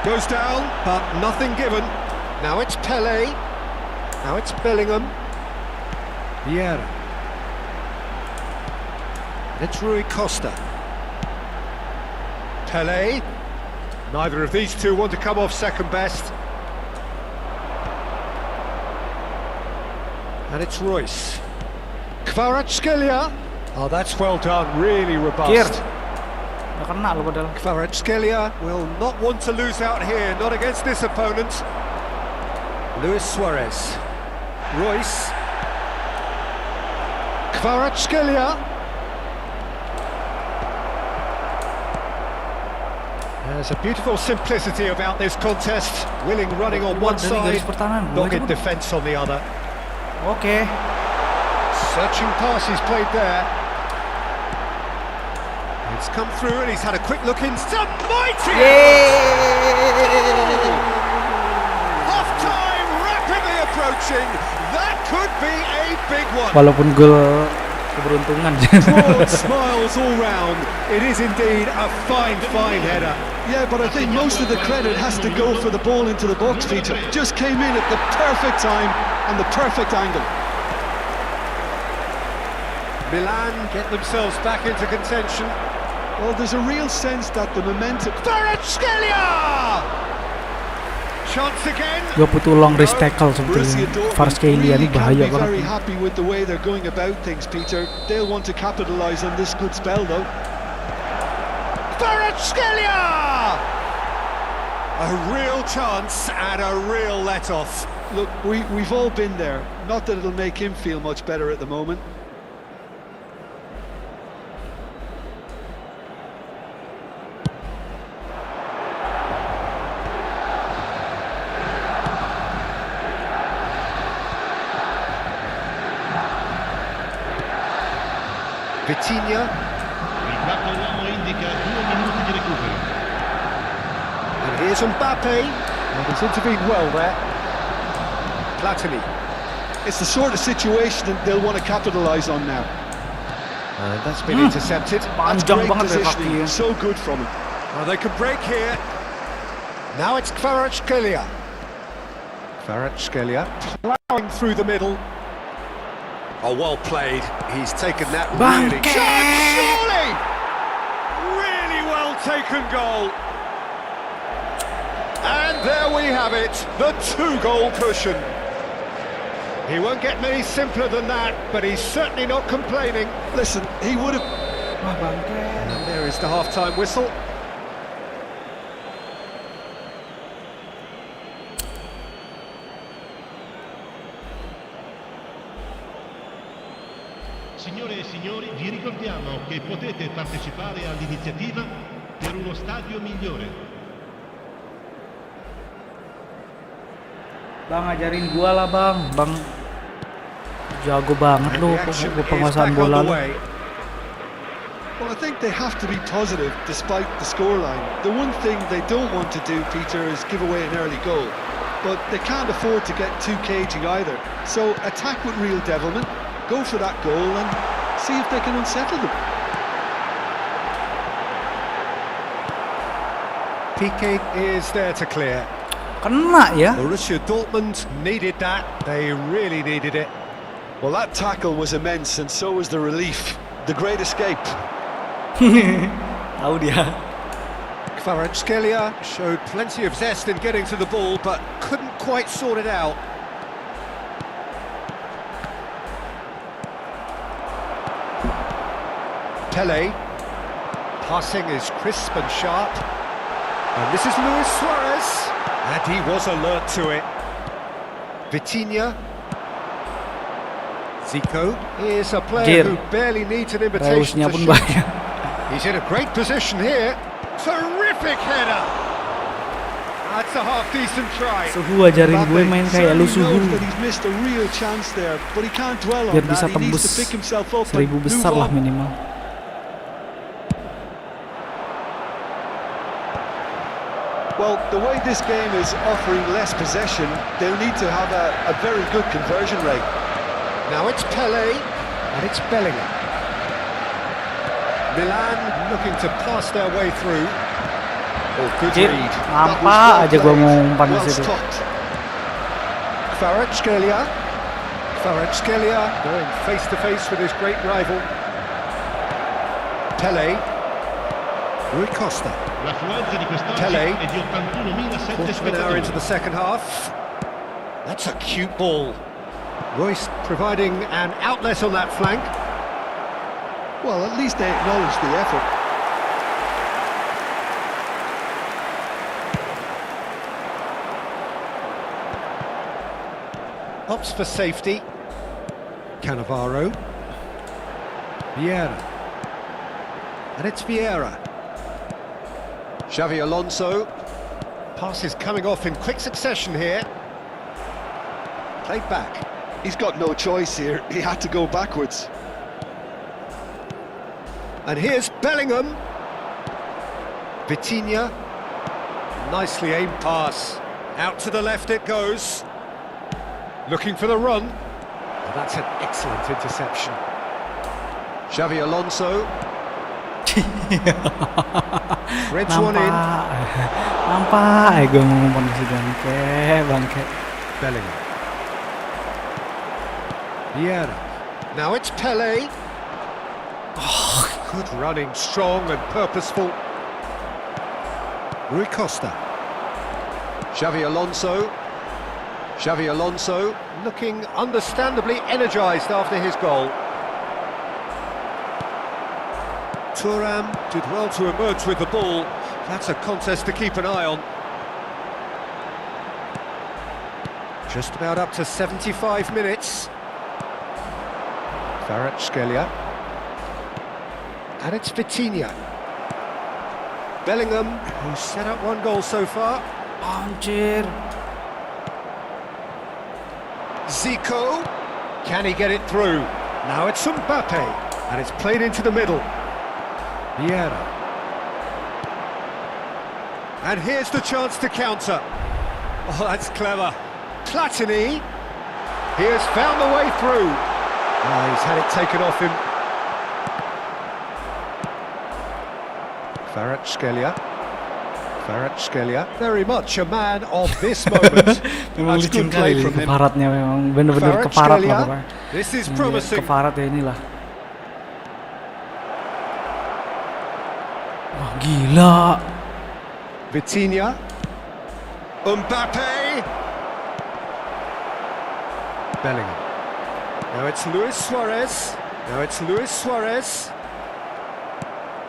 Goes down, but nothing given. Now it's Pele. Now it's Bellingham. Vieira. It's Rui Costa. Pele. Neither of these two want to come off second best. And it's Royce. Kvaratskhelia. Oh, that's well done, really robust. Udah kena lo padahal. Kvaratskhelia will not want to lose out here, not against this opponent. Luis Suarez. Royce. Kvaratskhelia. There's a beautiful simplicity about this contest. Willing running on one side, dogged defence on the other. Oke. Searching passes played there. It's come through and he's had a quick look in. Some mighty! Half-time rapidly approaching. That could be a big one. Walaupun gol Keberuntungan. Broad smiles all round. It is indeed a fine header. Yeah, but I think most of the credit has to go for the ball into the box, Peter. Just came in at the perfect time and the perfect angle. Milan get themselves back into contention. Well, there's a real sense that the momentum... Kvaratskhelia! Chance again. Gue butuh long wrist tackle sebetulnya. Kvaratskhelia ini bahaya Can't be very banget. happy with the way they're going about things, Peter. They'll want to capitalise on this good spell, though. Kvaratskhelia! A real chance and a real let-off. Look, we've all been there. Not that it'll make him feel much better at the moment. Vitinha. Il quarto uomo indica 2 minuti di recupero. And here's Mbappe. Well, he's intervened well there. Platini. It's the sort of situation that they'll want to capitalise on now. And that's been intercepted. That's Panjang great banget ya positioning. kakinya. So good from him. Well, they can break here. Now it's Kvaratskhelia. Kvaratskhelia plowing through the middle. Oh, well played. He's taken that really... Surely! Really well taken goal. And there we have it, the 2-goal cushion. He won't get many simpler than that, but he's certainly not complaining. Listen, he would have... And there is the half-time whistle. Signore e signori, vi ricordiamo che potete partecipare all'iniziativa per uno stadio migliore. Bang, ajarin gua lah bang. Bang jago banget lu penguasaan bola lu. Well, I think they have to be positive despite the scoreline. The one thing they don't want to do, Peter, is give away an early goal. But they can't afford to get too cagey either. So attack with real devilment. Go for that goal and see if they can unsettle them. Piqué is there to clear. Kena ya. Borussia Dortmund needed that. They really needed it. Well, that tackle was immense, and so was the relief. The great escape. Tahu dia. Kvaratskhelia showed plenty of zest in getting to the ball, but couldn't quite sort it out. Pele. Passing is crisp and sharp. And this is Luis Suarez. And he was alert to it. Vitinha. Zico is a player who barely needs an invitation to shoot. He's in a great position here. Terrific header. That's a half-decent try. Suhu ajarin gue main kayak lu Suhu. He's missed a real chance there, but he can't dwell on Biar that. bisa He needs tembus to pick himself up 1000 and besar move lah on. minimal. Well, the way this game is offering less possession, they'll need to have a very good conversion rate. Now it's Pele, and it's Bellingham. Milan looking to pass their way through. Oh, good Jir, read. nampak aja gua mau umpan ke situ. Kvaratskhelia. Kvaratskhelia going face to face with his great rival. Pele. Rui Costa. L'affluenza di quest'oggi Pele. è di 81.000 Quarter of an hour into the second half. That's a cute ball. Royce providing an outlet on that flank. Well, at least they acknowledge the effort. Opts for safety. Cannavaro. Vieira. And it's Vieira. Xavi Alonso. Pass is coming off in quick succession here. Played back. He's got no choice here. He had to go backwards. And here's Bellingham. Vitinha. Nicely aimed pass. Out to the left it goes. Looking for the run. Oh, that's an excellent interception. Xavi Alonso. Threads one in. Nampak, gue ngomong di bangke. Bellingham. Vieira. Now it's Pele. Oh, good running, strong and purposeful. Rui Costa. Xavi Alonso. Xavi Alonso looking understandably energised after his goal. Thuram did well to emerge with the ball. That's a contest to keep an eye on. Just about up to 75 minutes. Kvaratskhelia. And it's Vitinha. Bellingham, who's set up one goal so far. Anjir. Zico. Can he get it through? Now it's Mbappe. And it's played into the middle. Vieira. And here's the chance to counter. Oh, that's clever. Platini. He has found the way through. Oh, he's had it taken off him. Kvaratskhelia. Very much a man of this moment. Memang That's licin good play kali from him. keparatnya, memang bener-bener keparat lah Pak. This is Ini promising. keparat ya inilah. Wah gila. Vitinha. Mbappe. Bellingham. Now it's Luis Suarez.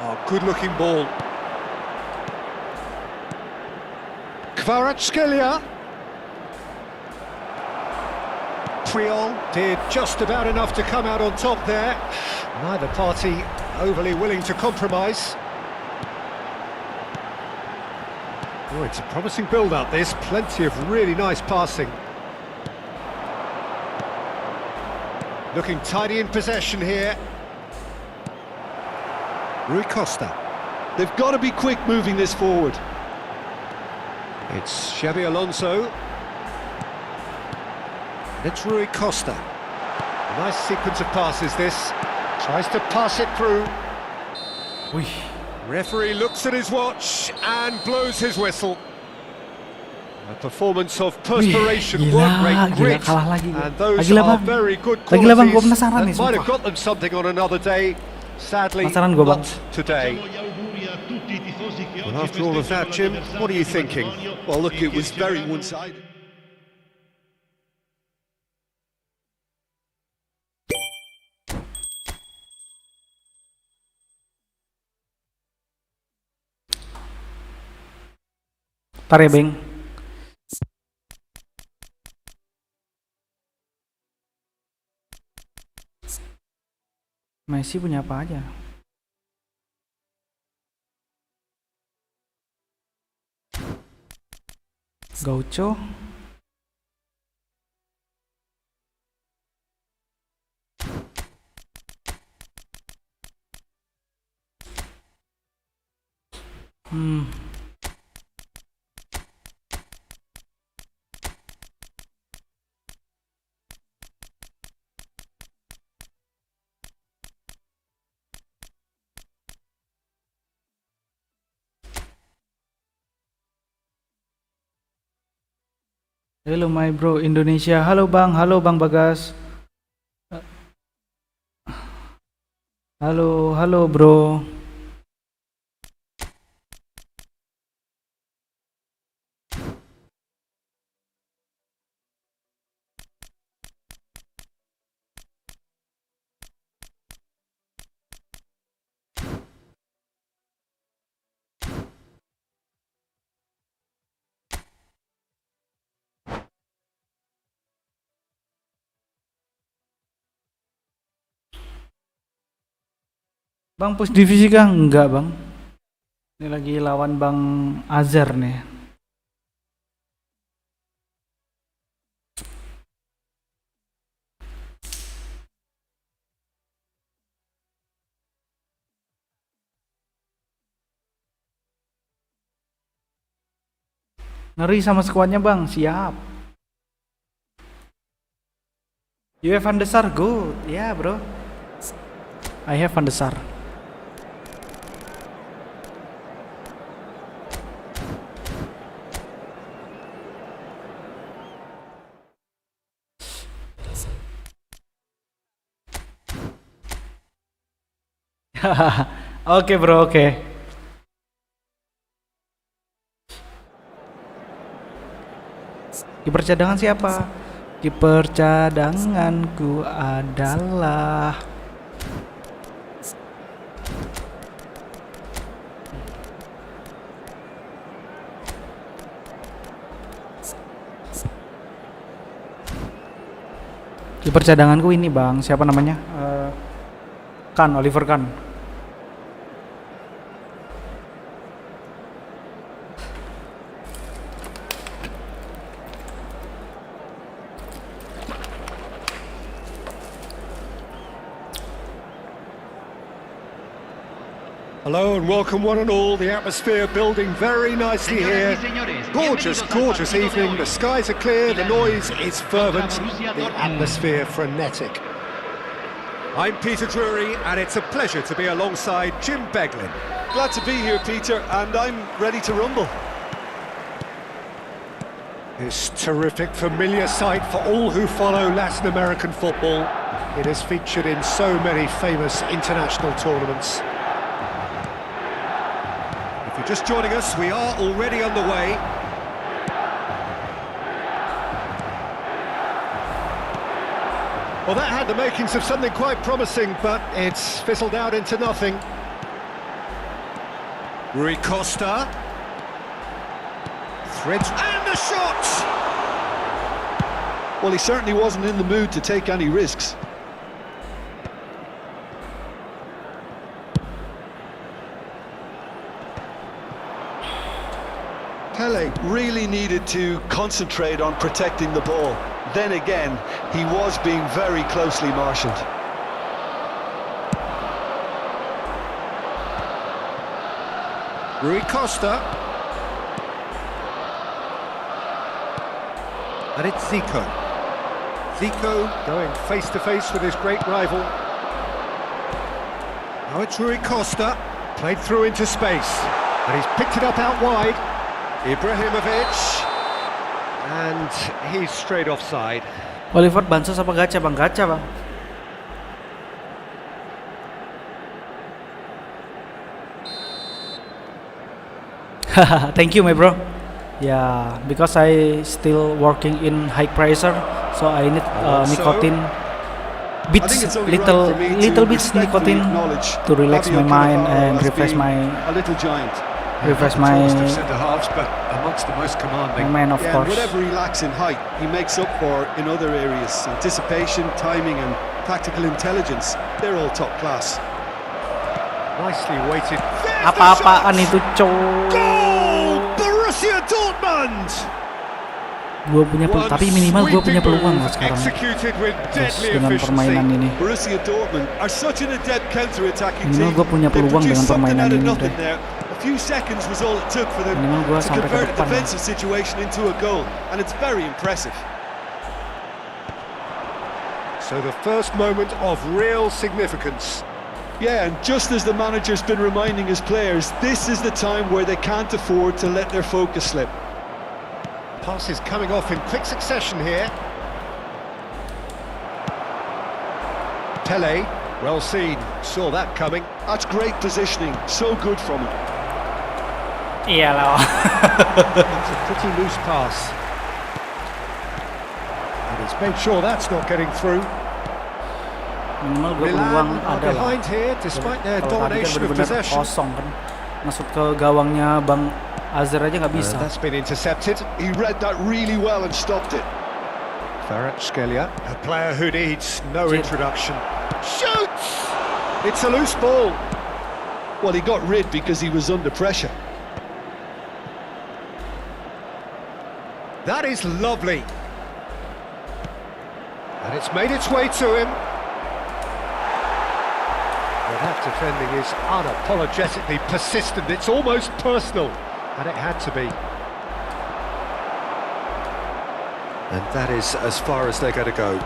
Oh, good-looking ball. Kvaratskhelia. Puyol did just about enough to come out on top there. Neither party overly willing to compromise. Oh, it's a promising build-up, this. Plenty of really nice passing. Looking tidy in possession here. Rui Costa. They've got to be quick moving this forward. It's Xabi Alonso. It's Rui Costa. A nice sequence of passes, this. Tries to pass it through. Wih. Referee looks at his watch and blows his whistle. A performance of perspiration, Wih, work rate, gila, grit, kalah lagi. and those Lagi lah, are Bang. very good Lagi lah, Bang, gua qualities penasaran that nih, might have sumpah. got them something on another day. Sadly, Penasaran gua, Bang. not today. Facciamo gli auguri a tutti i tifosi che Well, oggi after all of that, festeggiano Jim, what are you thinking? l'anniversario Well, look, e it che was very sfioreranno- one-sided. Ntar ya Beng. Messi punya apa aja? Gaucho. Hello my bro Indonesia. Halo Bang Bagas. Halo bro. Bang push divisi kah? Enggak Bang. Ini lagi lawan Bang Azhar nih. Ngeri sama skuadnya Bang, siap. UF Van der Sar good, ya bro. I have Van de Sar. Oke bro, oke. Kiper cadangan siapa? Kiper cadanganku adalah kiper cadanganku ini bang, siapa namanya? Oliver Kahn. Hello and welcome one and all. The atmosphere building very nicely here. Gorgeous, gorgeous evening. The skies are clear, the noise is fervent, the atmosphere frenetic. I'm Peter Drury and it's a pleasure to be alongside Jim Beglin. Glad to be here, Peter, and I'm ready to rumble. This terrific, familiar sight for all who follow Latin American football. It is featured in so many famous international tournaments. If you're just joining us, we are already underway. Well, that had the makings of something quite promising, but it's fizzled out into nothing. Rui Costa. Threads and the shot! Well, he certainly wasn't in the mood to take any risks. Pele really needed to concentrate on protecting the ball. Then again, he was being very closely marshalled. Rui Costa. And it's Zico. Zico going face-to-face with his great rival. Now it's Rui Costa. Played through into space. And he's picked it up out wide. Ibrahimovic. And he's straight offside. Oliver bansos apa gacha bang? Gacha bang. Thank you my bro. Yeah, because I still working in high pressure, so I need nicotine bits, little bits nicotine to relax my mind and refresh my centre halves, but amongst the most commanding. My man, of course. Whatever he lacks in height, he makes up for in other areas. Anticipation, timing, and tactical intelligence. They're all top class. Nicely weighted. Apa-apaan itu, cowok? Goal! Borussia Dortmund! Tapi minimal gue punya peluang lah sekarang. Dengan permainan ini. Borussia Dortmund are such an adept counter-attacking team. Minimal gue punya peluang dengan permainan ini. A few seconds was all it took for them to convert a defensive situation into a goal, and it's very impressive. So the first moment of real significance. Yeah, and just as the manager's been reminding his players, this is the time where they can't afford to let their focus slip. Passes coming off in quick succession here. Pele, well seen, saw that coming. That's great positioning, so good from him. Iyalah. It's a pretty loose pass. And he's made sure that's not getting through. Minimal gue peluang ada lah. Behind here, despite their Kalau tadi kan domination of benar-benar possession. kosong kan, masuk ke gawangnya Bang Azhar aja nggak bisa. That's been intercepted. He read that really well and stopped it. Kvaratskhelia, a player who needs no introduction. Shoots! It's a loose ball. Well, he got rid because he was under pressure. That is lovely. And it's made its way to him. Well, that defending is unapologetically persistent. It's almost personal. And it had to be. And that is as far as they're going to go.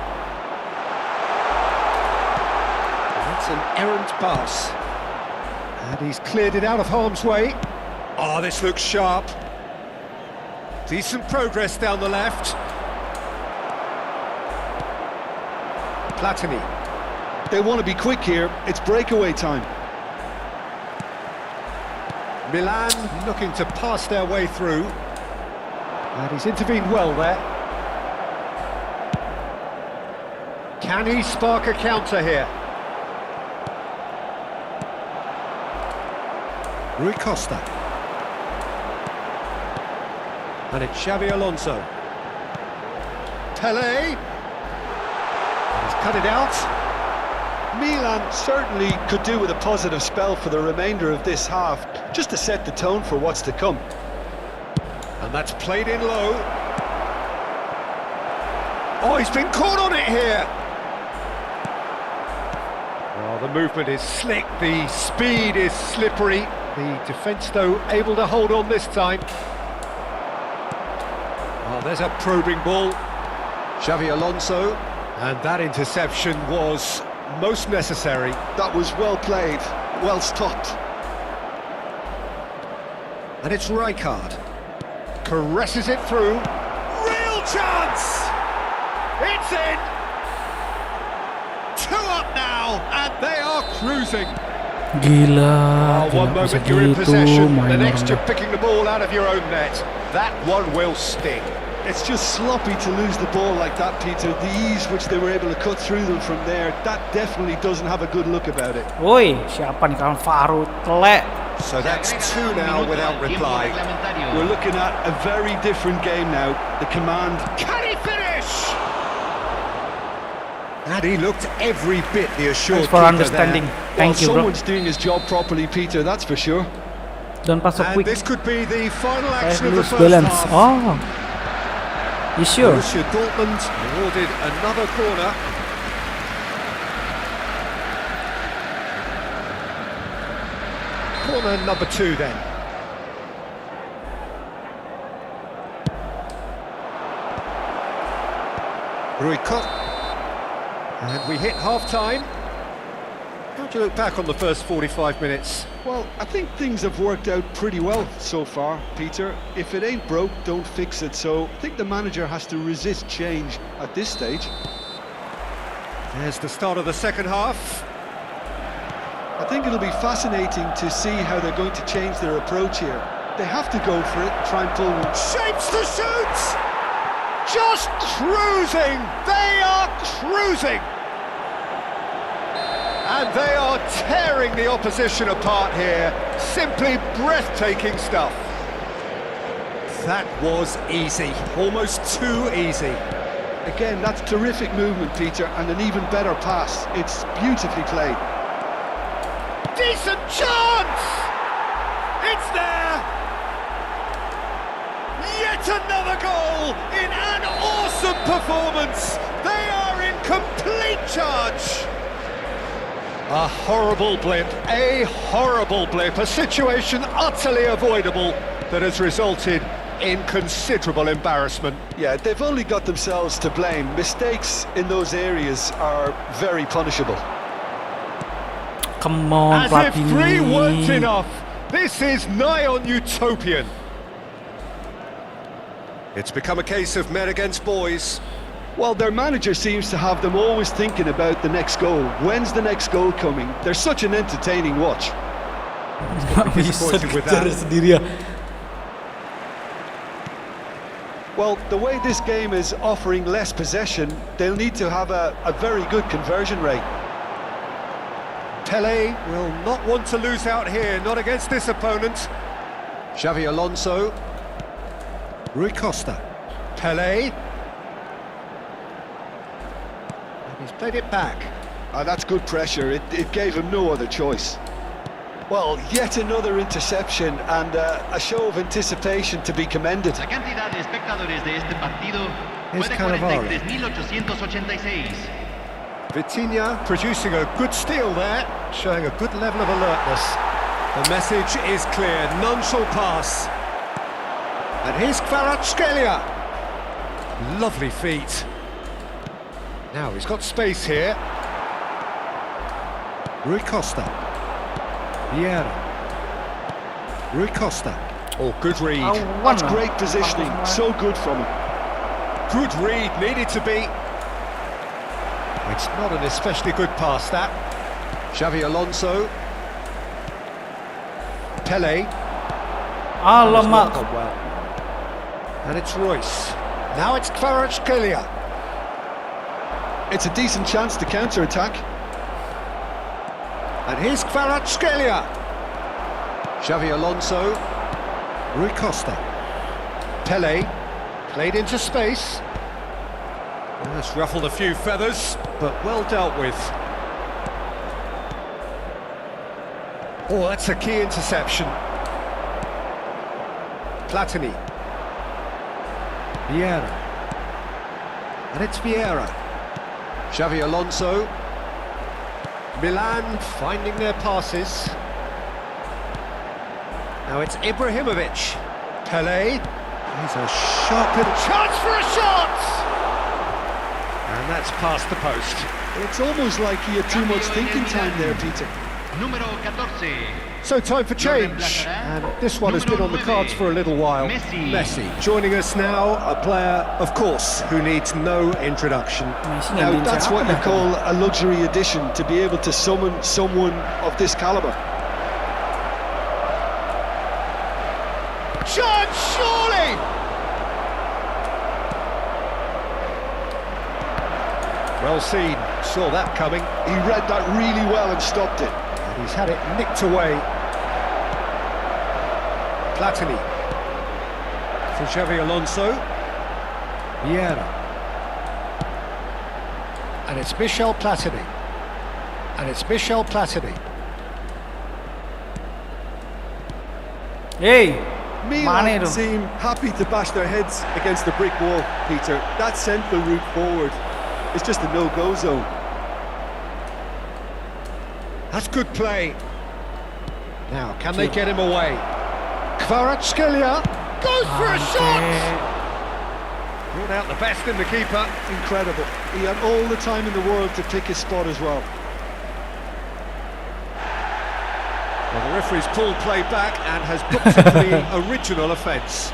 That's an errant pass. And he's cleared it out of harm's way. Oh, this looks sharp. Decent progress down the left. Platini. They want to be quick here. It's breakaway time. Milan looking to pass their way through. And he's intervened well there. Can he spark a counter here? Rui Costa. And it's Xavi Alonso. Pelé. He's cut it out. Milan certainly could do with a positive spell for the remainder of this half, just to set the tone for what's to come. And that's played in low. Oh, he's been caught on it here. Well, the movement is slick, the speed is slippery. The defence, though, able to hold on this time. Oh, there's a probing ball. Xavi Alonso. And that interception was most necessary. That was well played, well stopped. And it's Rijkaard. Caresses it through. Real chance! It's in! 2 up now, and they are cruising. Gila, One tidak bisa moment you're in gitu possession, the main next orang. you're picking the ball out of your own net. That one will sting. It's just sloppy to lose the ball like that, Peter. The ease which they were able to cut through them from there, that definitely doesn't have a good look about it. Woi, siapa nih kawan Faru telek? So that's 2 now without reply. We're looking at a very different game now. The command. Can he finish? And he looked every bit the assured Thanks for keeper understanding. there. Thank you, bro. Someone's doing his job properly, Peter, that's for sure. Don't pass so And quick. this could be the final I action of the lose first balance. half. Oh, you sure? Borussia Dortmund awarded another corner. Corner number 2 then. Rui Costa. And we hit half-time. How do you look back on the first 45 minutes? Well, I think things have worked out pretty well so far, Peter. If it ain't broke, don't fix it. So I think the manager has to resist change at this stage. There's the start of the second half. I think it'll be fascinating to see how they're going to change their approach here. They have to go for it, try and pull one. Shapes the shoot! Just cruising! They are cruising! And they are tearing the opposition apart here. Simply breathtaking stuff. That was easy, almost too easy. Again, that's terrific movement, Peter, and an even better pass. It's beautifully played. Decent chance! It's there! Yet another goal in an awesome performance! They are in complete charge! A horrible blip, a situation utterly avoidable that has resulted in considerable embarrassment. Yeah, they've only got themselves to blame. Mistakes in those areas are very punishable. Come on, As if 3 weren't Platini. enough, this is nigh on utopian. It's become a case of men against boys. Well, their manager seems to have them always thinking about the next goal. When's the next goal coming? They're such an entertaining watch. Bisa disappointed with dikejar that. sendiri ya. Well, the way this game is offering less possession, they'll need to have a very good conversion rate. Pelé will not want to lose out here, not against this opponent. Xavi Alonso. Rui Costa. Pelé. He's played it back. That's good pressure. It gave him no other choice. Well, yet another interception and a show of anticipation to be commended. La cantidad de espectadores de este partido Es fue de Cannavaro. 43.886. Vitinha producing a good steal there, showing a good level of alertness. The message is clear, none shall pass. And here's Kvaratskhelia. Lovely feet. Now he's got space here. Rui Costa. Vieira. Rui Costa. Oh, good read. That's great positioning. So good from him. Good read, needed to be. It's not an especially good pass, that. Xavi Alonso. Pele. Alamak. Well. And it's Royce. Now it's Kvaratskhelia. It's a decent chance to counter-attack. And here's Kvaratskhelia. Xavi Alonso. Rui Costa. Pele. Played into space. That's ruffled a few feathers, but well dealt with. Oh, that's a key interception. Platini. Vieira. And it's Vieira. Xavi Alonso. Milan finding their passes. Now it's Ibrahimovic. Pele. He's a shot and chance for a shot! And that's past the post. It's almost like he had too much thinking time there, Peter. Número 14. So time for change, and this one has been on the cards for a little while. Messi joining us now, a player, of course, who needs no introduction. Now that's what you call a luxury addition, to be able to summon someone of this calibre. Chance, surely! Well seen, saw that coming. He read that really well and stopped it. And he's had it nicked away. Platini. For Xavi Alonso. Vieira. And it's Michel Platini. And it's Michel Platini. Hey, Milan seem happy to bash their heads against the brick wall, Peter. That central route forward is just a no-go zone. That's good play. Now, can they get him away? Kvaratskhelia goes for a shot! Brought out the best in the keeper. Incredible. He had all the time in the world to pick his spot as well. Well, the referee's pulled play back and has booked it for the original offence.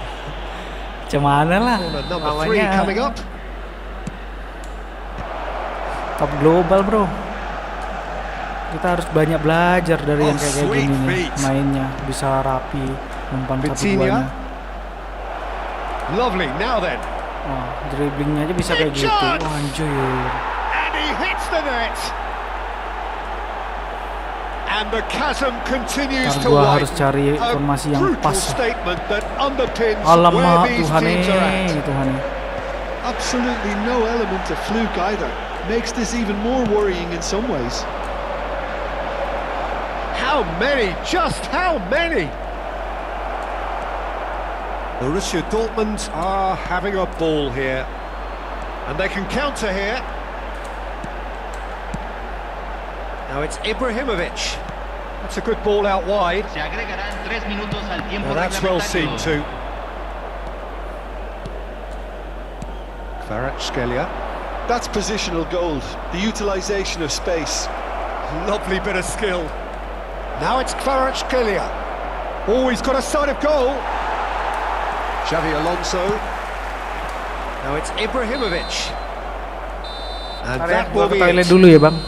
Cuman lah. Corner number 3 coming up. Top global, bro. Kita harus banyak belajar dari yang kayak gini nih, mainnya bisa rapi, umpan satu-duanya. Lovely, now then. Oh, dribblingnya aja bisa kayak gitu. Anjir. And he hits the net. And the chasm continues to widen. Harus cari formasi yang pas. Statement that underpins Alamak, where these teams are at. Tuhan. Absolutely no element of fluke either. Makes this even more worrying in some ways. How many? Just how many? Borussia Dortmund are having a ball here. And they can counter here. Now it's Ibrahimovic. That's a good ball out wide. Se agregarán 3 minutos al tiempo Now that's well seen too. Kvaratskhelia. That's positional gold, the utilisation of space. Lovely bit of skill. Now it's Kvaratskhelia. Oh, he's got a sight of goal. Xavi Alonso. Now it's Ibrahimovic. And that will be it. Dulu ya, Bang.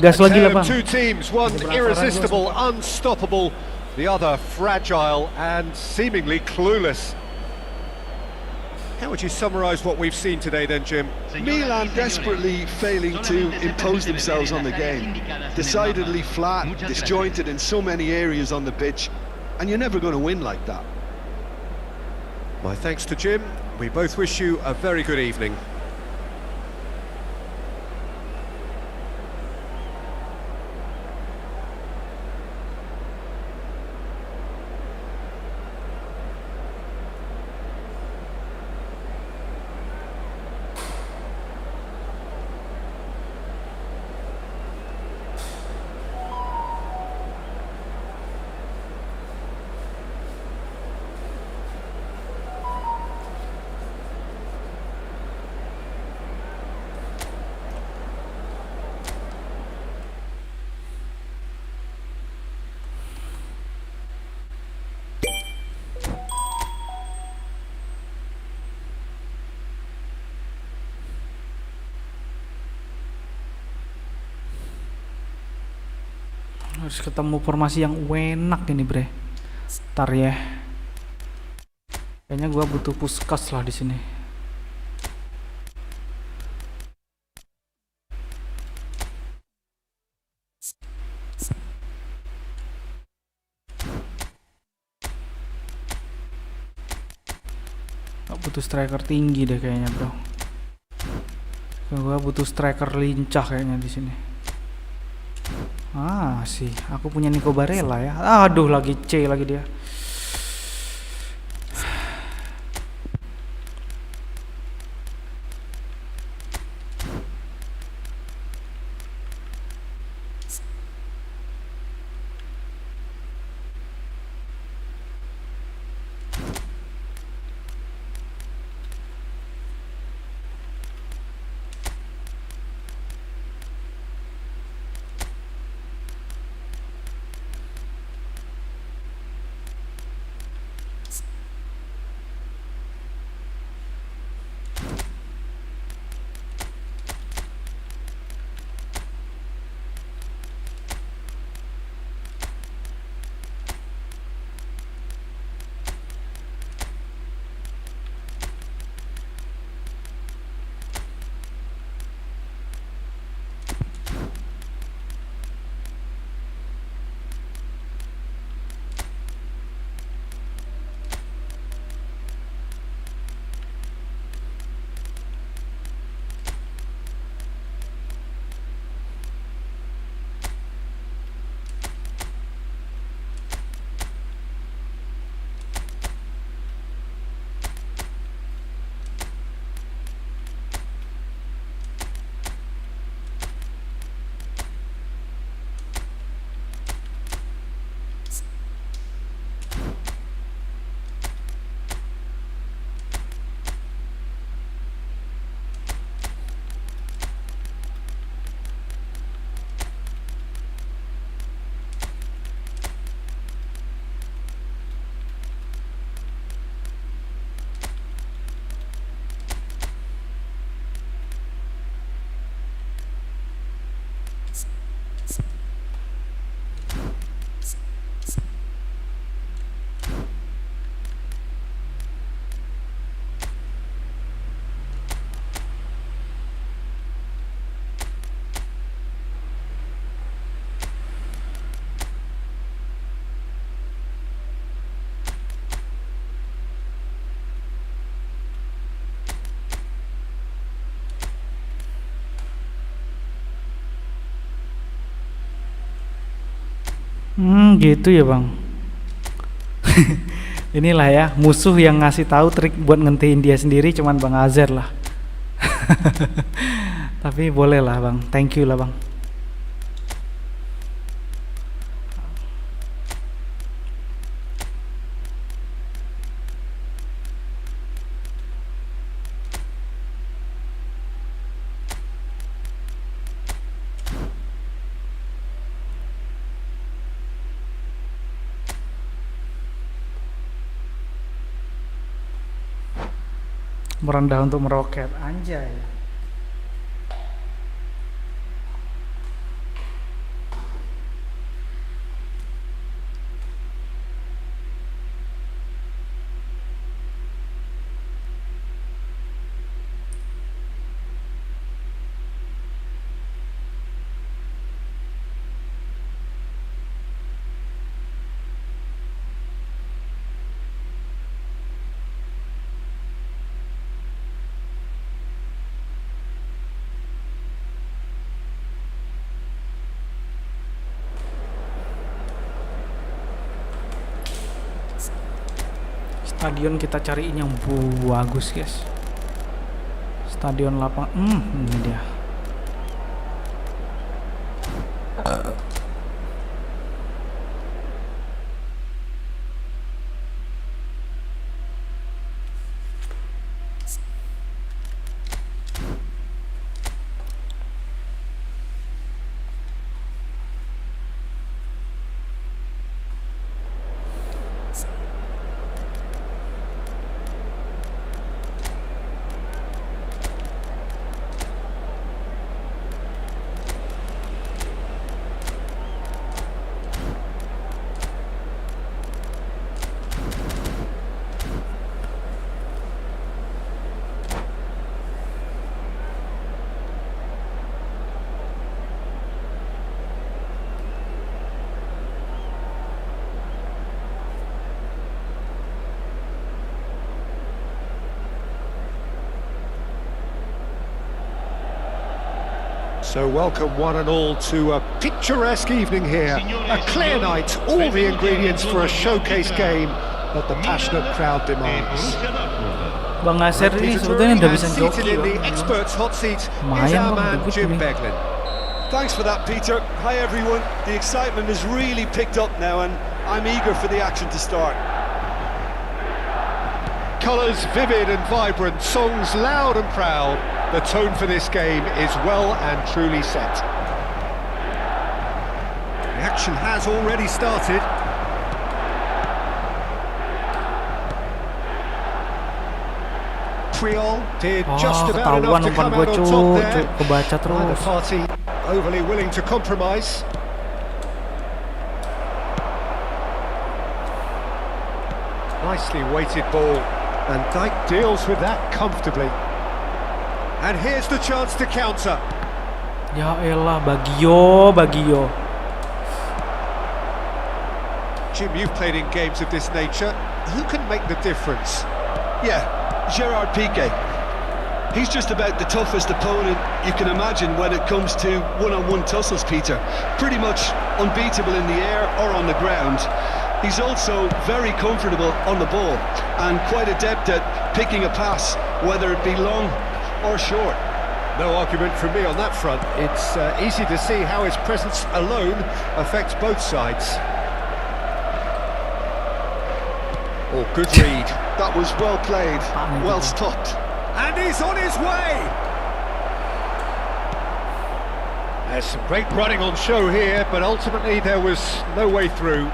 Gas lagi lah, Bang. Two teams, one irresistible, unstoppable, the other fragile and seemingly clueless. How would you summarise what we've seen today then, Jim? Milan desperately failing to impose themselves on the game. Decidedly flat, disjointed in so many areas on the pitch, and you're never going to win like that. My thanks to Jim. We both wish you a very good evening. Harus ketemu formasi yang enak ini, bre. Ntar ya. Kayaknya gua butuh puskas lah di sini. Butuh striker tinggi deh kayaknya, bro. Gua butuh striker lincah kayaknya di sini. Sih, aku punya Nico Barella ya. Aduh, lagi C lagi dia. Gitu ya, Bang. Inilah ya musuh yang ngasih tahu trik buat ngentiin dia sendiri cuman Bang Azer lah. Tapi boleh lah, Bang. Thank you lah, Bang. Merendah untuk meroket, anjay. Stadion kita cariin yang bagus, guys. Stadion lapang. Ini dia. So welcome one and all to a picturesque evening here, a clear night, all the ingredients for a showcase game that the passionate crowd demands. Bang Nasir ini sebetulnya udah bisa joki, in the experts' hot seat is our man Jim Beglin. Thanks for that, Peter. Hi everyone. The excitement has really picked up now and I'm eager for the action to start. Colours vivid and vibrant, songs loud and proud. The tone for this game is well and truly set. The action has already started. Puyol did just about enough to come out on top there. Neither party overly willing to compromise. Nicely weighted ball, and Dijk deals with that comfortably. And here's the chance to counter. Ya elah, Bagio. Jim, you've played in games of this nature. Who can make the difference? Yeah, Gerard Piqué. He's just about the toughest opponent you can imagine when it comes to one-on-one tussles, Peter. Pretty much unbeatable in the air or on the ground. He's also very comfortable on the ball and quite adept at picking a pass, whether it be long or short. No argument from me on that front. It's easy to see how his presence alone affects both sides. Oh, good read. That was well played, well stopped. And he's on his way! There's some great running on show here, but ultimately there was no way through.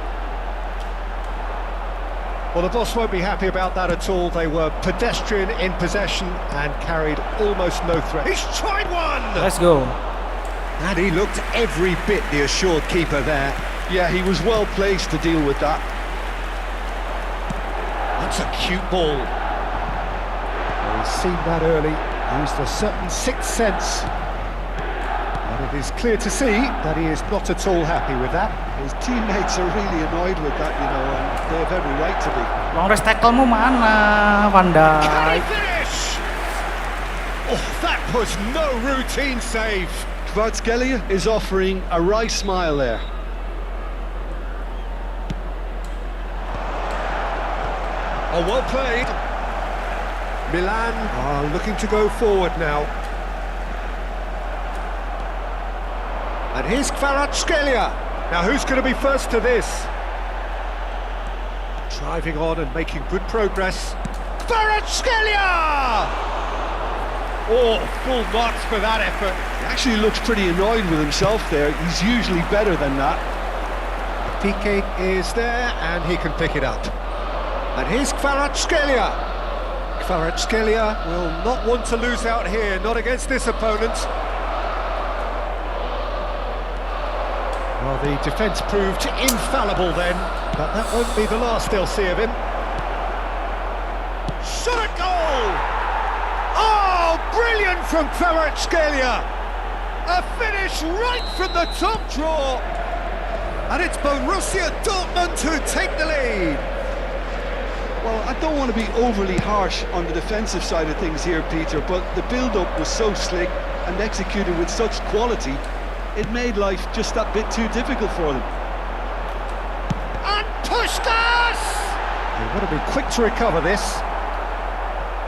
Well, the boss won't be happy about that at all. They were pedestrian in possession and carried almost no threat. He's tried one! Let's go. And he looked every bit the assured keeper there. Yeah, he was well placed to deal with that. That's a cute ball. Well, he's seen that early, used a certain sixth sense. But it is clear to see that he is not at all happy with that. His teammates are really annoyed with that, you know, and they have every right to be. Long range tackle-mu mana, Van Dijk? Can he finish? Oh, that was no routine save. Kvaratskhelia is offering a wry smile there. Oh, well played. Milan are looking to go forward now. And here's Kvaratskhelia. Now who's going to be first to this? Driving on and making good progress. Kvaratskhelia! Oh, full marks for that effort. He actually looks pretty annoyed with himself there. He's usually better than that. Piqué is there and he can pick it up. And here's Kvaratskhelia. Kvaratskhelia will not want to lose out here, not against this opponent. Well, the defence proved infallible then, but that won't be the last they'll see of him. Shot at goal! Oh, brilliant from Kvaratskhelia! A finish right from the top draw! And it's Borussia Dortmund who take the lead. Well, I don't want to be overly harsh on the defensive side of things here, Peter, but the build-up was so slick and executed with such quality, it made life just that bit too difficult for them. And Puskas! They've got to be quick to recover this.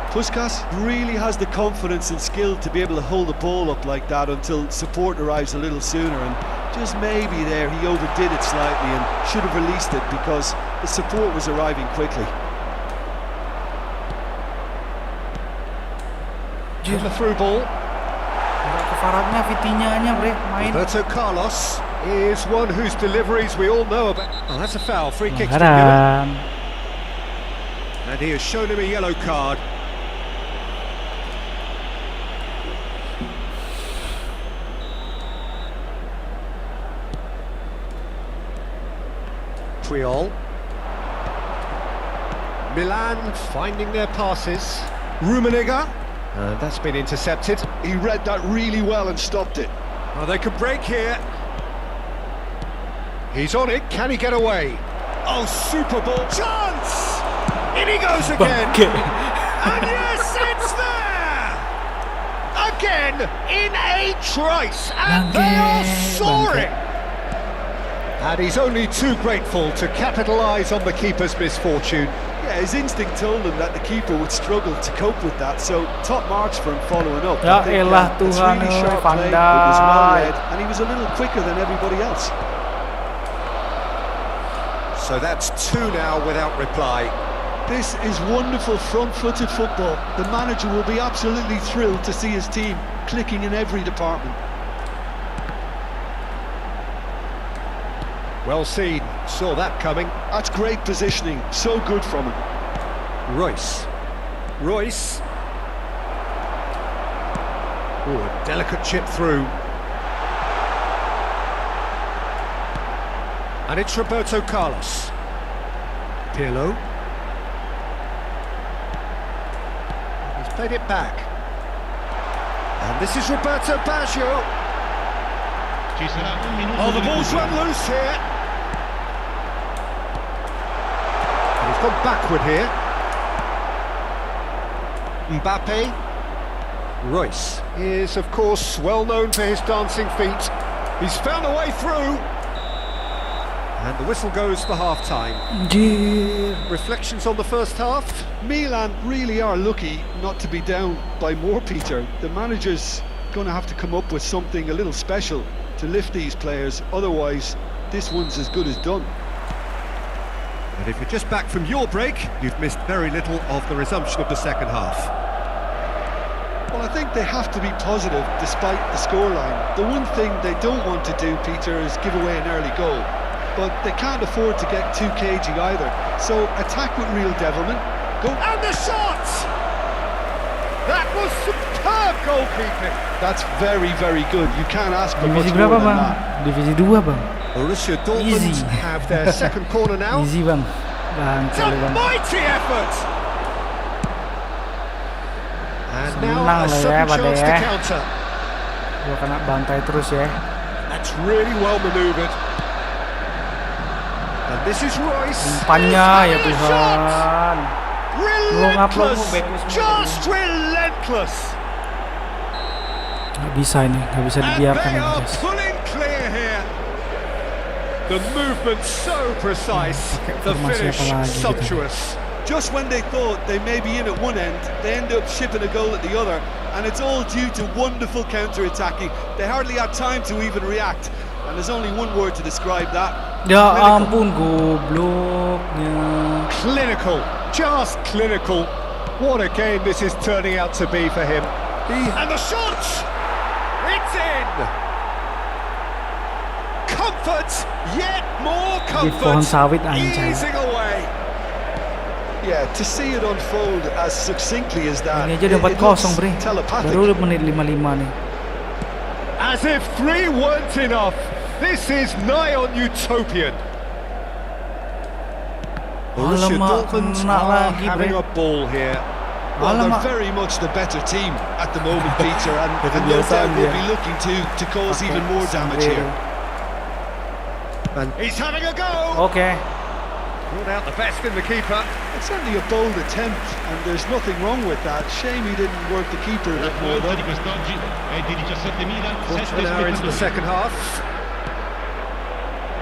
Puskas really has the confidence and skill to be able to hold the ball up like that until support arrives a little sooner, and just maybe there he overdid it slightly and should have released it because the support was arriving quickly. And the through ball. Kefaratnya, Vitinha-nya, bre, main. Roberto Carlos is one whose deliveries we all know about. Oh, that's a foul. Free kick to Pelanggaran. And he has shown him a yellow card. Puyol. Milan finding their passes. Rummenigge. That's been intercepted. He read that really well and stopped it. Oh, they could break here. He's on it. Can he get away? Oh, super ball. Chance! In he goes again. And yes, it's there! A again in a trice, and they are soaring. And he's only too grateful to capitalise on the keeper's misfortune. Yeah, his instinct told him that the keeper would struggle to cope with that, so top marks for him following up. Ya I think elah it's Tuhan, really sharp Van play, it was well Dijk. read, and he was a little quicker than everybody else. So that's 2 now without reply. This is wonderful front-footed football. The manager will be absolutely thrilled to see his team clicking in every department. Well seen, saw that coming. That's great positioning, so good from him. Royce. Oh, a delicate chip through. And it's Roberto Carlos. Pirlo. He's played it back. And this is Roberto Baggio. Ci sarà un minuto Oh, the di ball's recupero. run loose here. And he's gone backward here. Mbappe. Royce is, of course, well known for his dancing feet. He's found a way through. And the whistle goes for half-time. Anjir. Reflections on the first half? Milan really are lucky not to be down by more, Peter. The manager's going to have to come up with something a little special to lift these players, otherwise this one's as good as done. And if you're just back from your break, you've missed very little of the resumption of the second half. Well, I think they have to be positive despite the scoreline. The one thing they don't want to do, Peter, is give away an early goal. But they can't afford to get too cagey either. So attack with real devilment. Go. And the shot! That was superb goalkeeping. That's very, very good. You can't ask for much Divisi more berapa than bang? that. Divisi 2 bang. Borussia Dortmund Easy. have their second corner now. Easy bang. It's a mighty effort! And now Senang a lah ya, sudden pada chance to ya. counter. Gua kena bantai terus ya. That's really well manoeuvred. And this is Royce. Umpannya ya He's having a shot! Tuhan. Relentless! bagus semua Just relentless! Gak bisa ini, gak bisa And dibiarkan they ini are guys. pulling clear here. The movement so precise, the Formasi finish apa lagi gitu. sumptuous. Just when they thought they may be in at one end, they end up shipping a goal at the other, and it's all due to wonderful counter-attacking. They hardly had time to even react, and there's only one word to describe that. Ya Clinical. ampun gobloknya. Clinical, just clinical. What a game this is turning out to be for him. And the shot! It's in! Comfort, yet more Di pohon comfort, sawit anjay. easing away. Yeah, to see it unfold as succinctly as that, Ini aja udah 4-0 bre. telepathic. Baru menit 55 nih. As if 3 weren't enough, this is nigh on utopian. Borussia Alamak, Dortmund kena are lagi, having bre. a ball here. Well, they're Alamak. very much the better team at the moment, Peter, and no Kebiasaan doubt will dia. be looking to cause even more damage here. And he's having a go! Oke. Brought out the best in the keeper. It's certainly a bold attempt, and there's nothing wrong with that. Shame he didn't work the keeper a bit more, L'affluenza though. di quest'oggi è di 17.000, Quarter of 7 an hour into the spettatori. second half.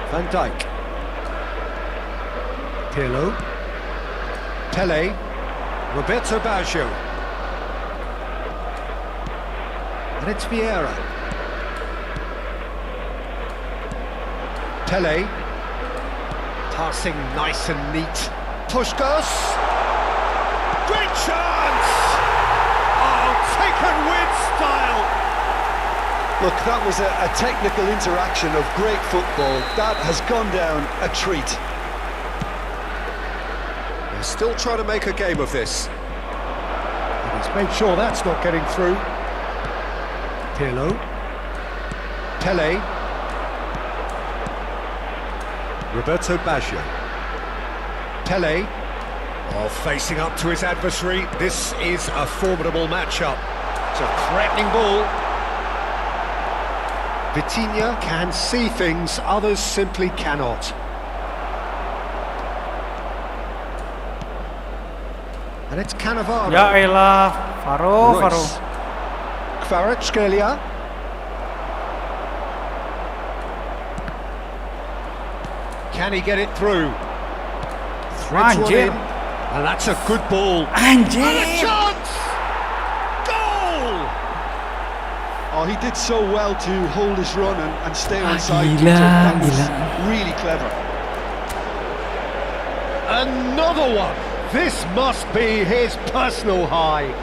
Van Dijk. Pirlo. Pele. Roberto Baggio. And it's Vieira. Pele. Passing nice and neat. Puskás. Great chance! Oh, taken with style! Look, that was a technical interaction of great football. That has gone down a treat. They're still trying to make a game of this. And he's made sure that's not getting through. Pirlo. Pele. Roberto Baggio. Pele. Oh, facing up to his adversary. This is a formidable matchup. It's a threatening ball. Vitinha can see things others simply cannot. And it's Cannavaro. Ya elah, Faro. Royce. Kvaratskhelia. Can he get it through? Threads one in, and that's a good ball. Anjir. And a chance! Goal! Oh, he did so well to hold his run and stay on side. Gila, That was gila. really clever. Another one! This must be his personal high.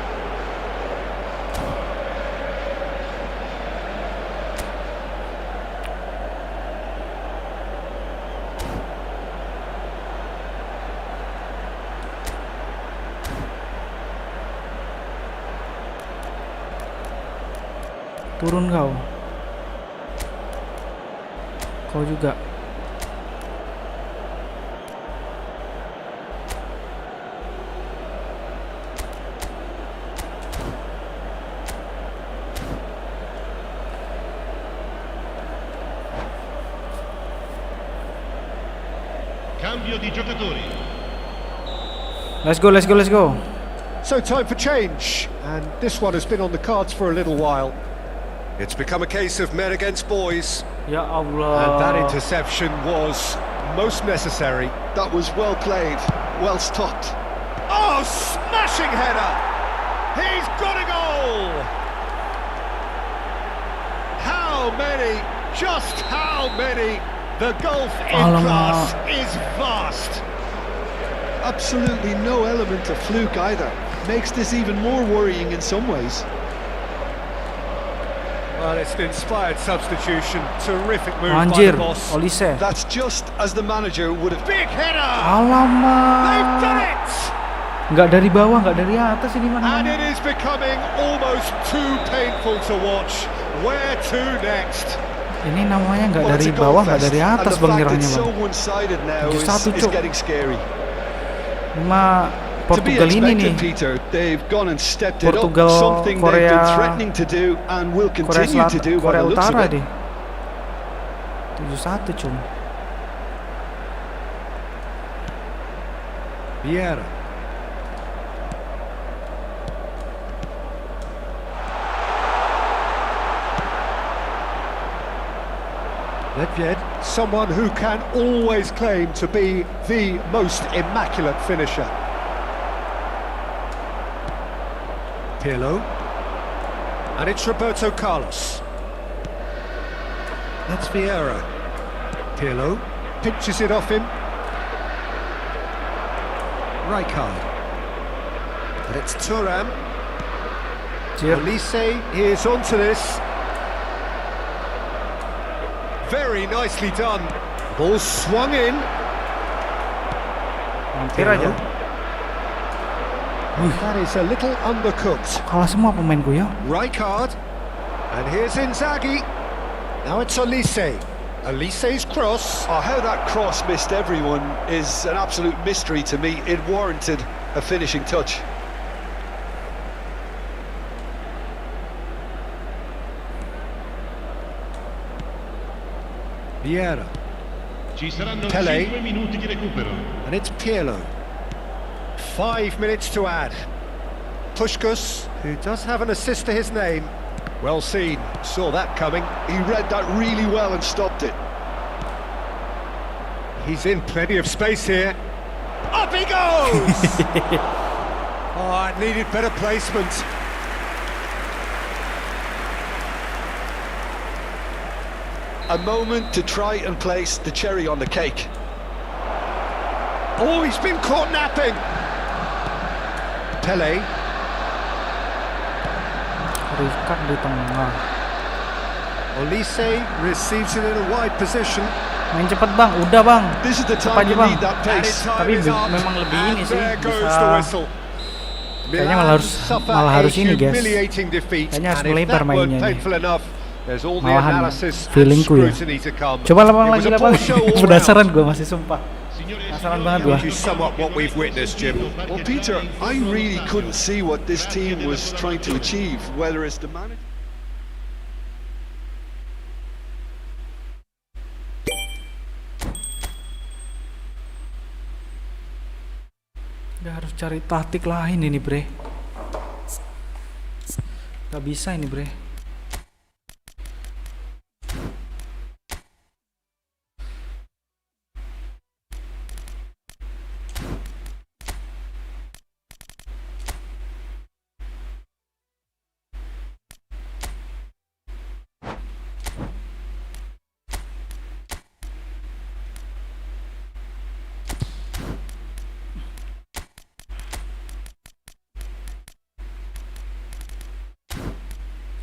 Turun kau. Kau juga. Cambio di giocatori. Let's go, let's go, let's go. So time for change, and this one has been on the cards for a little while. It's become a case of men against boys, Ya and Allah. that interception was most necessary. That was well played, well stopped. Oh, smashing header! He's got a goal! How many? Just how many? The gulf in Alamak. class is vast. Absolutely no element of fluke either. Makes this even more worrying in some ways. Well, it's an inspired substitution. Terrific move by Anjir, the boss. Olise. That's just as the manager would have. Big header! Alamak. They've done it! Nggak dari bawah, nggak dari atas ini And mana? it is becoming almost too painful to watch. Where to next? Ini namanya nggak Well, dari it's a bawah, goal nggak fest, dari and atas the bang fact nyerahnya it's so bang. one-sided now 7-1, is Cuk. getting scary. Lima To be Portugal ini nih. expected, Peter, they've gone and stepped it Portugal, up. Something they've Korea, been threatening to do and will Korea continue to do Selatan, by Korea the looks of Utara it. deh. 7-1 cum. Vieira. Nedved, someone who can always claim to be the most immaculate finisher. Pirlo. And it's Roberto Carlos. That's Vieira. Pirlo pinches it off him. Rijkaard. And it's Thuram. Anjir. Olise is onto this. Very nicely done. Ball swung in. Hampir aja. That is a little undercooked. Kalah semua pemainku ya. Rijkaard. And here's Inzaghi. Now it's Olise. Olise's cross. Oh, how that cross missed everyone is an absolute mystery to me. It warranted a finishing touch. Vieira. Ci saranno Pele. 5 minuti di recupero. And it's Pirlo. 5 minutes to add. Puskás, who does have an assist to his name. Well seen. Saw that coming. He read that really well and stopped it. He's in plenty of space here. Up he goes! Oh, it needed better placement. A moment to try and place the cherry on the cake. Oh, he's been caught napping. Pele. Rijkaard di tengah. Olise receives it in a wide position. Main cepet bang, udah bang. This is the Cepat time aja you bang. need that And pace. his time Tapi is up. memang lebih ini And sih, there goes bisa- the whistle. Kayaknya Milan malah suffer harus a ini, guys. humiliating defeat. Kayaknya harus And if melebar that mainnya weren't nih. painful enough, there's all the Malahan analysis and feelingku ya. scrutiny to come. Coba lapang It lagi, was a lapang poor show all penasaran round. gue masih sumpah. Signore e Penasaran signori, banget gua. To sum up what we've witnessed, Jim. Well, Peter, I really couldn't see what this team was trying to achieve, whether it's the manager. Udah harus cari taktik lain ini bre. Gak bisa ini bre.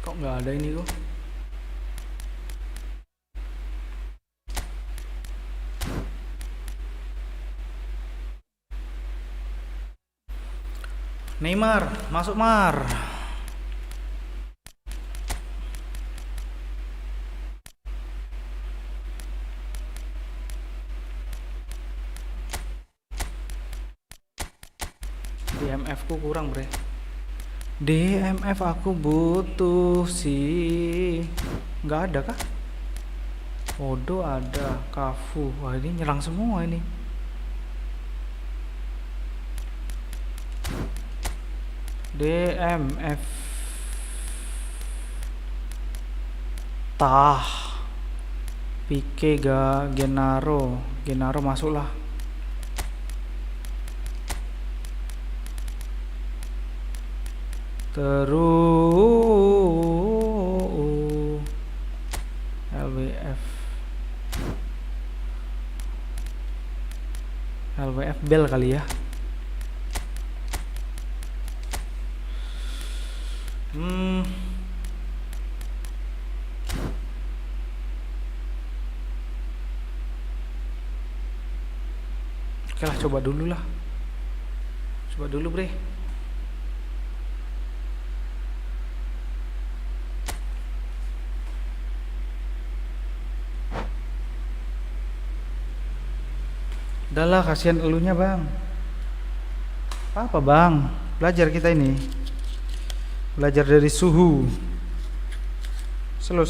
Kok nggak ada ini kok? Neymar, masuk Mar. DMF ku kurang bre. DMF aku butuh sih. Nggak ada kah? Odo ada, Kafu. Wah ini nyerang semua ini. DMF Tah Pique Genaro masuklah. Terus LWF Bell kali ya. Oke lah, coba dulu bre. Udahlah, kasihan elunya bang. Apa bang? Belajar kita ini. Belajar dari suhu. Slow.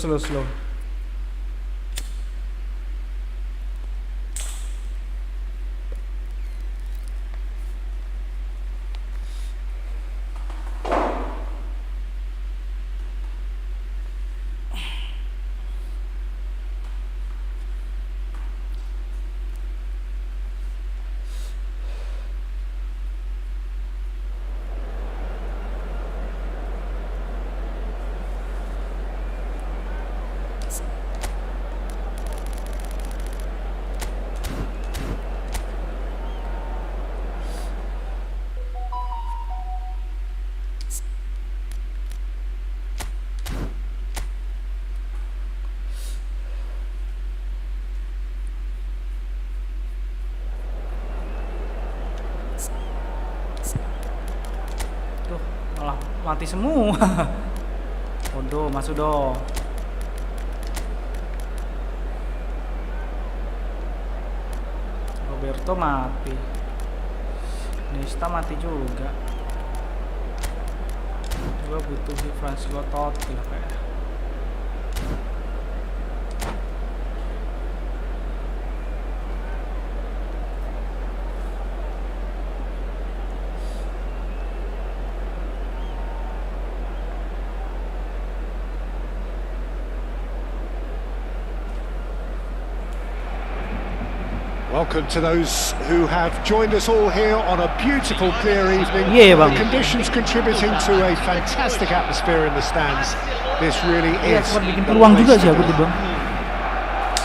Malah mati semua. Odo masuk do. Roberto mati. Nesta mati juga. Gua butuh si Francisco Totti lah kayak. Welcome to those who have joined us all here on a beautiful clear evening. Yeah, bang. The conditions contributing to a fantastic atmosphere in the stands. This really is. Buat bikin peluang juga sih aku tuh bang.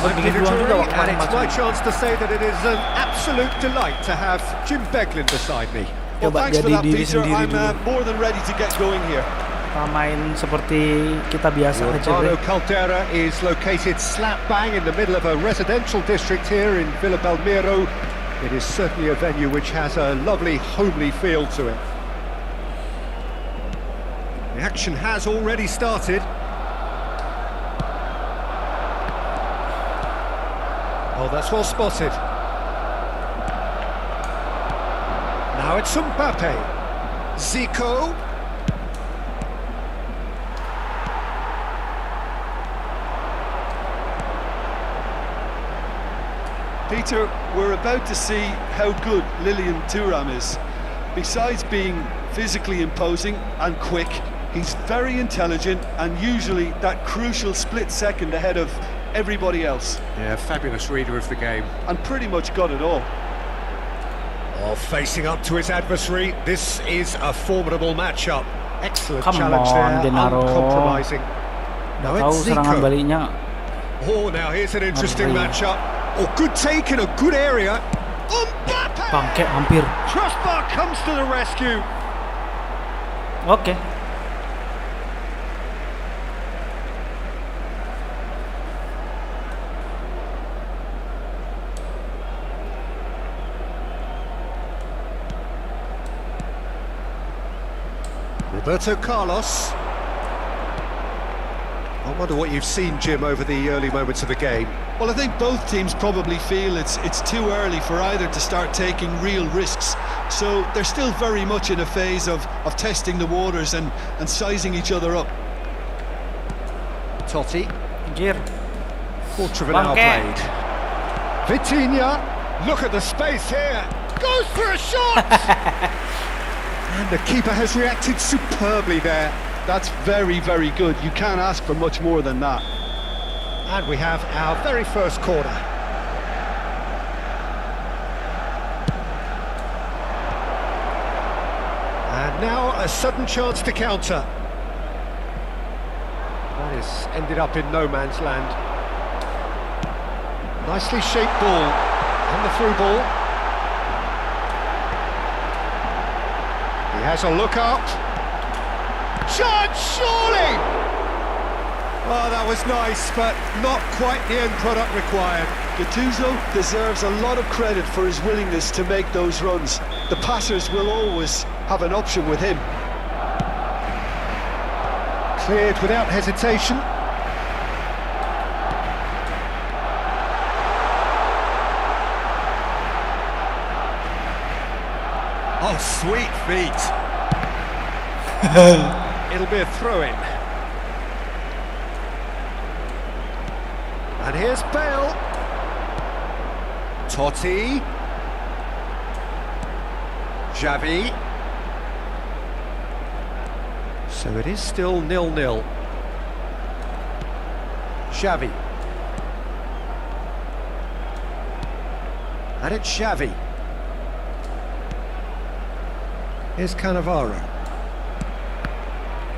Buat bikin peluang juga waktu And it's my masuk. chance to say that it is an absolute delight to have Jim Beglin beside me. Well, Coba thanks for jadi that, diri Peter. sendiri I'm dulu. more than ready to get going here. Kita main seperti kita biasa aja Urbano bre. Caldera is located slap bang in the middle of a residential district here in Villa Belmiro. It is certainly a venue which has a lovely homely feel to it. The action has already started. Oh, that's well spotted. Now it's Mbappe. Zico. Peter, we're about to see how good Lilian Thuram is. Besides being physically imposing and quick, He's very intelligent and usually that crucial split second ahead of everybody else. Yeah, fabulous reader of the game. And pretty much got it all. Oh, facing up to his adversary, this is a formidable matchup. Excellent Come challenge on, there, Gennaro. uncompromising. Now Tahu it's serangan Zico. baliknya. Oh, now here's an interesting Ngeri. matchup. Oh, good take in a good area. Mbappe! Bangke hampir. Crossbar comes to the rescue. Oke. Roberto Carlos. I wonder what you've seen, Jim, over the early moments of the game. Well, I think both teams probably feel it's too early for either to start taking real risks. So they're still very much in a phase of testing the waters and sizing each other up. Totti. Anjir. Quarter of an hour Bangke. played. Vitinha. Look at the space here. Goes for a shot! And the keeper has reacted superbly there. That's very, very good. You can't ask for much more than that. And we have our very first corner. And now a sudden chance to counter. That has ended up in no man's land. Nicely shaped ball. And the through ball. He has a look up. Chance, surely! Oh, that was nice, but not quite the end product required. Gattuso deserves a lot of credit for his willingness to make those runs. The passers will always have an option with him. Cleared without hesitation. Oh, sweet feet. It'll be a throw-in. And here's Bale. Totti. Xavi. So it is still 0-0. Xavi. And it's Xavi. Here's Cannavaro.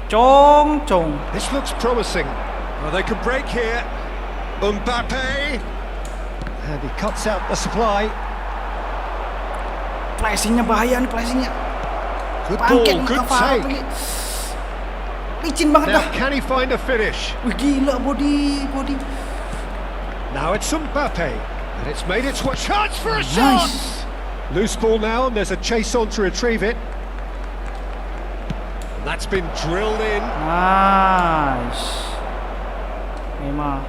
Chong chong. This looks promising. Well, they could break here. Mbappe. And he cuts out the supply. Flashingnya bahaya nih flashingnya. Good Bangke ball, good Cannavaro take. Licin banget Now dah. can he find a finish? Wih, gila body. Now it's Mbappe. And it's made its way. Chance for a shot! Nice. Loose ball now, and there's a chase on to retrieve it. And that's been drilled in. Nice. Neymar.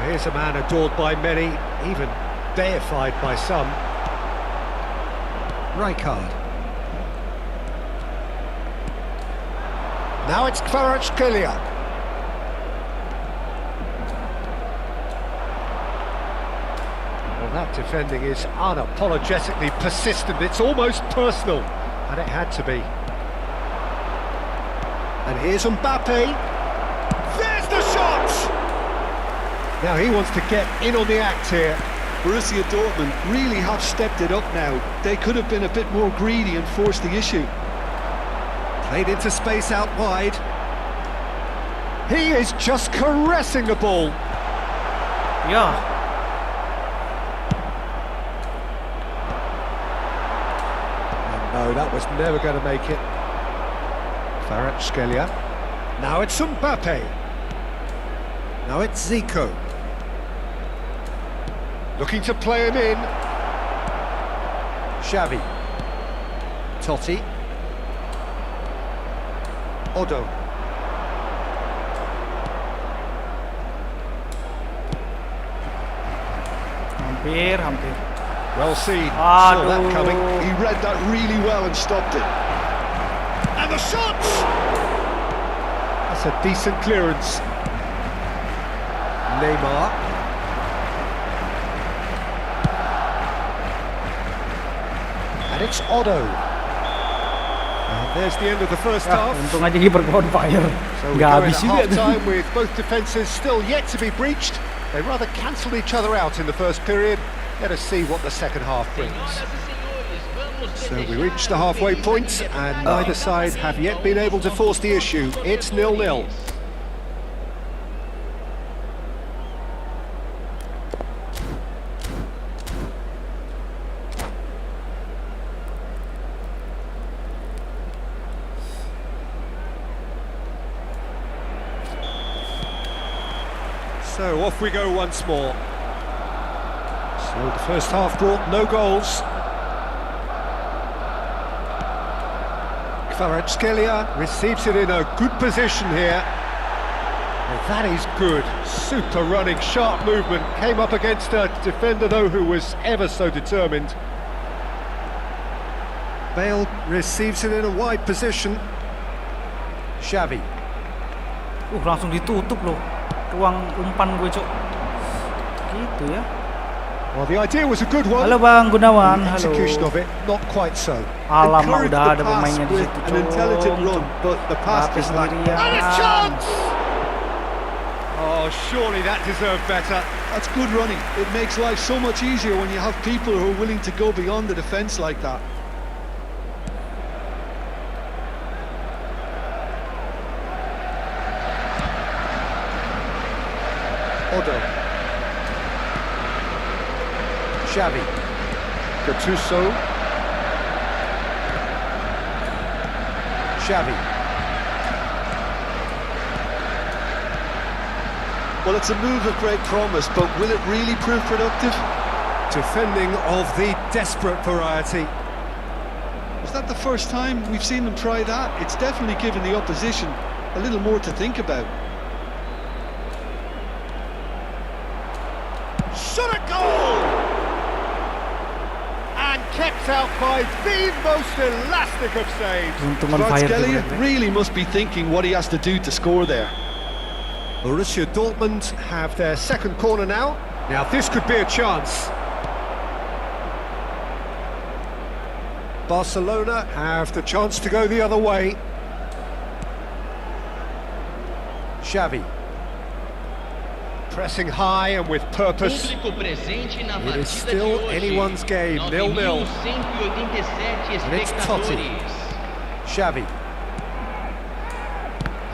Here's a man adored by many, even deified by some. Rijkaard. Now it's Kvaratskhelia. Well, that defending is unapologetically persistent. It's almost personal, and it had to be. And here's Mbappe. There's the shot! Now he wants to get in on the act here. Borussia Dortmund really have stepped it up now. They could have been a bit more greedy and forced the issue. Played into space out wide. He is just caressing the ball. Ya. And no, that was never going to make it. Kvaratskhelia. Now it's Mbappe. Now it's Zico. Looking to play him in. Xavi. Totti. Odo. Hampir. Well seen. Aduh. Saw that coming. He read that really well and stopped it. And the shot! That's a decent clearance. Neymar. And it's Odo. And There's the end of the first half. Untung aja kiper on fire. So we Nggak go in habis at juga tuh. half-time with both defences still yet to be breached. They rather cancelled each other out in the first period. Let us see what the second half brings. So we reached the halfway point, and neither side have yet been able to force the issue. It's 0-0. So off we go once more. So the first half brought no goals. Kvaratskhelia receives it in a good position here. And that is good. Super running, sharp movement. Came up against a defender though who was ever so determined. Bale receives it in a wide position. Xavi. Langsung ditutup loh. Ruang umpan gue, Cok. Gitu ya. Well, the idea was a good one. Halo Bang Gunawan, The halo. execution of it, not quite so. Alamak, udah ada Encouraged the pemainnya pass di with situ, an intelligent run, but the pass Tapi was lacking. sendirian. And a chance! Oh, surely that deserved better. That's good running. It makes life so much easier when you have people who are willing to go beyond the defence like that. Odo. Xavi. Gattuso. Xavi. Well, it's a move of great promise, but will it really prove productive? Defending of the desperate variety. Is that the first time we've seen them try that? It's definitely given the opposition a little more to think about. Shot a goal! And kept out by the most elastic of saves. Untungan fire Kvaratskhelia juga. really must be thinking what he has to do to score there. Borussia Dortmund have their second corner now. Now this could be a chance. Barcelona have the chance to go the other way. Xavi. Pressing high and with purpose. It is still anyone's game, 0-0. And it's Totti. Xavi.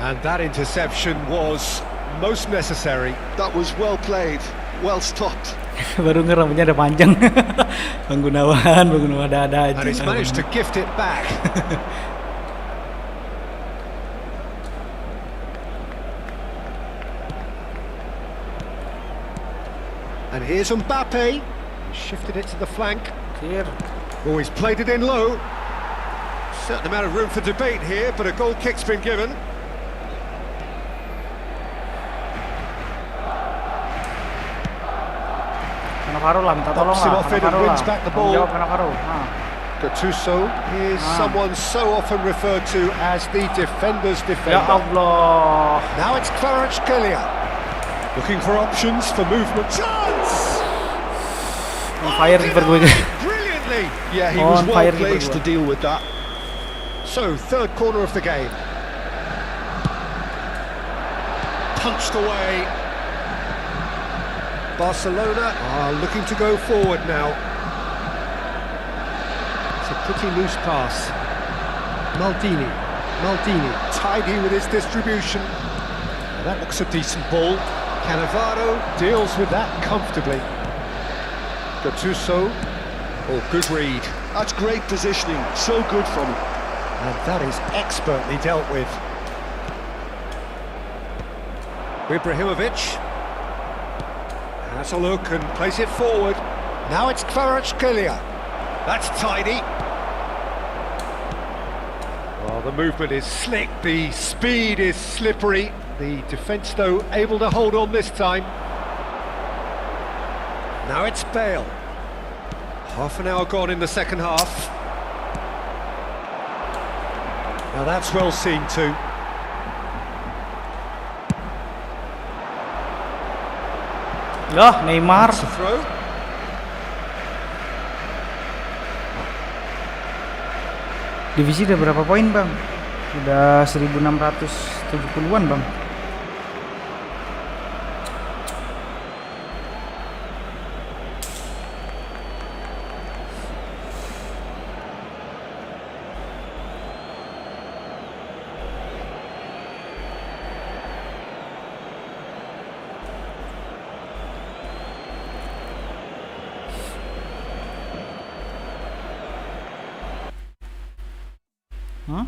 And that interception was most necessary. That was well played, well stopped. Baru ngerambutnya ada panjang. Bang Gunawan ada aja. And he's managed to gift it back. And here's Mbappe. He shifted it to the flank. Here. Oh, he's played it in low. Certain amount of room for debate here, but a goal kick's been given. Cannavaro lah, minta tolong Pops him lah. off it and Cannavaro wins lah. back the Tanggung ball. jawab Cannavaro. Gattuso is someone so often referred to as the defender's Ya defender. Allah. Now it's Kvaratskhelia. Looking for options for movement. Chance! On fire kiper gue. Brilliantly! Yeah, he On was well fire, placed to Liverpool. deal with that. So, third corner of the game. Punched away. Barcelona are looking to go forward now. It's a pretty loose pass. Maldini, tidy with his distribution. Now that looks a decent ball. Cannavaro deals with that comfortably. Gattuso, oh, good read. That's great positioning, so good from him. And that is expertly dealt with. Ibrahimovic has a look and plays it forward. Now it's Kvaratskhelia. That's tidy. Well, the movement is slick, the speed is slippery. The defence, though, able to hold on this time. Now it's Bale. Half an hour gone in the second half. Now that's well seen too. Loh, Neymar. That's a throw. Divisi udah berapa poin bang? Udah 1670-an bang. Hah?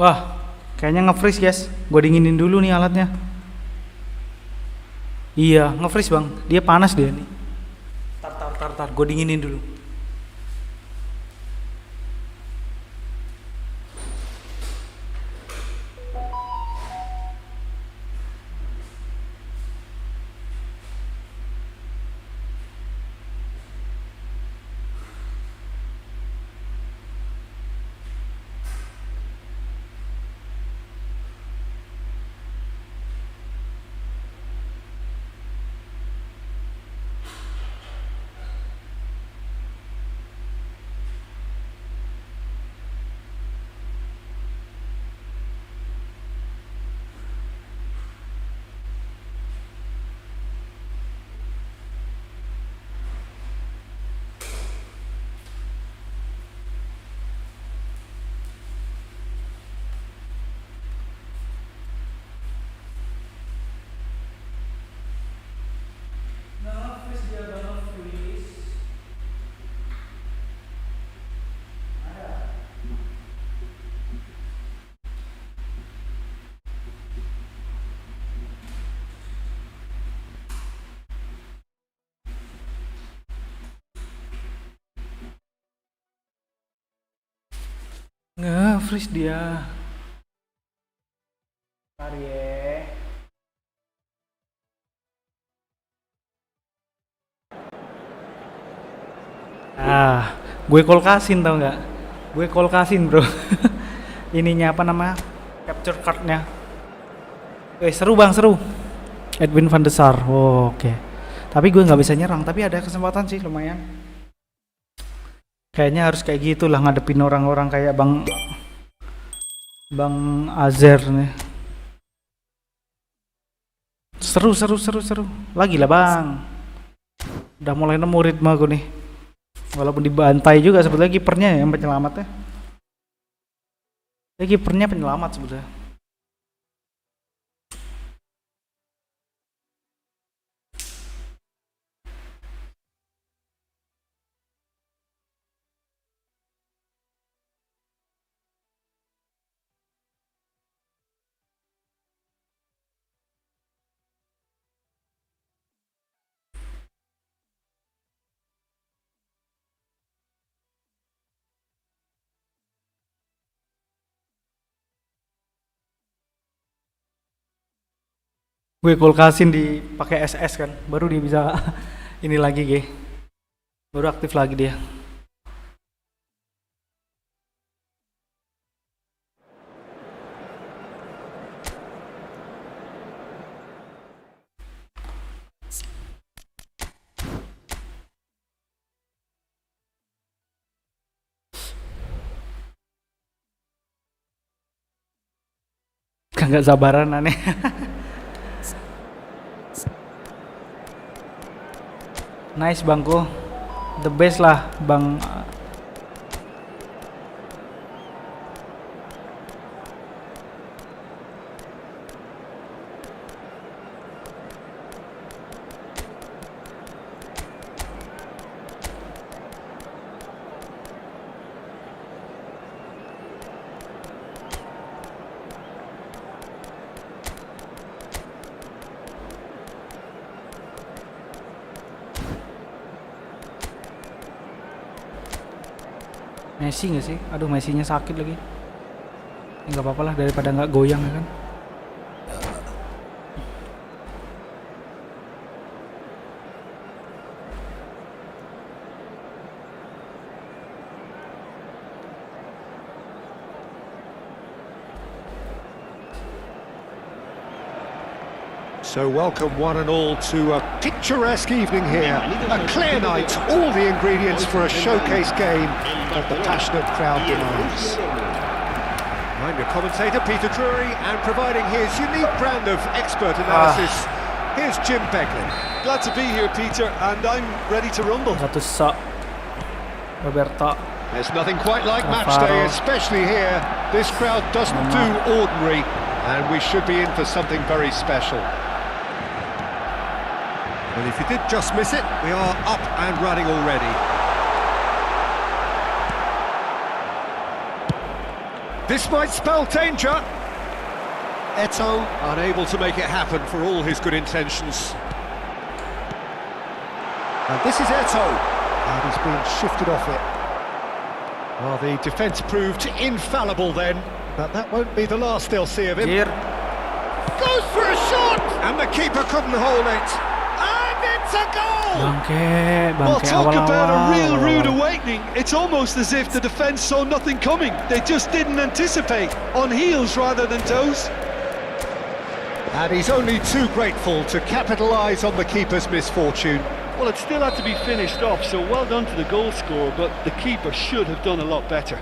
Wah, kayaknya nge-freeze guys. Gue dinginin dulu nih alatnya. Iya, nge-freeze bang. Dia panas dia nih. Tar. Gue dinginin dulu. Nge-freeze dia. Bentar ya. Gue kolkasin tau nggak? Gue kolkasin bro. Ininya apa nama? Capture cardnya. Seru bang, seru. Edwin van der Sar. Oh, oke. Tapi gue nggak bisa nyerang. Tapi ada kesempatan sih lumayan. Kayaknya harus kayak gitu lah ngadepin orang-orang kayak Bang Azer nih. Seru. Lagi lah Bang. Udah mulai nemu ritme aku nih. Walaupun dibantai juga sebetulnya kipernya yang penyelamatnya. Ya kipernya penyelamat sebetulnya. Gue kulkasin dipakai SS kan, baru dia bisa ini lagi G. Baru aktif lagi dia. Kagak sabaran aneh. Nice Bangku, the best lah Bang. Messi nggak sih? Aduh, Messi-nya sakit lagi. Nggak apa-apa lah daripada nggak goyang ya kan. So welcome one and all to a picturesque evening here, a clear night, all the ingredients for a showcase game that the passionate crowd demands. I'm your commentator Peter Drury, and providing his unique brand of expert analysis, here's Jim Beglin. Glad to be here, Peter, and I'm ready to rumble. Roberto. There's nothing quite like match day, especially here. This crowd doesn't do ordinary, and we should be in for something very special. And if you did just miss it, we are up and running already. This might spell danger. Eto'o unable to make it happen for all his good intentions. And this is Eto'o, and he's being shifted off it. Well, the defence proved infallible then, but that won't be the last they'll see of him. Here. Goes for a shot, and the keeper couldn't hold it. It's a goal! Well, talk about a real rude awakening. It's almost as if the defence saw nothing coming. They just didn't anticipate, on heels rather than toes. And he's only too grateful to capitalise on the keeper's misfortune. Well, it still had to be finished off, so well done to the goal scorer, but the keeper should have done a lot better.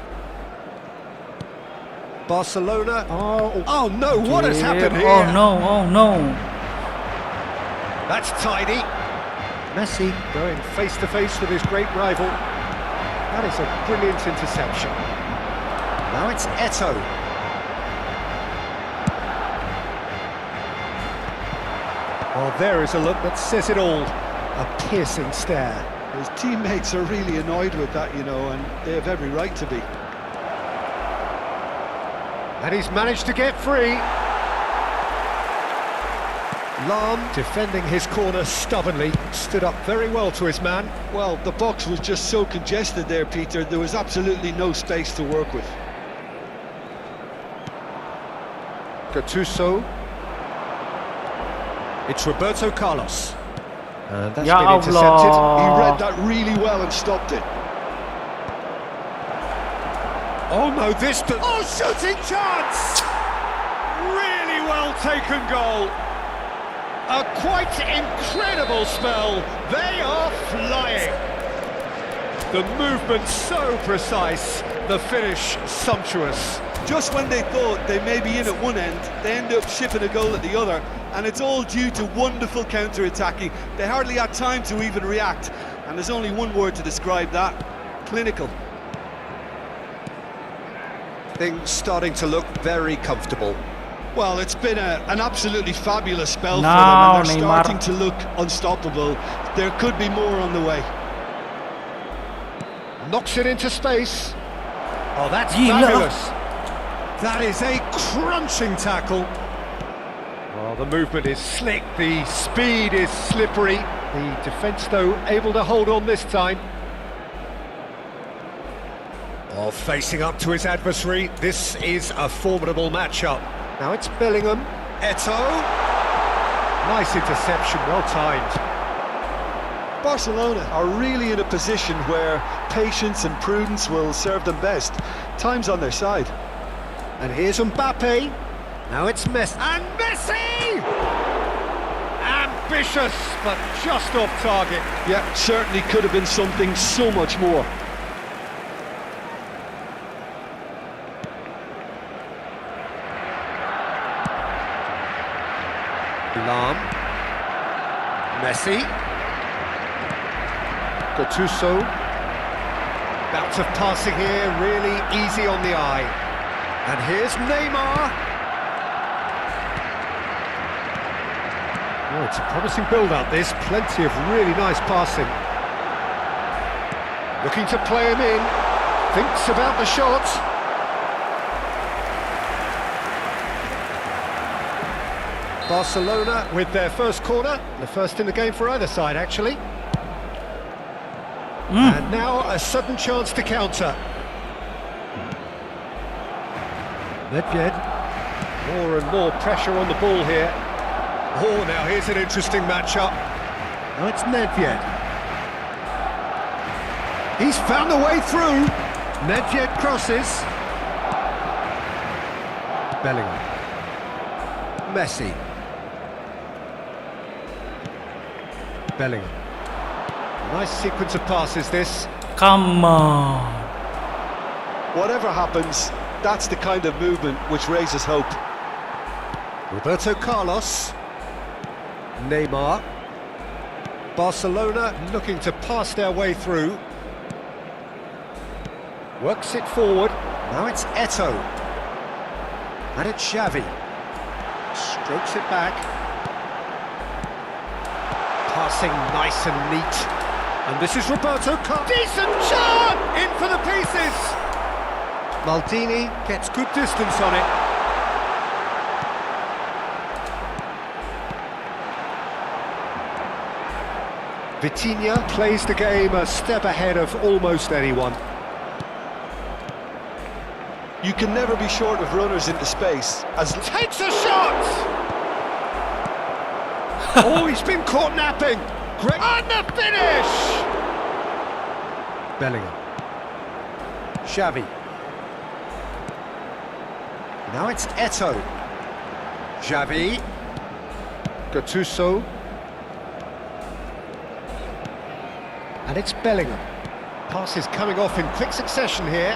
Barcelona. Oh no, what has happened here? Oh no. That's tidy. Messi going face to face with his great rival. That is a brilliant interception. Now it's Eto'o. Well, there is a look that says it all. A piercing stare. His teammates are really annoyed with that, you know, and they have every right to be. And he's managed to get free. Lam, defending his corner stubbornly, stood up very well to his man. Well, the box was just so congested there, Peter. There was absolutely no space to work with. Gattuso. It's Roberto Carlos. And that's Ya been intercepted. He read that really well and stopped it. Oh no, this... Oh, shooting chance! Really well taken goal. A quite incredible spell. They are flying. The movement so precise, the finish sumptuous. Just when they thought they may be in at one end, they end up shipping a goal at the other, and it's all due to wonderful counter-attacking. They hardly had time to even react, and there's only one word to describe that: clinical. Things starting to look very comfortable. Well, it's been an absolutely fabulous spell No, for them, and they're Neymar. starting to look unstoppable. There could be more on the way. Knocks it into space. Oh, that's Gila. fabulous. That is a crunching tackle. Well, the movement is slick, the speed is slippery. The defence, though, able to hold on this time. Oh, facing up to his adversary. This is a formidable matchup. Now it's Bellingham. Eto'o. Nice interception, well timed. Barcelona are really in a position where patience and prudence will serve them best. Time's on their side. And here's Mbappe. Now it's Messi. And Messi! Ambitious, but just off target. Yeah, certainly could have been something so much more. Lam. Messi. Gattuso. Bout of passing here, really easy on the eye. And here's Neymar. Oh, it's a promising build-up, this. Plenty of really nice passing. Looking to play him in. Thinks about the shot. Barcelona with their first corner. The first in the game for either side, actually. And now a sudden chance to counter. Nedved. More and more pressure on the ball here. Oh, now here's an interesting matchup. Now it's Nedved. He's found the way through. Nedved crosses. Bellingham. Messi. Bellingham. Nice sequence of passes, this. Come on. Whatever happens, that's the kind of movement which raises hope. Roberto Carlos. Neymar. Barcelona looking to pass their way through. Works it forward. Now it's Eto'o. And it's Xavi. Strokes it back. Passing nice and neat. And this is Roberto Carlos. Decent shot! In for the pieces! Maldini gets good distance on it. Vitinha plays the game a step ahead of almost anyone. You can never be short of runners into space. As Takes a shot! Oh, he's been caught napping. Great. On the finish! Bellingham. Xavi. Now it's Eto'o. Xavi. Gattuso. And it's Bellingham. Passes coming off in quick succession here.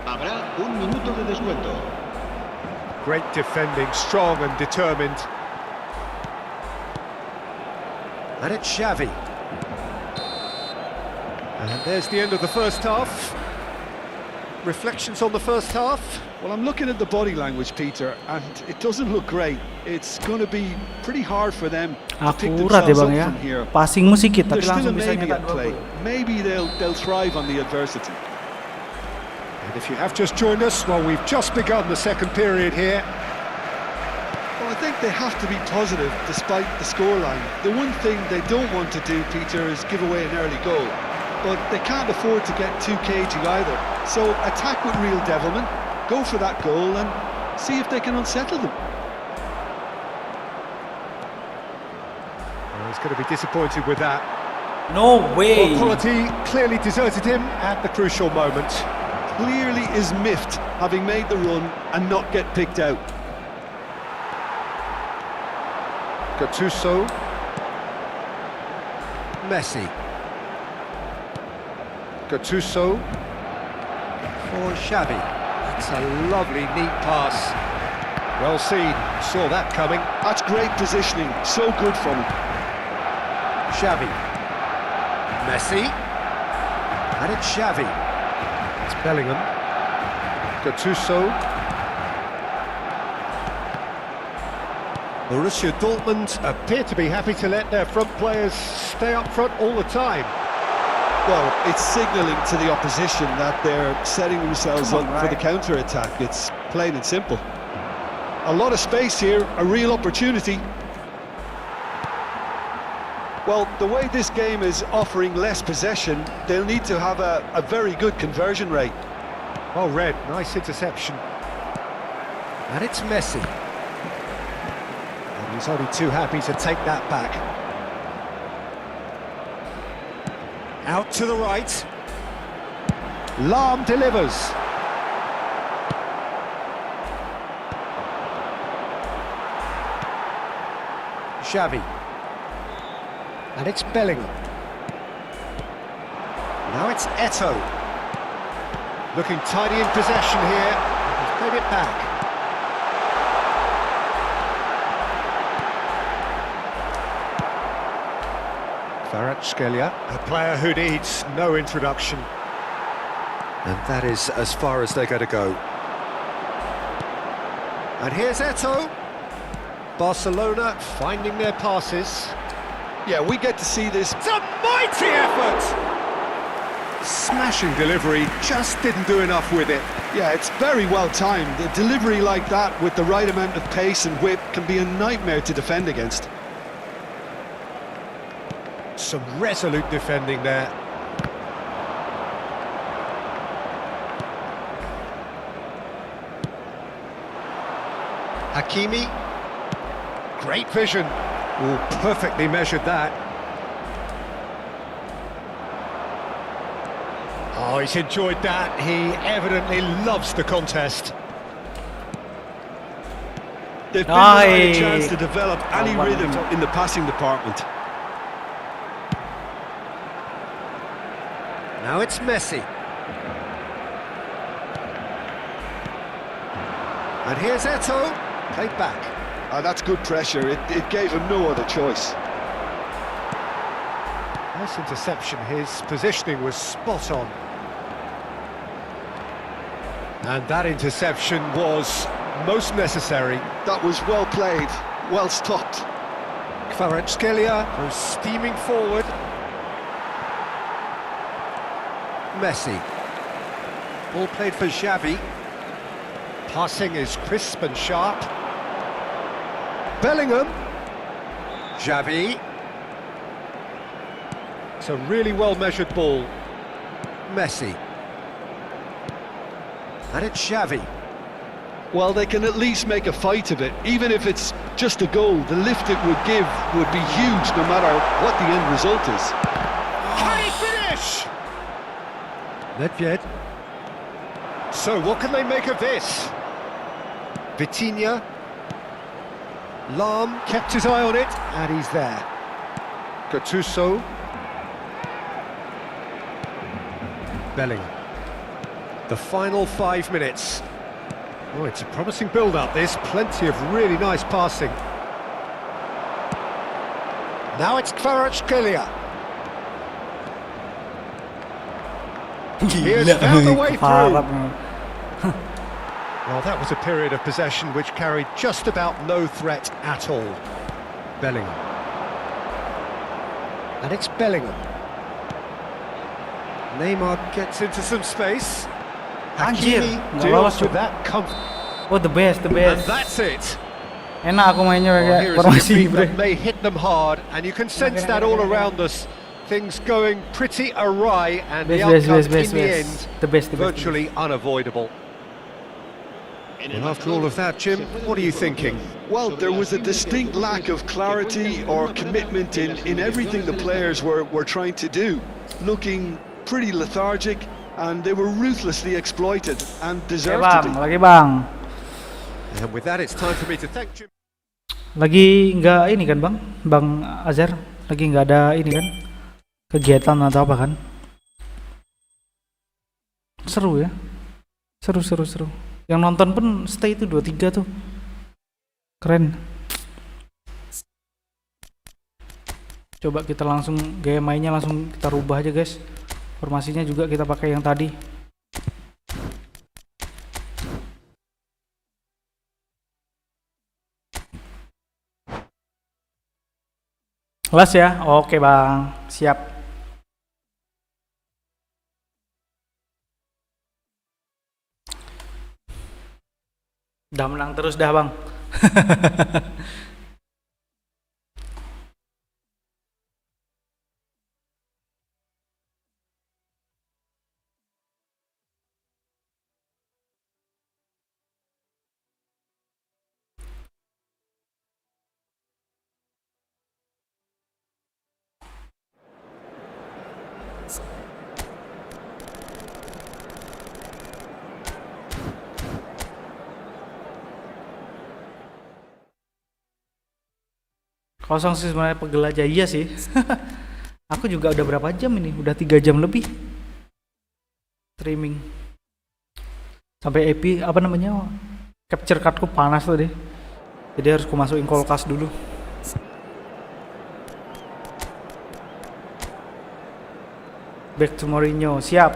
Habrá un minuto de descuento. Great defending, strong and determined. And it's Xavi. And there's the end of the first half. Reflections on the first half? well, I'm looking at the body language, Peter, and it doesn't look great. It's going to be pretty hard for them to pick Akurat ya themselves bang up ya. from here. Passing sikit tapi There's still a langsung bisa maybe nyetak at dua play. gol. Maybe they'll thrive on the adversity. And if you have just joined us, well, we've just begun the second period here. Well, I think they have to be positive despite the scoreline. The one thing they don't want to do, Peter, is give away an early goal. But they can't afford to get too cagey either. So attack with real devilment, go for that goal and see if they can unsettle them. Well, he's going to be disappointed with that. No way. Well, quality clearly deserted him at the crucial moment. Clearly is miffed having made the run and not get picked out. Gattuso. Messi. Gattuso for Xavi. That's a lovely, neat pass. Well seen, saw that coming. That's great positioning, so good from him. Xavi. Messi. And it's Xavi. It's Bellingham. Gattuso. Borussia Dortmund appear to be happy to let their front players stay up front all the time. Well, it's signalling to the opposition that they're setting themselves up for the counter-attack. It's plain and simple. A lot of space here, a real opportunity. Well, the way this game is offering less possession, they'll need to have a very good conversion rate. Well read, nice interception. And it's Messi. And he's only too happy to take that back. Out to the right. Lahm delivers. Xavi. And it's Bellingham. Now it's Eto'o. Looking tidy in possession here. He's played it back. Kvaratskhelia, a player who needs no introduction. And that is as far as they're going to go. And here's Eto'o. Barcelona finding their passes. Yeah, we get to see this. It's a mighty effort! Smashing delivery, just didn't do enough with it. Yeah, it's very well timed. A delivery like that with the right amount of pace and whip can be a nightmare to defend against. Some resolute defending there. Hakimi. Great vision. Oh, perfectly measured that. Oh, he's enjoyed that. He evidently loves the contest. They've been without a chance to develop any rhythm in the passing department. Now it's Messi. And here's Eto'o, played back. That's good pressure. It gave him no other choice. Nice interception. His positioning was spot on. And that interception was most necessary. That was well played, well stopped. Kvaratskhelia goes steaming forward. Messi. Ball played for Xavi. Passing is crisp and sharp. Bellingham. Xavi. It's a really well-measured ball. Messi. And it's Xavi. Well, they can at least make a fight of it. Even if it's just a goal, the lift it would give would be huge no matter what the end result is. Can he finish? Nedved. So, what can they make of this? Vitinha. Lahm kept his eye on it, and he's there. Gattuso. Bellingham. The final 5 minutes. Oh, it's a promising build-up, this. Plenty of really nice passing. Now it's Kvaratskhelia. He has found the way through. Well, that was a period of possession which carried just about no threat at all. Bellingham. And it's Bellingham. Neymar gets into some space. Hakimi deals with that comfort. Oh, the best, the And best. that's it. Enak aku mainnya Well, kayak here is a formasi defeat bro. that may hit them hard, and you can sense that all around us. Things going pretty awry, and the outcome in the end, The best, the best. virtually unavoidable. Well, after all of that, Jim, what are you thinking? Well, there was a distinct lack of clarity or commitment in everything the players were trying to do. Looking pretty lethargic, and they were ruthlessly exploited and Oke deserved bang, to be. lagi bang. And with that, it's time for me to thank Jim. Lagi nggak ini kan bang, Bang Azhar, lagi nggak ada ini kan, kegiatan atau apa kan? Seru ya. Seru. Yang nonton pun stay itu 2-3 tuh. Keren. Coba kita langsung gaya mainnya langsung kita rubah aja guys. Formasinya juga kita pakai yang tadi. Kelas ya? Oke bang, siap. Udah menang terus dah bang. Kosong sih sebenarnya pegel aja, iya sih. Aku juga udah berapa jam ini? Udah 3 jam lebih streaming. Sampai EP apa namanya? Capture cardku panas tuh deh. Jadi harus ku masukin kulkas dulu. Back to Mourinho, siap.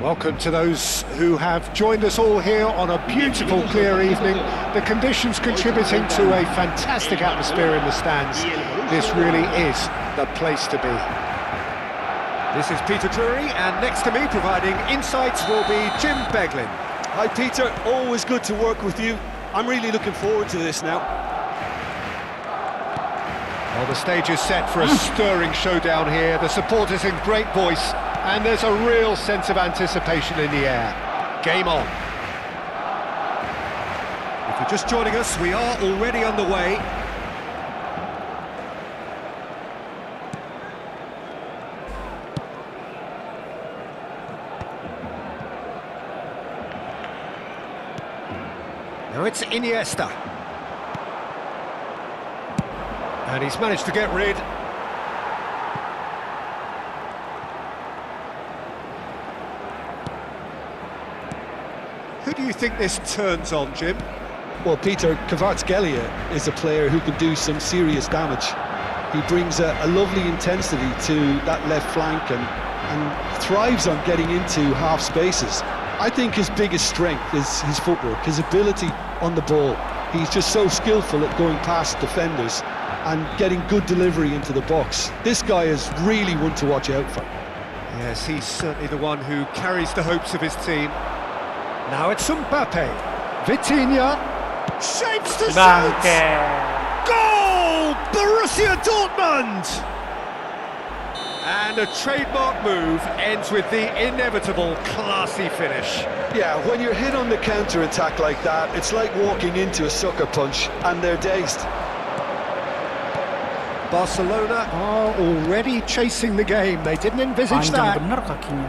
Welcome to those who have joined us all here on a beautiful, clear evening. The conditions contributing to a fantastic atmosphere in the stands. This really is the place to be. This is Peter Drury, and next to me providing insights will be Jim Beglin. Hi Peter, always good to work with you. I'm really looking forward to this now. Well, the stage is set for a stirring showdown here. The supporters in great voice, and there's a real sense of anticipation in the air. Game on. If you're just joining us, we are already underway. Now it's Iniesta. And he's managed to get rid. Who do you think this turns on, Jim? Well, Peter, Kvaratskhelia is a player who can do some serious damage. He brings a lovely intensity to that left flank and thrives on getting into half spaces. I think his biggest strength is his footwork, his ability on the ball. He's just so skillful at going past defenders and getting good delivery into the box. This guy is really one to watch out for. Yes, he's certainly the one who carries the hopes of his team. Now it's Mbappe. Vitinha shapes to shoot. Goal! Borussia Dortmund! And a trademark move ends with the inevitable classy finish. Yeah, when you're hit on the counter-attack like that, it's like walking into a sucker punch and they're dazed. Barcelona are already chasing the game. They didn't envisage that. Bener kakinya.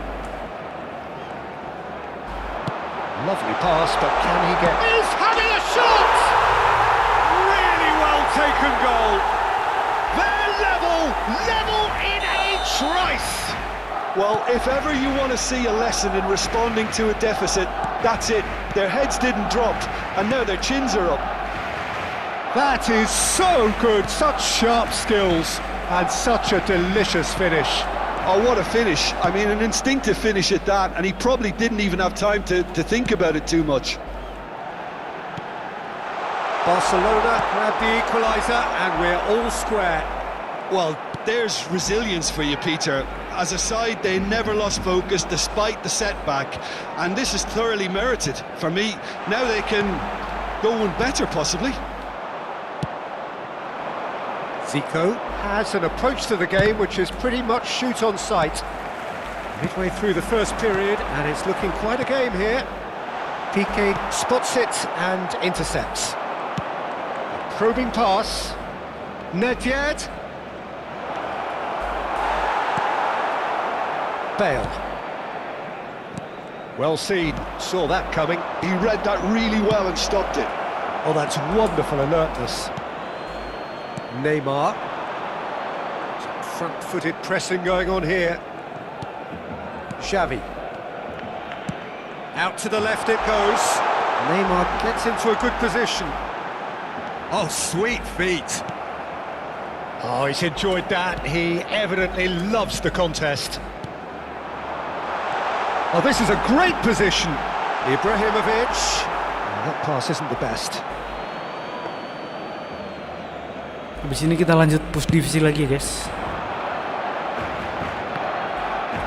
Lovely pass, but can he get... He's having a shot! Really well taken goal. They're level in a trice. Well, if ever you want to see a lesson in responding to a deficit, that's it. Their heads didn't drop, and now their chins are up. That is so good, such sharp skills, and such a delicious finish. Oh, what a finish. I mean, an instinctive finish at that, and he probably didn't even have time to think about it too much. Barcelona grab the equaliser, and we're all square. Well, there's resilience for you, Peter. As a side, they never lost focus despite the setback, and this is thoroughly merited. For me, now they can go one better, possibly. Zico has an approach to the game which is pretty much shoot on sight. Midway through the first period, and it's looking quite a game here. Piqué spots it and intercepts. Probing pass. Nedved. Bale. Well seen, saw that coming. He read that really well and stopped it. Oh, that's wonderful alertness. Neymar. Some front-footed pressing going on here. Xavi. Out to the left it goes. Neymar gets into a good position. Oh, sweet feet. Oh, he's enjoyed that. He evidently loves the contest. Oh, this is a great position. Ibrahimovic. Oh, that pass isn't the best. Habis ini kita lanjut push divisi lagi ya guys.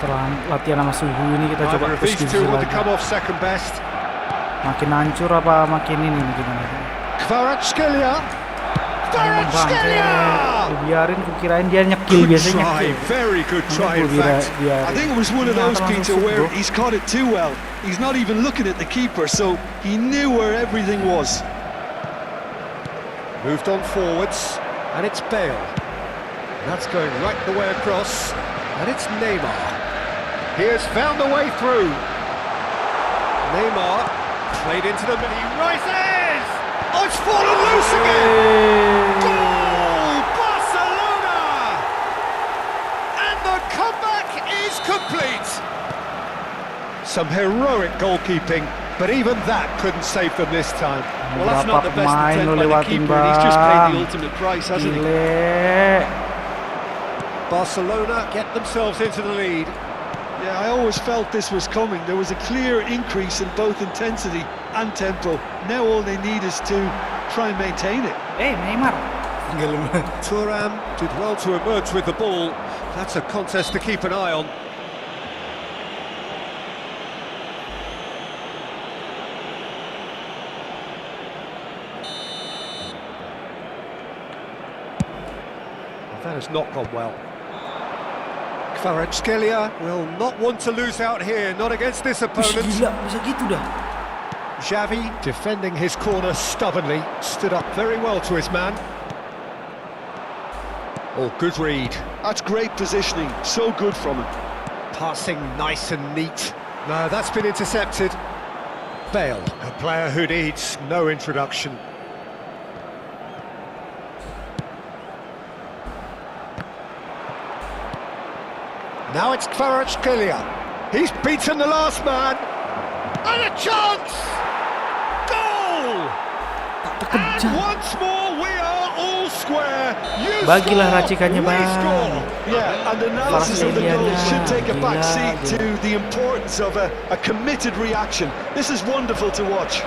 Setelah latihan sama suhu ini kita coba push divisi lagi. Makin hancur apa makin ini nih gimana? Kvaratskhelia. Biarin, kukirain dia nyekil biasanya. Very good try, in fact. I think it was one of those, Peter, where he's caught it too well. He's not even looking at the keeper, so he knew where everything was. Moved on forwards, and it's Bale. That's going right the way across, and it's Neymar. He has found the way through. Neymar played into the middle. He rises! Oh, it's fallen loose again! Goal! Barcelona! And the comeback is complete. Some heroic goalkeeping, but even that couldn't save them this time. Well, that's not the best attempt by the keeper. He's just paid the ultimate price, hasn't he? Barcelona get themselves into the lead. Yeah, I always felt this was coming. There was a clear increase in both intensity and tempo. Now all they need is to try and maintain it. Hey, Neymar. Thuram did well to emerge with the ball. That's a contest to keep an eye on. That has not gone well. Kvaratskhelia will not want to lose out here, not against this opponent. Gila, bisa gitu dah. Xavi, defending his corner stubbornly, stood up very well to his man. Oh, good read. That's great positioning, so good from him. Passing nice and neat. No, that's been intercepted. Bale, a player who needs no introduction. Now it's Kvaratskhelia. He's beaten the last man. And a chance! Goal! And once more we are all square. You Bagilah racikannya, we Bang. score. Yeah, and analysis of the goal should take a back seat to the importance of a committed reaction. This is wonderful to watch.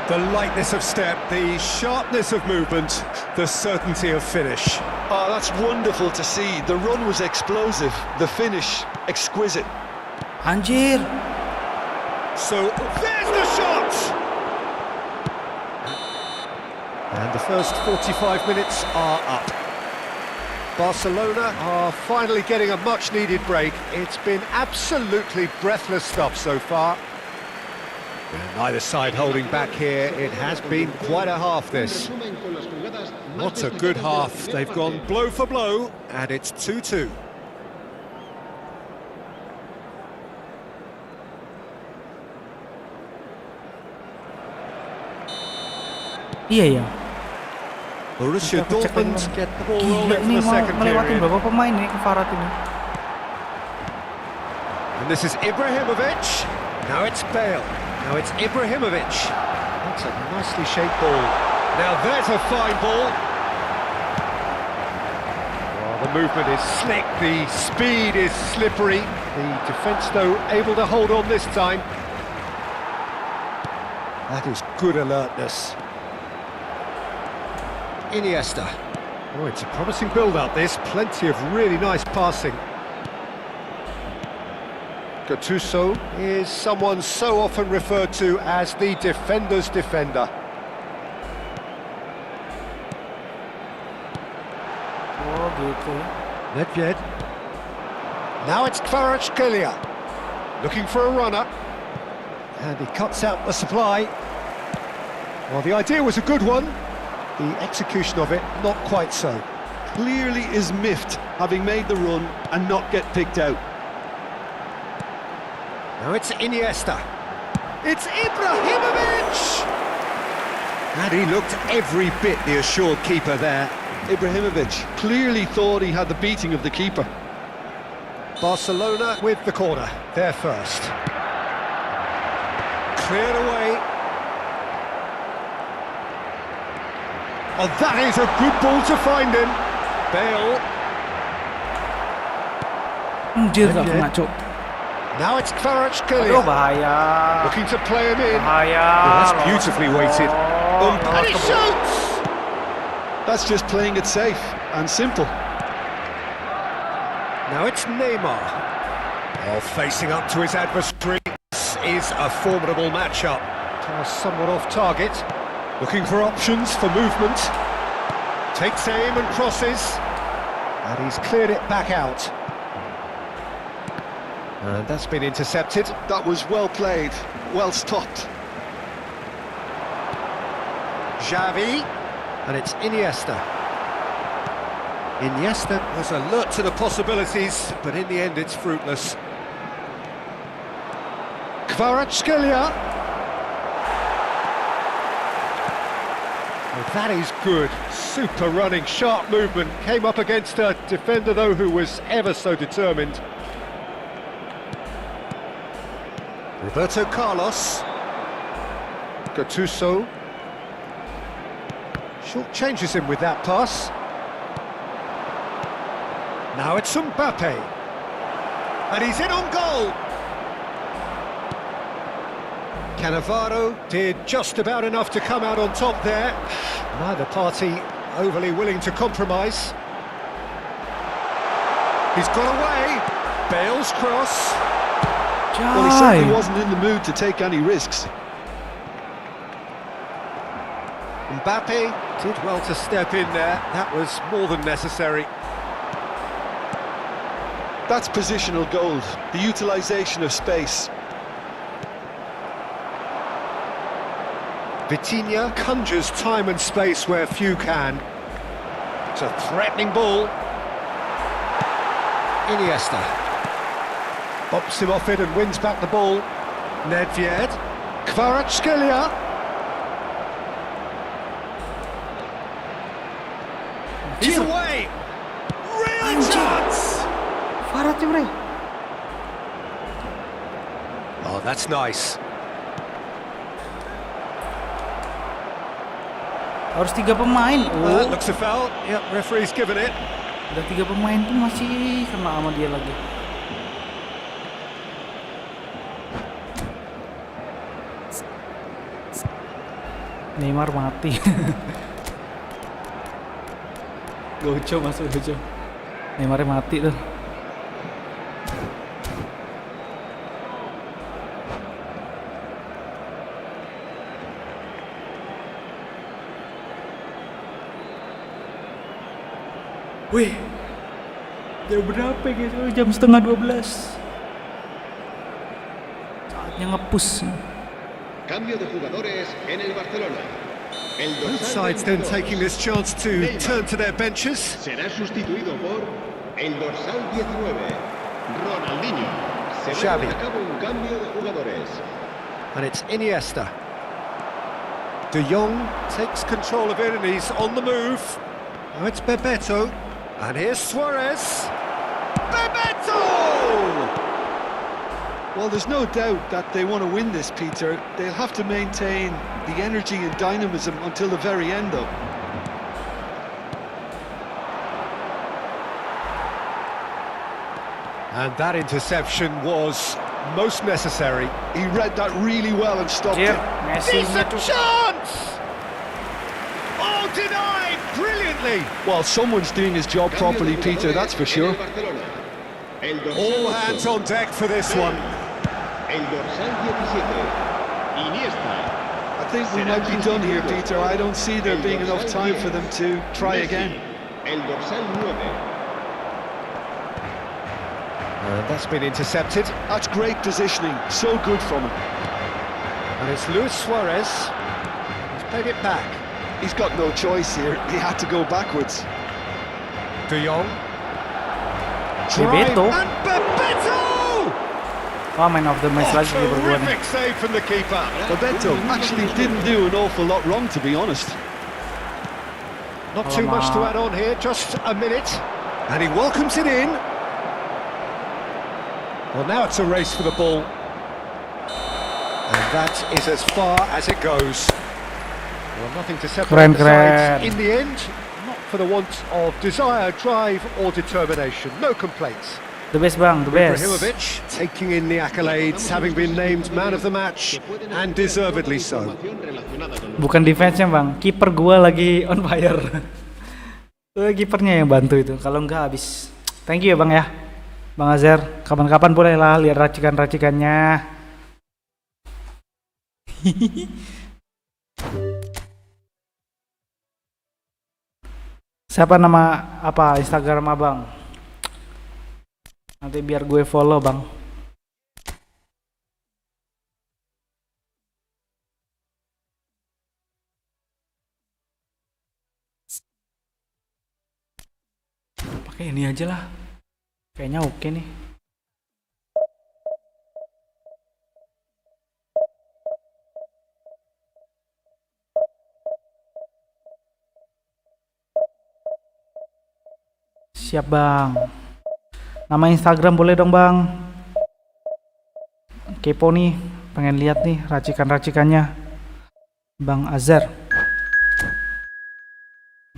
The lightness of step, the sharpness of movement, the certainty of finish. Oh, that's wonderful to see. The run was explosive, the finish exquisite. Anjir. So there's the shot! And the first 45 minutes are up. Barcelona are finally getting a much-needed break. It's been absolutely breathless stuff so far. And neither side holding back here. It has been quite a half, this. What a good half. They've gone blow for blow, and it's 2-2. Iya ya. Borussia Dortmund get the ball Gila, rolling ini for the mau second ngelewatin period. berapa pemain nih ke Farad ini? And this is Ibrahimovic. Now it's Bale. Now it's Ibrahimovic. That's a nicely shaped ball. Now there's a fine ball. Well, the movement is slick, the speed is slippery. The defence, though, able to hold on this time. That is good alertness. Iniesta. Oh, it's a promising build-up, this. Plenty of really nice passing. Gattuso is someone so often referred to as the defender's defender. Oh gitu. Nedved. Now it's Kvaratskhelia. Looking for a runner. And he cuts out the supply. Well, the idea was a good one. The execution of it, not quite so. Clearly is miffed, having made the run and not get picked out. Now it's Iniesta. It's Ibrahimovic! And he looked every bit the assured keeper there. Ibrahimovic clearly thought he had the beating of the keeper. Barcelona with the corner, there first. Cleared away. Oh, that is a good ball to find him. Bale. Anjir, gak kena, Cuk. Now it's Aduh, bahaya. looking to play him in. Bahaya. Oh, that's beautifully weighted. And he lost the shoots! That's just playing it safe and simple. Now it's Neymar. Oh, facing up to his adversary. This is a formidable matchup. Somewhat off target. Looking for options for movement. Takes aim and crosses. And he's cleared it back out. And that's been intercepted. That was well played, well stopped. Xavi. And it's Iniesta. Iniesta was alert to the possibilities, but in the end it's fruitless. Kvaratskhelia. Oh, that is good. Super running, sharp movement. Came up against a defender, though, who was ever so determined. Roberto Carlos. Gattuso. Short changes him with that pass. Now it's Mbappe. And he's in on goal. Cannavaro did just about enough to come out on top there. Neither party overly willing to compromise. He's got away. Bale's cross. Well, he certainly wasn't in the mood to take any risks. Mbappe did well to step in there. That was more than necessary. That's positional gold, the utilisation of space. Vitinha conjures time and space where few can. It's a threatening ball. Iniesta bops him off it and wins back the ball. Nedved. Kvaratskhelia. He's away. Real chance. Oh, that's nice. Harus 3 pemain. Oh, Looks a foul. Yep, referee's given it. udah 3 pemain tuh masih kena sama dia lagi. Neymar mati. Goco masuk Goco. Neymarnya mati tuh. Wih, jam berapa guys? Oh, jam setengah 12. Saatnya nge-push. Cambio de jugadores en el Barcelona. Both sides then taking this chance to turn to their benches. Será sustituido por el dorsal 19, Ronaldinho. Se va a Xavi. llevar a cabo un cambio de jugadores. And it's Iniesta. De Jong takes control of it and he's on the move. Now it's Bebeto. And here's Suarez. Bebeto! Well, there's no doubt that they want to win this, Peter. They'll have to maintain the energy and dynamism until the very end, though. And that interception was most necessary. He read that really well and stopped it. Decent chance! Oh, denied brilliantly! Well, someone's doing his job properly, Peter, that's for sure. All hands on deck for this one. El dorsal 17, Iniesta. I think we might be done here, Peter. I don't see there being enough time for them to try again. El dorsal 9. That's been intercepted. That's great positioning, so good from him. And it's Luis Suarez. He's played it back. he's got no choice here. He had to go backwards. De Jong. Bebeto. And Bebeto! Wah, man of the match lagi nih berdua nih. Terrific save from the keeper. Bebeto actually didn't do an awful lot wrong, to be honest. Not too much to add on here, just a minute. And he welcomes it in. Well, now it's a race for the ball. And that is as far as it goes. Well, nothing to separate the sides in the end. Not for the want of desire, drive or determination. No complaints. The best bang, the best. Ibrahimovic taking in the accolades, having been named man of the match, and deservedly so. Bukan defense-nya bang, kiper gua lagi on fire. Kipernya yang bantu itu, kalau enggak habis. Thank you ya bang ya, Bang Azhar. Kapan-kapan boleh lah lihat racikan-racikannya. Siapa nama apa Instagram abang? Nanti biar gue follow bang. Pakai ini aja lah. Kayaknya oke nih. Siap bang. Nama Instagram boleh dong bang. Kepo nih, pengen lihat nih racikan-racikannya Bang Azhar.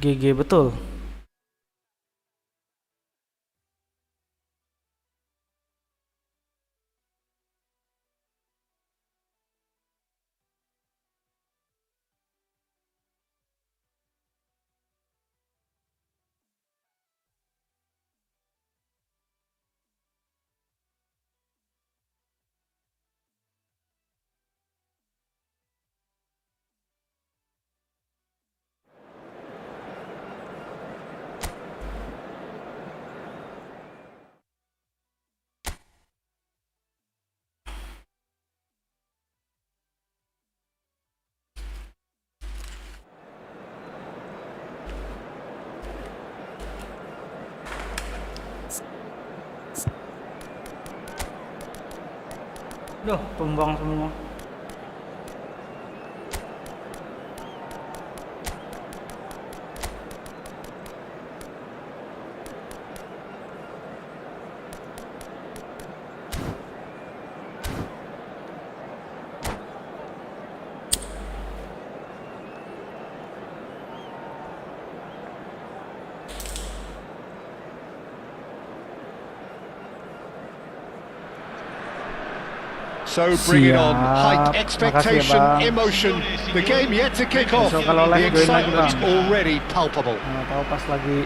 GG betul. Duh, tumbang semua. So bring it on, height, expectation, emotion. The game yet to kick off. The excitement's already palpable. Tahu pas lagi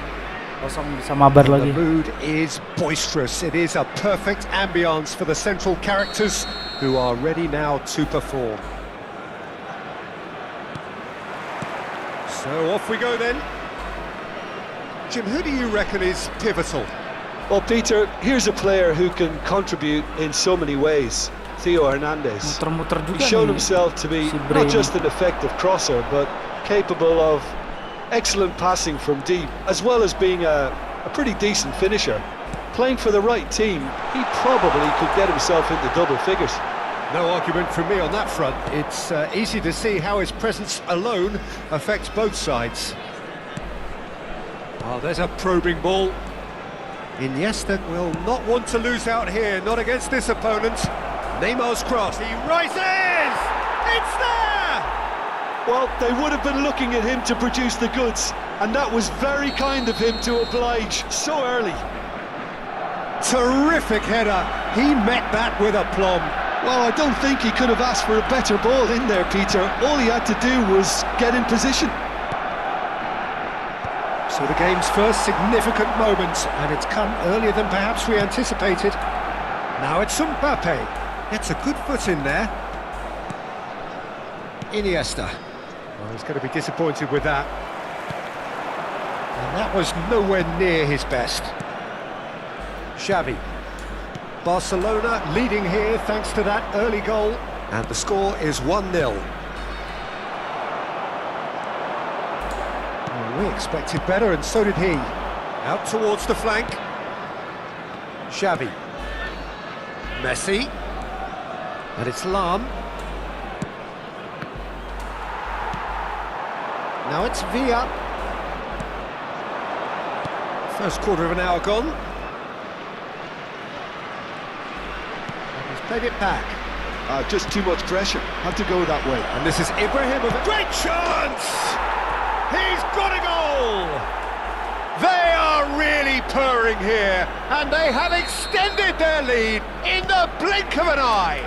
kosong bisa mabar lagi. The mood is boisterous. It is a perfect ambience for the central characters who are ready now to perform. So off we go then. Jim, who do you reckon is pivotal? Well, Peter, here's a player who can contribute in so many ways. Theo Hernandez. He's shown himself to be not just an effective crosser, but capable of excellent passing from deep, as well as being a pretty decent finisher. Playing for the right team, he probably could get himself into double figures. No argument from me on that front. It's easy to see how his presence alone affects both sides. Oh, there's a probing ball. Iniesta will not want to lose out here, not against this opponent. Neymar's cross, he rises! It's there! Well, they would have been looking at him to produce the goods, and that was very kind of him to oblige so early. Terrific header, he met that with aplomb. Well, I don't think he could have asked for a better ball in there, Peter. All he had to do was get in position. So the game's first significant moment, and it's come earlier than perhaps we anticipated. Now it's Mbappe. Gets a good foot in there. Iniesta. Well, he's going to be disappointed with that. And that was nowhere near his best. Xavi. Barcelona leading here thanks to that early goal. And the score is 1-0. We expected better, and so did he. Out towards the flank. Xavi. Messi. And it's Lam. Now it's Villa. First quarter of an hour gone. And he's played it back. Just too much pressure. Had to go that way. And this is Ibrahimovic. Great chance! He's got a goal! They are really purring here, and they have extended their lead in the blink of an eye.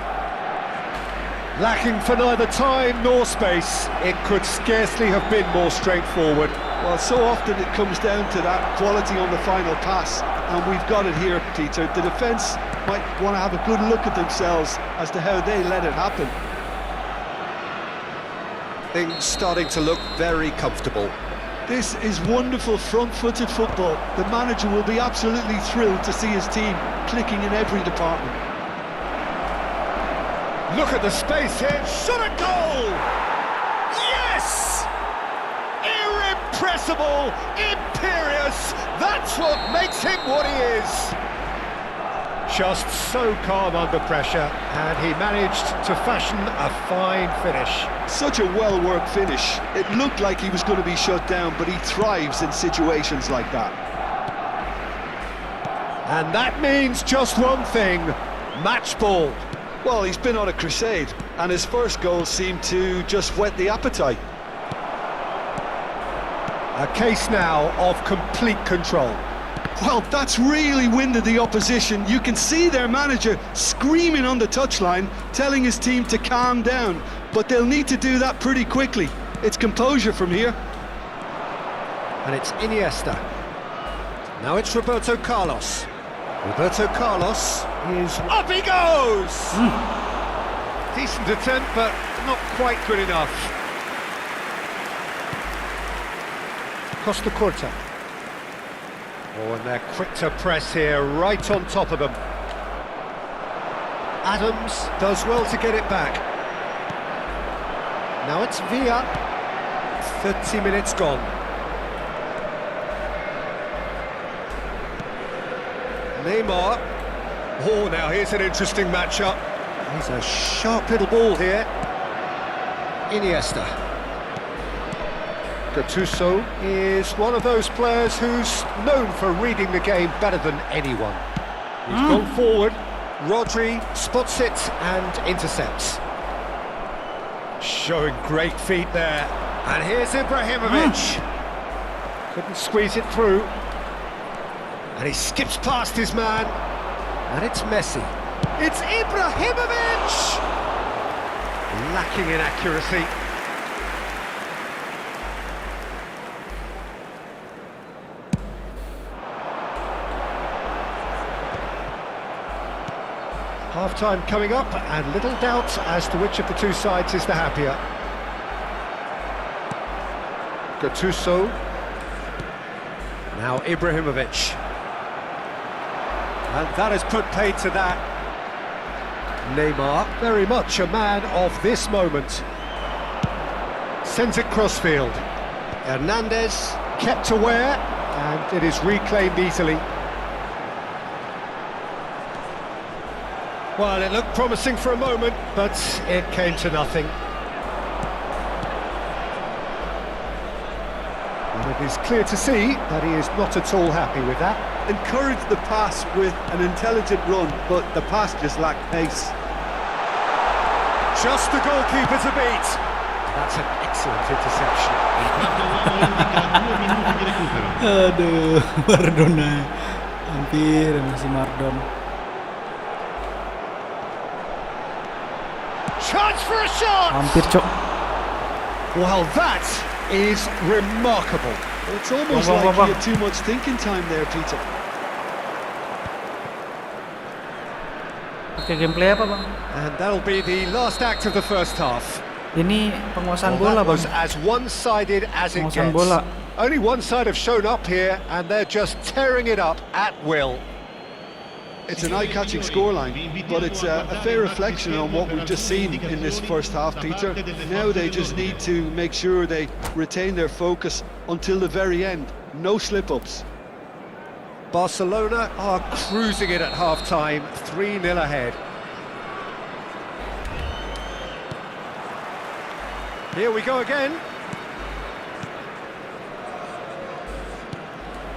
Lacking for neither time nor space, it could scarcely have been more straightforward. Well, so often it comes down to that quality on the final pass, and we've got it here, Peter. The defence might want to have a good look at themselves as to how they let it happen. Things starting to look very comfortable. This is wonderful front-footed football. The manager will be absolutely thrilled to see his team clicking in every department. Look at the space here, shot a goal! Yes! Irrepressible, imperious, that's what makes him what he is! Just so calm under pressure, and he managed to fashion a fine finish. Such a well-worked finish. It looked like he was going to be shut down, but he thrives in situations like that. And that means just one thing, match ball. Well, he's been on a crusade, and his first goal seemed to just whet the appetite. A case now of complete control. Well, that's really winded the opposition. You can see their manager screaming on the touchline, telling his team to calm down, but they'll need to do that pretty quickly. It's composure from here. And it's Iniesta. Now it's Roberto Carlos. Roberto Carlos is... Up he goes! Decent attempt, but not quite good enough. Costa Curta. Oh, and they're quick to press here, right on top of them. Adams does well to get it back. Now it's Villa. 30 minutes gone. Neymar. Oh, now here's an interesting matchup. He's a sharp little ball here. Iniesta. Gattuso is one of those players who's known for reading the game better than anyone. He's gone forward. Rodri spots it and intercepts. Showing great feet there. And here's Ibrahimovic. Couldn't squeeze it through. And he skips past his man. And it's Messi. It's Ibrahimovic! Lacking in accuracy. Half-time coming up, and little doubt as to which of the two sides is the happier. Gattuso. Now Ibrahimovic. And that has put paid to that. Neymar, very much a man of this moment. Sends it crossfield. Hernandez kept aware, and it is reclaimed easily. Well, it looked promising for a moment, but it came to nothing. And it is clear to see that he is not at all happy with that. Encouraged the pass with an intelligent run, but the pass just lacked pace. Just the goalkeeper to beat. That's an excellent interception. Aduh, Maradona. Hampir masih Mardon. Chance for a shot! Hampir, Cok. Well, that is remarkable. It's almost like he had too much thinking time there, Peter. Pakai gameplay apa, Bang? And that'll be the last act of the first half. Ini penguasaan Well, bola, that Bang. was as one-sided as it Penguasaan gets. bola. Only one side have shown up here, and they're just tearing it up at will. it's an eye-catching scoreline, but it's a fair reflection on what we've just seen in this first half, Peter. Now they just need to make sure they retain their focus until the very end. No slip-ups. Barcelona are cruising it at half-time, 3-0 ahead. Here we go again.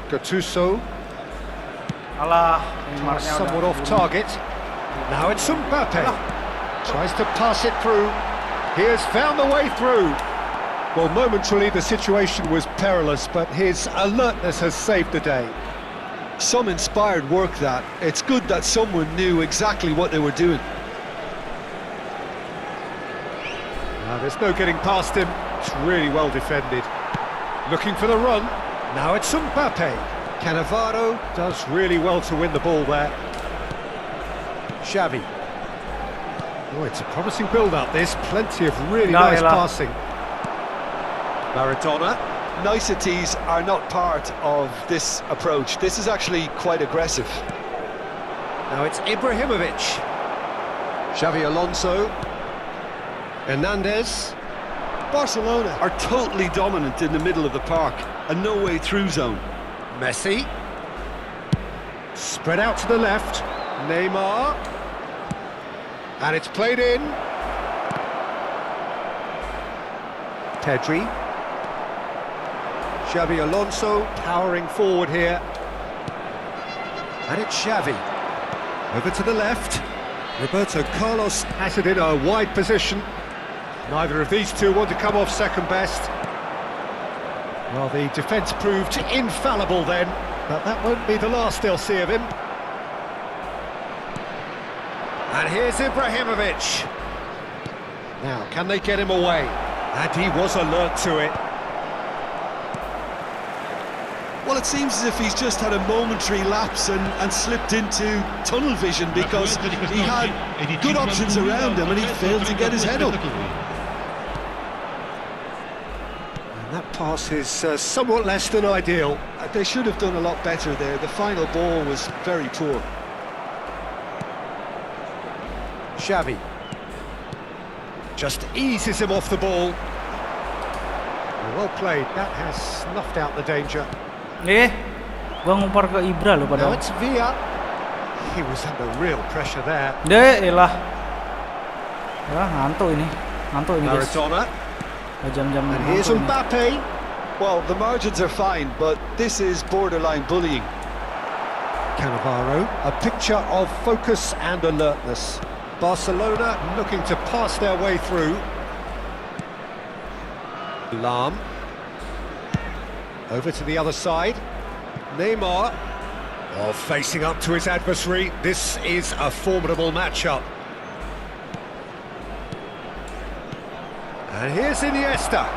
Gattuso. Alah, Somewhat off target. Now it's Mbappe. Tries to pass it through. He has found the way through. Well, momentarily the situation was perilous, but his alertness has saved the day. Some inspired work that. It's good that someone knew exactly what they were doing. Now there's no getting past him. It's really well defended. Looking for the run. Now it's Mbappe. Cannavaro does really well to win the ball there. Xavi. Oh, it's a promising build-up, this. Plenty of really nice passing. Maradona. Niceties are not part of this approach. This is actually quite aggressive. Now it's Ibrahimovic. Xavi Alonso. Hernandez. Barcelona are totally dominant in the middle of the park. A no-way through zone. Messi. Spread out to the left. Neymar. And it's played in. Pedri. Xavi Alonso powering forward here. And it's Xavi. Over to the left. Roberto Carlos has it in a wide position. Neither of these two want to come off second best. Well, the defence proved infallible then, but that won't be the last they'll see of him. And here's Ibrahimovic. Now, can they get him away? And he was alert to it. Well, it seems as if he's just had a momentary lapse and slipped into tunnel vision, because he had good options around him and he failed to get his head up. That pass is somewhat less than ideal. They should have done a lot better there. The final ball was very poor. Xavi just eases him off the ball. Well played. That has snuffed out the danger. Gua ngumpar ke Ibra loh Now padahal. it's Villa. He was under real pressure there. Elah. Ngantuk ini guys. Maradona. Jam-jam. And here's Mbappe. Well, the margins are fine, but this is borderline bullying. Cannavaro, a picture of focus and alertness. Barcelona looking to pass their way through. Lam. Over to the other side. Neymar. Oh, facing up to his adversary. This is a formidable matchup. And here's Iniesta.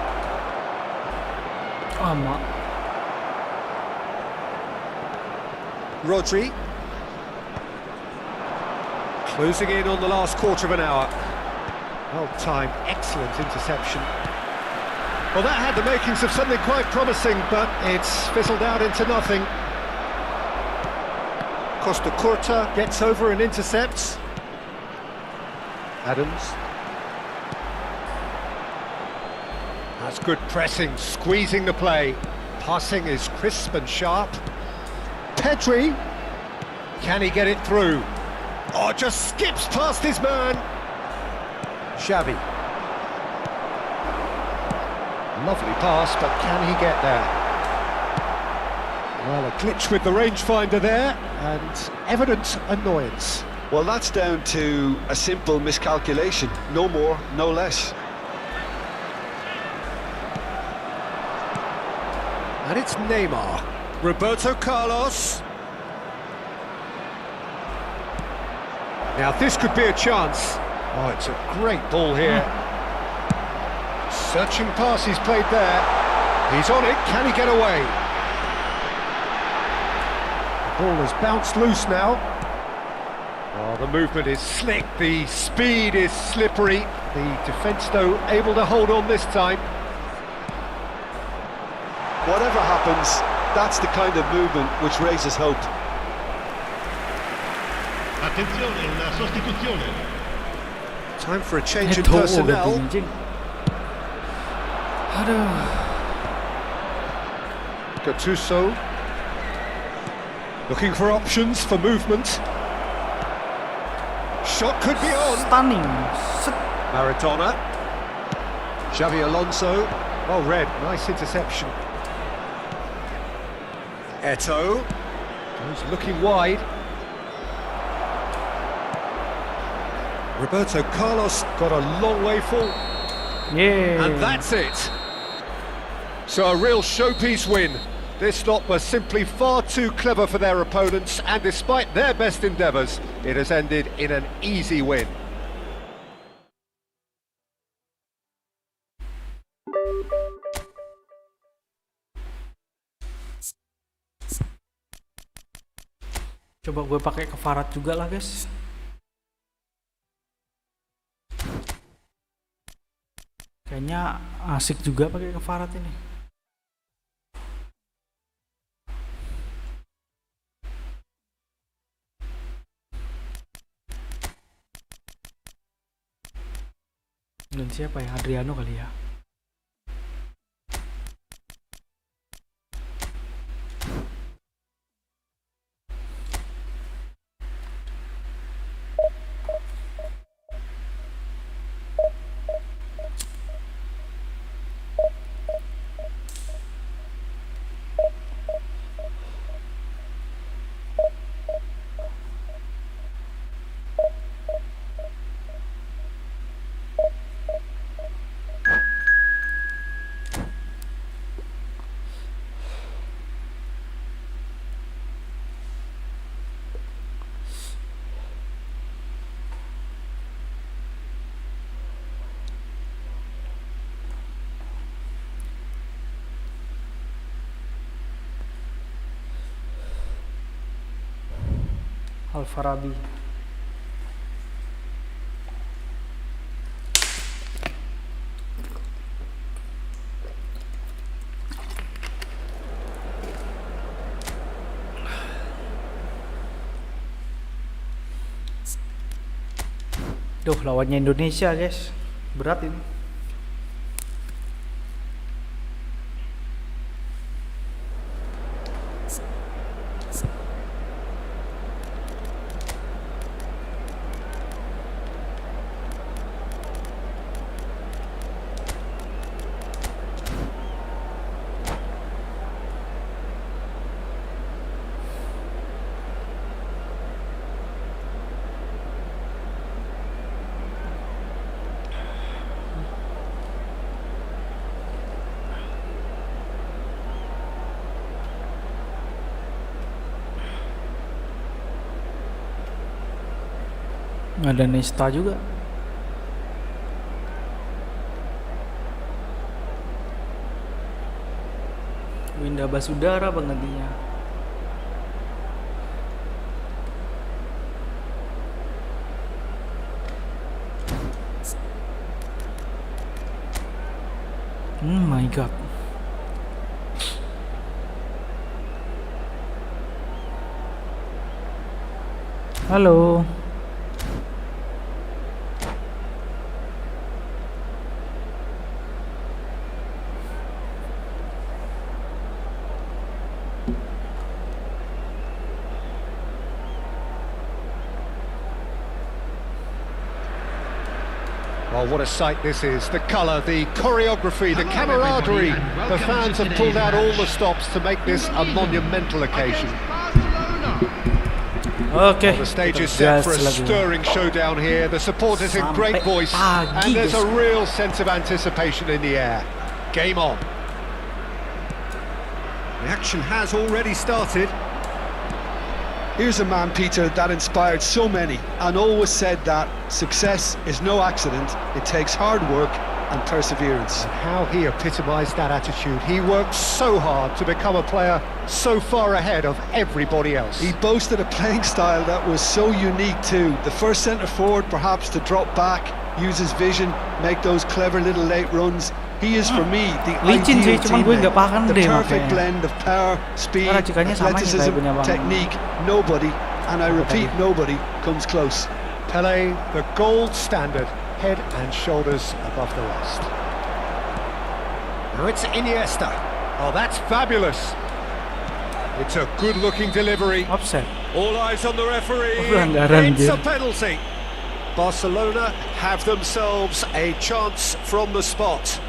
Rodri. Closing in on the last quarter of an hour. Well timed, excellent interception. Well, that had the makings of something quite promising, but it's fizzled out into nothing. Costa Curta gets over and intercepts. Adams. That's good pressing, squeezing the play. Passing is crisp and sharp. Pedri. Can he get it through? Oh, just skips past his man. Xavi. Lovely pass, but can he get there? Well, a glitch with the rangefinder there, and evident annoyance. Well, that's down to a simple miscalculation. No more, no less. And it's Neymar. Roberto Carlos. Now this could be a chance. Oh, it's a great ball here. Searching pass he's played there. He's on it, can he get away? The ball has bounced loose now. Oh, the movement is slick, the speed is slippery. The defence, though, able to hold on this time. Whatever happens, that's the kind of movement which raises hope. Attenzione, una sostituzione. Time for a change in Itu personnel. anjing. Aduh. Gattuso looking for options for movement. Shot could be on. Stunning. Maradona. Xavi Alonso. Well read. Nice interception. Eto'o. He's looking wide. Roberto Carlos got a long way forward. Yeah. And that's it. So a real showpiece win. This lot was simply far too clever for their opponents, and despite their best endeavours, it has ended in an easy win. Coba gue pakai kefarat juga lah, guys. Kayaknya asik juga pakai kefarat ini. Dan siapa ya? Adriano kali ya. Al-Farabi. Duh, lawannya Indonesia, guys. Berat ini. Ada Nesta juga. Winda Basudara penggantinya. My god. Halo. Oh, what a sight this is. The colour, the choreography, the camaraderie. The fans have pulled out all the stops to make this a monumental occasion. Okay. The stage is set for a stirring showdown here. The supporters in great voice, and there's a real sense of anticipation in the air. Game on. The action has already started. Here's a man, Peter, that inspired so many and always said that success is no accident. It takes hard work and perseverance. And how he epitomised that attitude. He worked so hard to become a player so far ahead of everybody else. He boasted a playing style that was so unique too. The first centre-forward perhaps to drop back, use his vision, make those clever little late runs. He is for me the Licin sih, ideal cuman gue nggak paham teammate. The deh perfect makanya. blend of power, speed, Racikannya sama ini kayak athleticism, punya Bang technique. Nobody and I repeat, nobody comes close. Pele, the gold standard, head and shoulders above the rest. Now it's Iniesta. Oh, that's fabulous. It's a good-looking delivery. Offset. All eyes on the referee. Pelanggaran It's dia. a penalty. Barcelona have themselves a chance from the spot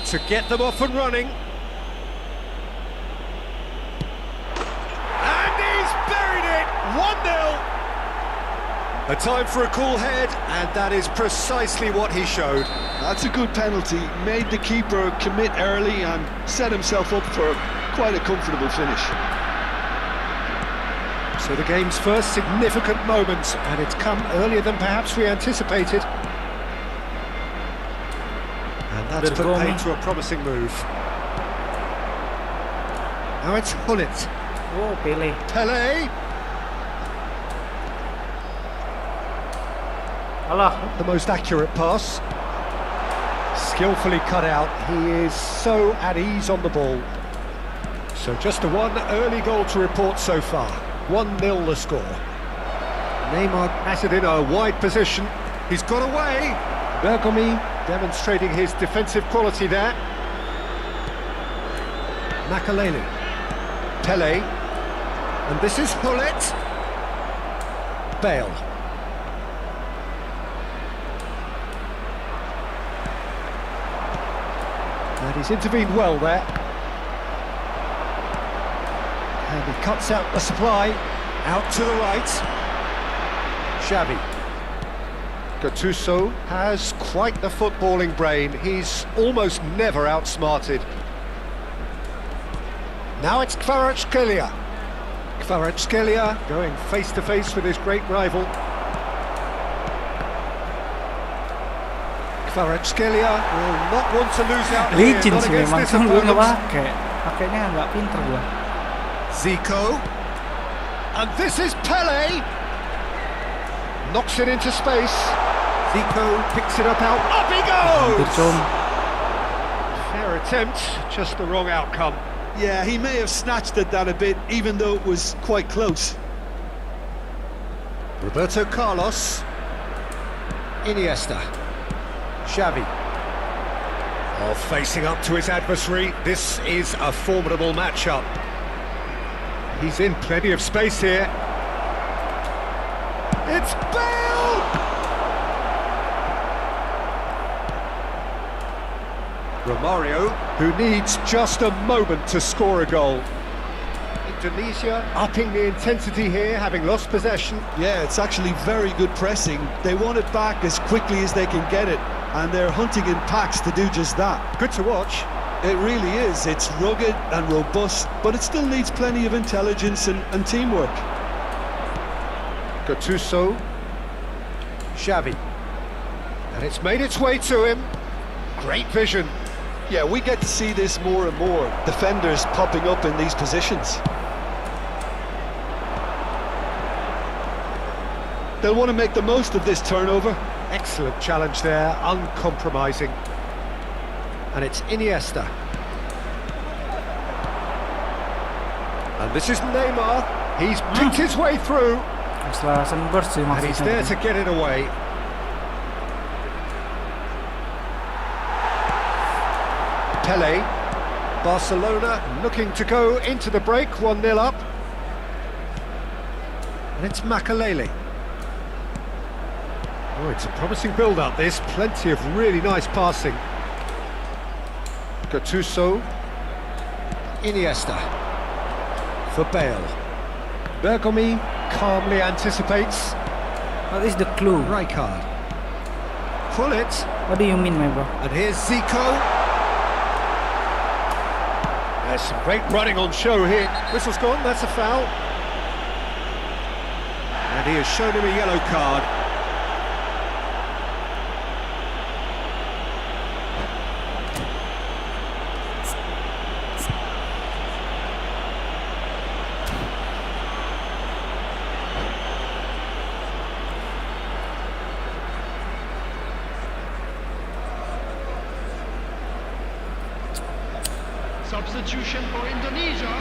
to get them off and running. And he's buried it! 1-0. A time for a cool head, and that is precisely what he showed. That's a good penalty. Made the keeper commit early and set himself up for quite a comfortable finish. So the game's first significant moment, and it's come earlier than perhaps we anticipated. And that's put paid to a promising move. Now it's Hullet. Oh, Pele. Pele. Alah. The most accurate pass. Skillfully cut out. He is so at ease on the ball. So just a one early goal to report so far. 1-0 the score. Neymar has it in a wide position. He's got away. Bergomi demonstrating his defensive quality there. Makaleli. Pele. And this is Hullet. Bale. And he's intervened well there. And he cuts out the supply, out to the right. Xavi. Gattuso has quite the footballing brain. He's almost never outsmarted. Now it's Kvaratskhelia. Kvaratskhelia going face to face with his great rival. Kvaratskhelia will not want to lose out here. Licin Not sih against memang, this cuma gue nggak opponent. pakainya nggak pinter gue. Zico, and this is Pele, knocks it into space. Zico picks it up up he Hampir goes! com. Fair attempt, just the wrong outcome. Yeah, he may have snatched at that a bit, even though it was quite close. Roberto Carlos, Iniesta, Xavi. Oh, facing up to his adversary, this is a formidable matchup. He's in plenty of space here. It's Bale! Romario, who needs just a moment to score a goal. Indonesia upping the intensity here, having lost possession. Yeah, it's actually very good pressing. They want it back as quickly as they can get it, and they're hunting in packs to do just that. Good to watch. It really is. It's rugged and robust, but it still needs plenty of intelligence and teamwork. Gattuso, Xavi, and it's made its way to him. Great vision. Yeah, we get to see this more and more. Defenders popping up in these positions. They'll want to make the most of this turnover. Excellent challenge there, uncompromising. And it's Iniesta. And this is Neymar. He's picked his way through. Setelah sunburst sih And he's there maksudnya. to get it away. Pele. Barcelona looking to go into the break, 1-0 up. And it's Makaleli. Oh, it's a promising build-up, this. Plenty of really nice passing. Gattuso. Iniesta. For Bale. Bergomi calmly anticipates. What is the clue? Rijkaard. Hullet. What do you mean, my bro? And here's Zico. There's some great running on show here. Whistle's gone, that's a foul. And he has shown him a yellow card. Substitution for Indonesia.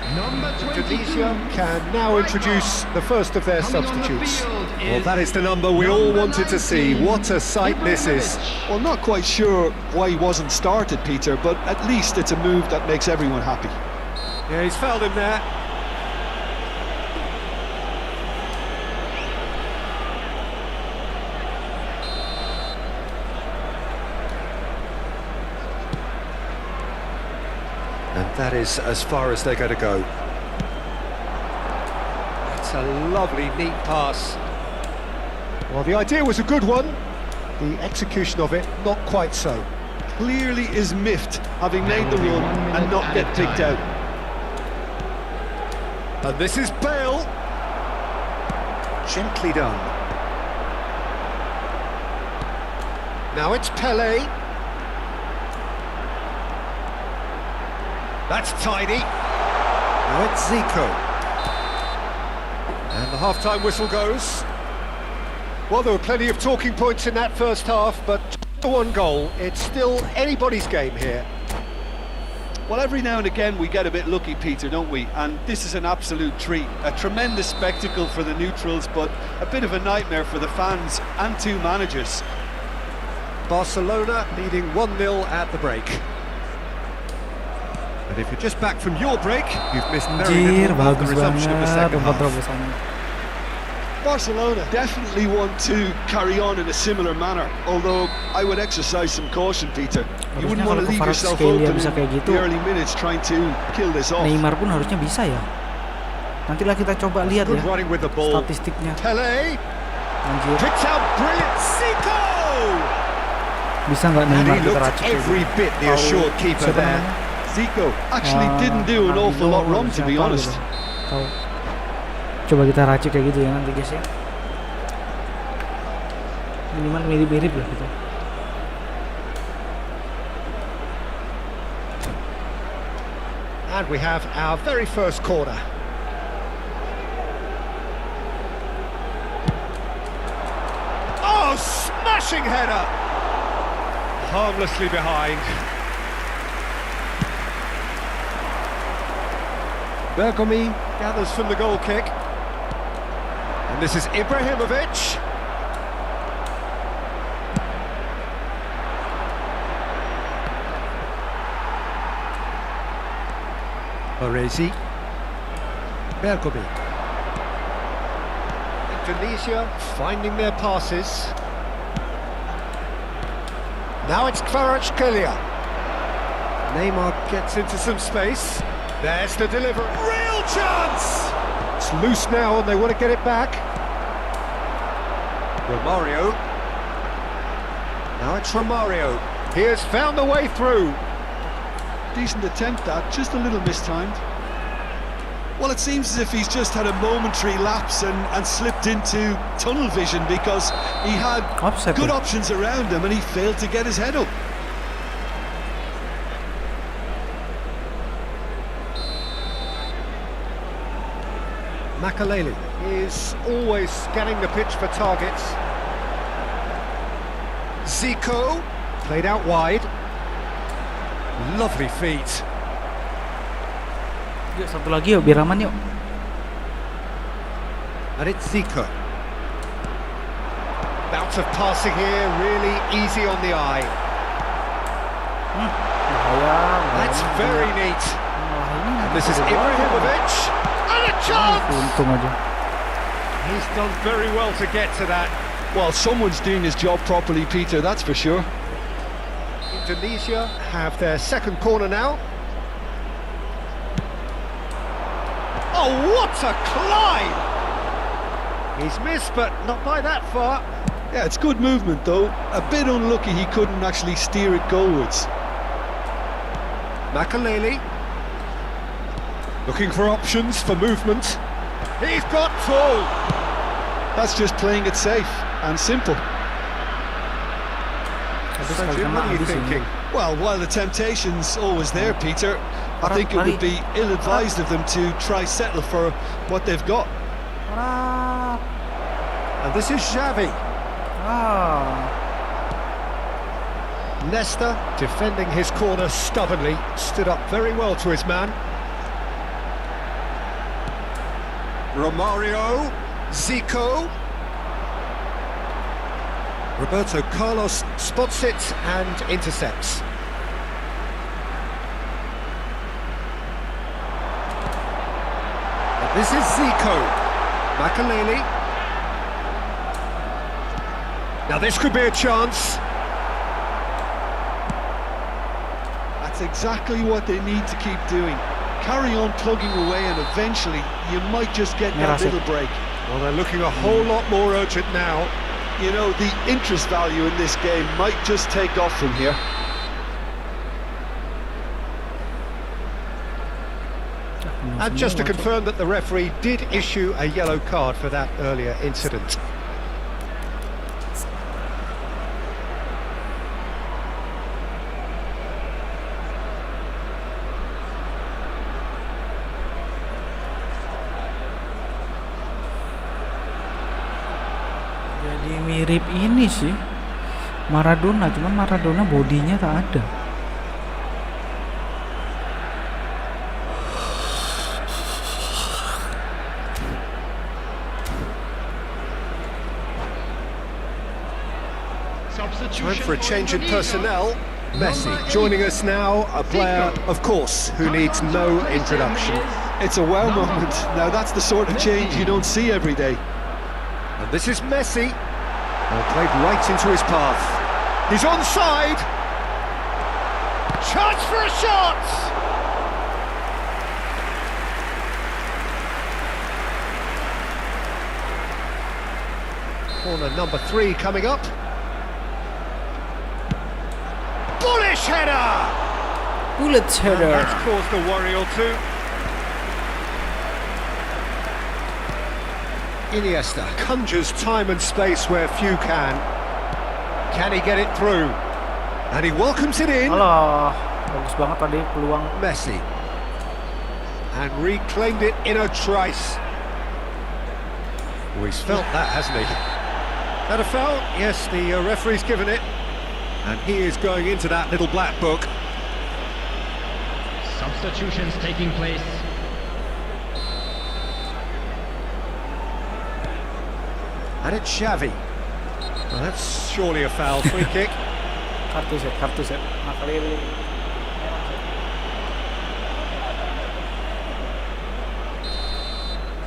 Tunisia can now introduce the first of their substitutes. Well, that is the number we all wanted to see. What a sight this is. Well, not quite sure why he wasn't started, Peter, but at least it's a move that makes everyone happy. Yeah, he's fouled him there. And that is as far as they're going to go. That's a lovely, neat pass. Well, the idea was a good one. The execution of it, not quite so. Clearly is miffed, having made the run and not get picked out. And this is Bale. Gently done. Now it's Pelé. That's tidy. Now it's Zico. And the half-time whistle goes. Well, there were plenty of talking points in that first half, but the one goal, it's still anybody's game here. Well, every now and again we get a bit lucky, Peter, don't we? And this is an absolute treat. A tremendous spectacle for the neutrals, but a bit of a nightmare for the fans and two managers. Barcelona leading 1-0 at the break. And if you're just back from your break, you've missed very little of the resumption of the second half. Barcelona definitely want to carry on in a similar manner, although I would exercise some caution, Peter. You wouldn't want to leave yourself open in the early minutes trying to kill this off. Neymar pun harusnya bisa ya. Nantilah kita coba lihat ya statistiknya. Pelé. Anjir. Picked out brilliant Zico. Bisa nggak Neymar kita racik? Every bit the assured keeper there. Zico actually didn't do an awful lot wrong, to be honest. Coba kita racik kayak gitu ya nanti guys ya. Minimal mirip-mirip lah gitu. And we have our very first corner. Oh, smashing header! Harmlessly behind. Bergomi gathers from the goal kick. And this is Ibrahimovic. Baresi. Bergomi. Indonesia finding their passes. Now it's Kvaratskhelia. Neymar gets into some space. There's the delivery. Real chance! It's loose now and they want to get it back. Romario. Now it's Romario. He has found the way through. Decent attempt that, just a little mistimed. Well, it seems as if he's just had a momentary lapse and slipped into tunnel vision because he had good options around him and he failed to get his head up. Makaleli is always scanning the pitch for targets. Zico, played out wide. Lovely feet. Yuk satu lagi yuk, biar aman yuk. And it's Zico. Bout of passing here, really easy on the eye. That's very neat. And this is Ibrahimovic. And a chance! He's done very well to get to that. Well, someone's doing his job properly, Peter, that's for sure. Indonesia have their second corner now. Oh, what a climb! He's missed, but not by that far. Yeah, it's good movement, though. A bit unlucky he couldn't actually steer it goalwards. Makaleli. Looking for options for movement. He's got full. That's just playing it safe and simple. So, Jim, what are you thinking? Well, while the temptation's always there, Peter, I think it would be ill-advised of them to try settle for what they've got. And this is Xavi. Nesta, defending his corner stubbornly, stood up very well to his man. Romario, Zico. Roberto Carlos spots it and intercepts. And this is Zico. Makaleli. Now this could be a chance. That's exactly what they need to keep doing. Carry on plugging away and eventually you might just get that little break. Well, they're looking a whole lot more urgent now. You know, the interest value in this game might just take off from here. And just to confirm that the referee did issue a yellow card for that earlier incident. Jadi mirip ini sih Maradona, cuman Maradona bodinya tak ada. Time for a change in personnel. Messi joining us now, a player, of course, who needs no introduction. It's a wow moment. Now that's the sort of change you don't see every day. And this is Messi. Well, played right into his path. He's onside. Chance for a shot. Corner number 3 coming up. Bullish header. Bullet header. That's caused a worry or two. Iniesta conjures time and space where few can. Can he get it through? And he welcomes it in. Alah, bagus banget tadi peluang. Messi. And reclaimed it in a trice. Oh, he's felt that, hasn't he? That a foul? Yes, the referee's given it. And he is going into that little black book. Substitutions taking place. And it's Xavi. Well, that's surely a foul. Free kick. Kartu set. Makaleli.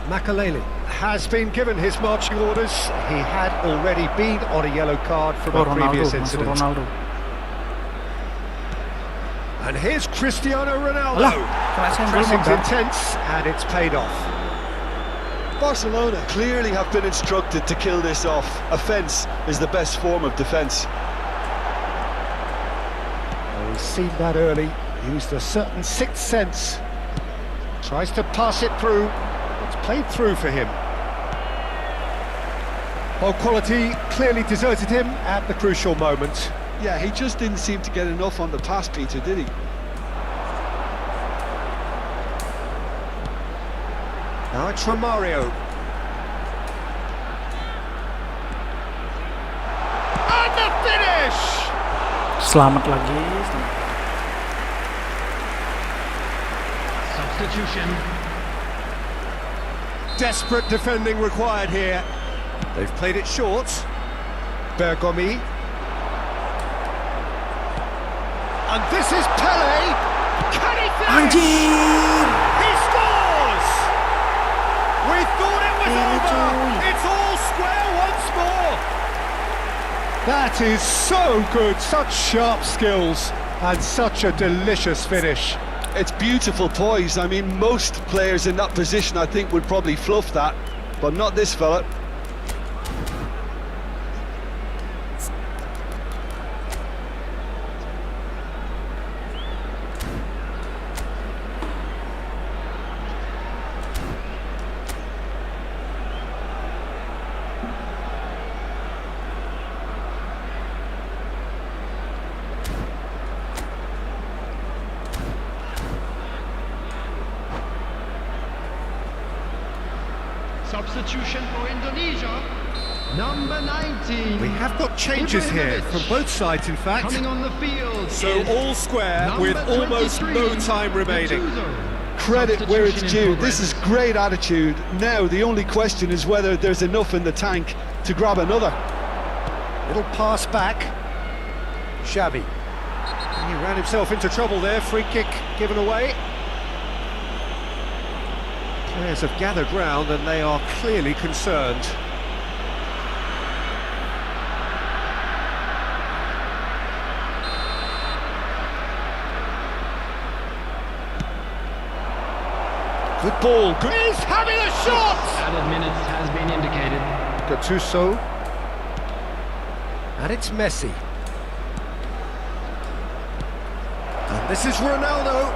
Makaleli has been given his marching orders. He had already been on a yellow card from a previous incident. Ronaldo. And here's Cristiano Ronaldo. Alah, Pressing's intense and it's paid off. Barcelona clearly have been instructed to kill this off. Offence is the best form of defence. Well, we've seen that early. Used a certain sixth sense. Tries to pass it through. It's played through for him. Well, quality clearly deserted him at the crucial moment. Yeah, he just didn't seem to get enough on the pass, Peter, did he? Now it's Romario. And the finish! Selamat lagi. Substitution. Desperate defending required here. They've played it short. Bergomi. And this is Pele. Can he finish? Anjir! He scores! We thought it was over. It's all square once more. That is so good. Such sharp skills and such a delicious finish. It's beautiful poise. I mean, most players in that position, I think, would probably fluff that, but not this fella. Substitution for Indonesia. Number 19. We have got changes here from both sides, in fact. Coming on the field. So all square with almost no time remaining. credit where it's due. This is great attitude. Now the only question is whether there's enough in the tank to grab another. Little pass back. Xavi. He ran himself into trouble there. Free kick given away. Players have gathered round and they are clearly concerned. Good ball. Good. He's having a shot! Added minutes has been indicated. Gattuso. And it's Messi. And this is Ronaldo.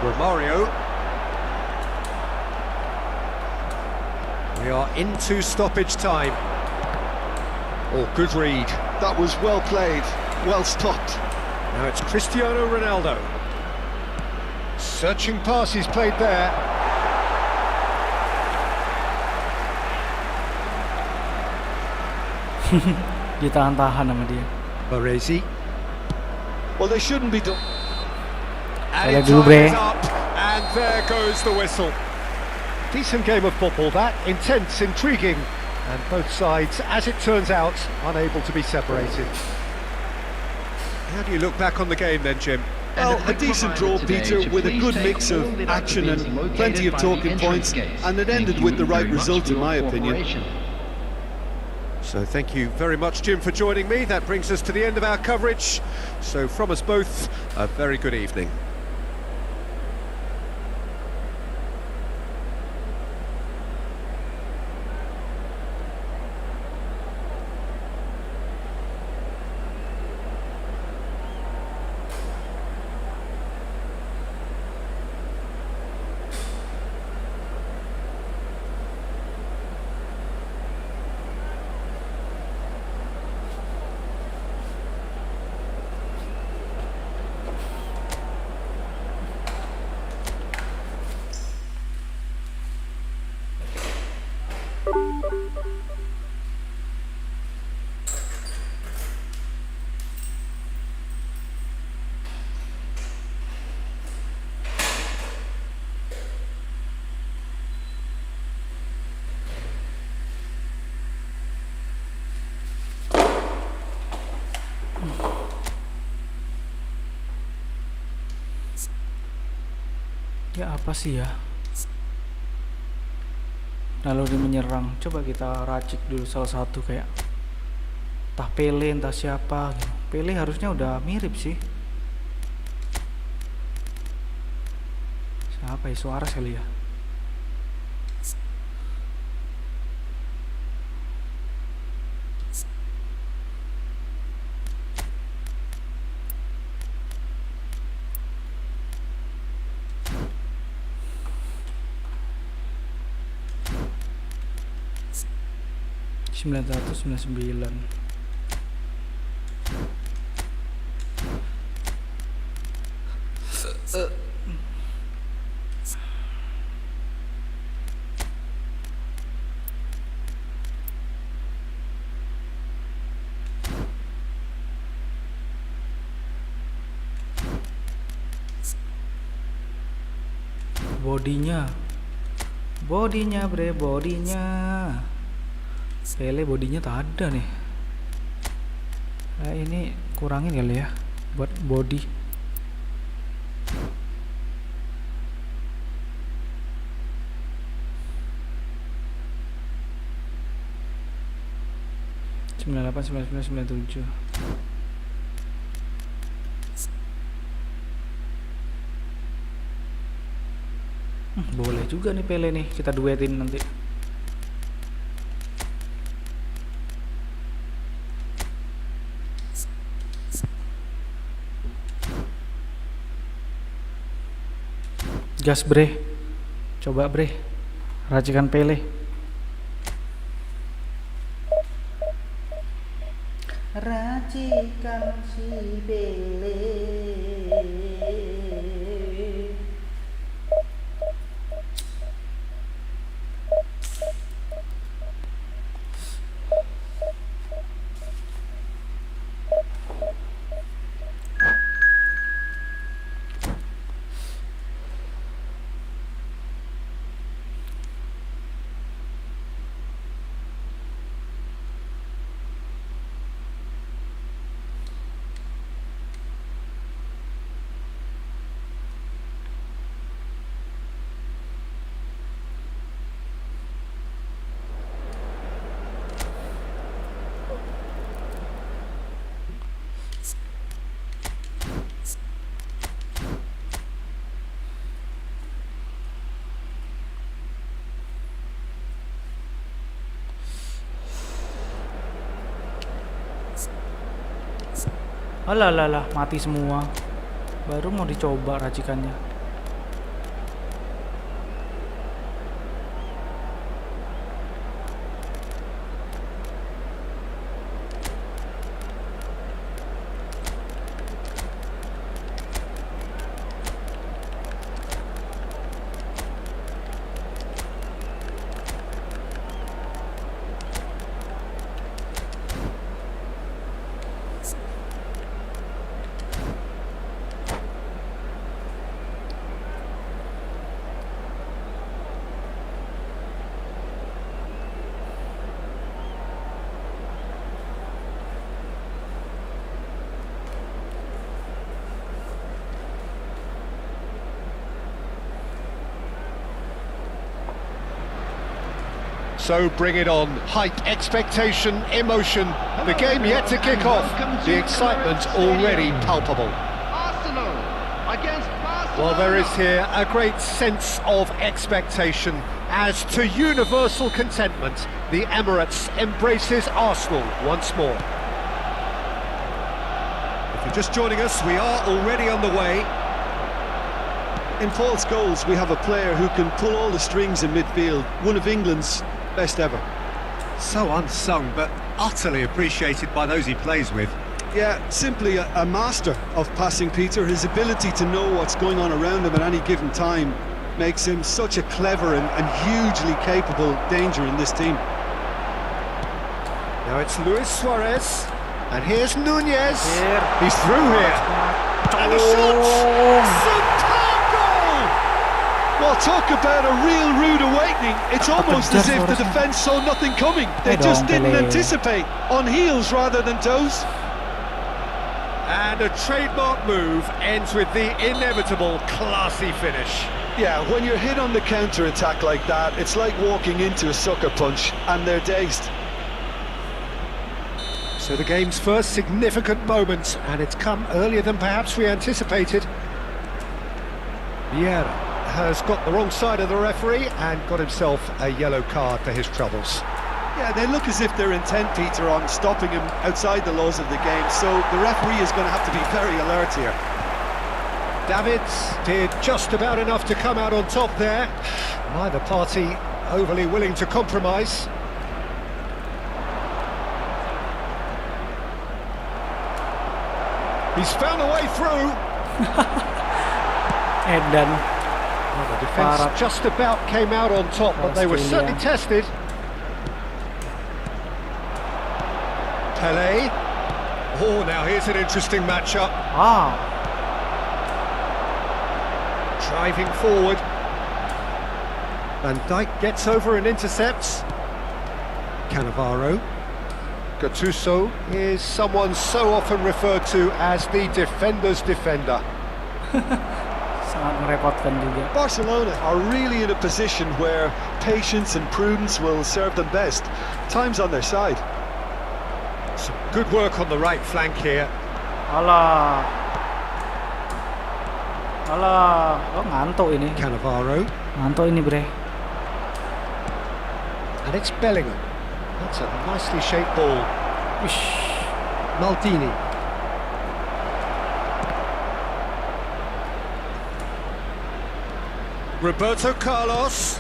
Romario. We are into stoppage time. Oh, good read. That was well played, well stopped. Now it's Cristiano Ronaldo. Searching pass he's played there. Ditahan-tahan sama dia. Baresi. Well, they shouldn't be done. And Saya dulu, bre. up, and there goes the whistle. Decent game of football that, intense, intriguing, and both sides, as it turns out, unable to be separated. How do you look back on the game then, Jim? Well, a decent draw, Peter, with a good mix of action and plenty of talking points, and it ended with the right result, in my opinion. So thank you very much, Jim, for joining me. That brings us to the end of our coverage. So from us both, a very good evening. Ya apa sih ya? Lalu dia menyerang. Coba kita racik dulu salah satu kayak entah Pele, entah siapa gitu. Pele harusnya udah mirip sih. Siapa ya? Suarez kali ya? $999. Bodinya bre, bodinya Pele bodinya tak ada nih. Ini kurangin kali ya buat body. $98, $99, $97. Boleh juga nih Pele nih, kita duetin nanti. Gas bre, coba bre, racikan Pele. Racikan si Pele. Alah, mati semua. Baru mau dicoba racikannya. So bring it on. Hype, expectation, emotion. The game yet to kick off. The excitement already palpable. Arsenal against Barcelona. Well, there is here a great sense of expectation. As to universal contentment, the Emirates embraces Arsenal once more. If you're just joining us, we are already on the way. In false goals, we have a player who can pull all the strings in midfield. One of England's best ever. So unsung, but utterly appreciated by those he plays with. Yeah, simply a master of passing, Peter. His ability to know what's going on around him at any given time makes him such a clever and hugely capable danger in this team. Now it's Luis Suarez, and here's Nunez. He's through here. And the shot! Superb goal! Well, talk about a real rude awakening. It's almost as if the defence saw nothing coming. They just didn't anticipate, on heels rather than toes. And a trademark move ends with the inevitable classy finish. Yeah, when you're hit on the counter-attack like that, it's like walking into a sucker punch, and they're dazed. So the game's first significant moment, and it's come earlier than perhaps we anticipated. Vieira has got the wrong side of the referee and got himself a yellow card for his troubles. Yeah, they look as if they're intent, Peter, on stopping him outside the laws of the game, so the referee is going to have to be very alert here. Davids did just about enough to come out on top there. Neither party overly willing to compromise. He's found a way through. Edan. Well, the defence just about came out on top, but they were certainly tested. Pelé. Oh, now here's an interesting matchup. Driving forward. Van Dijk gets over and intercepts. Cannavaro. Gattuso is someone so often referred to as the defender's defender. Sangat merepotkan juga. Barcelona are really in a position where patience and prudence will serve them best. Time's on their side. Some good work on the right flank here. Alah, oh ngantuk ini. Cannavaro. Ngantuk ini, bre. And it's Bellingham. That's a nicely shaped ball. Maldini. Roberto Carlos.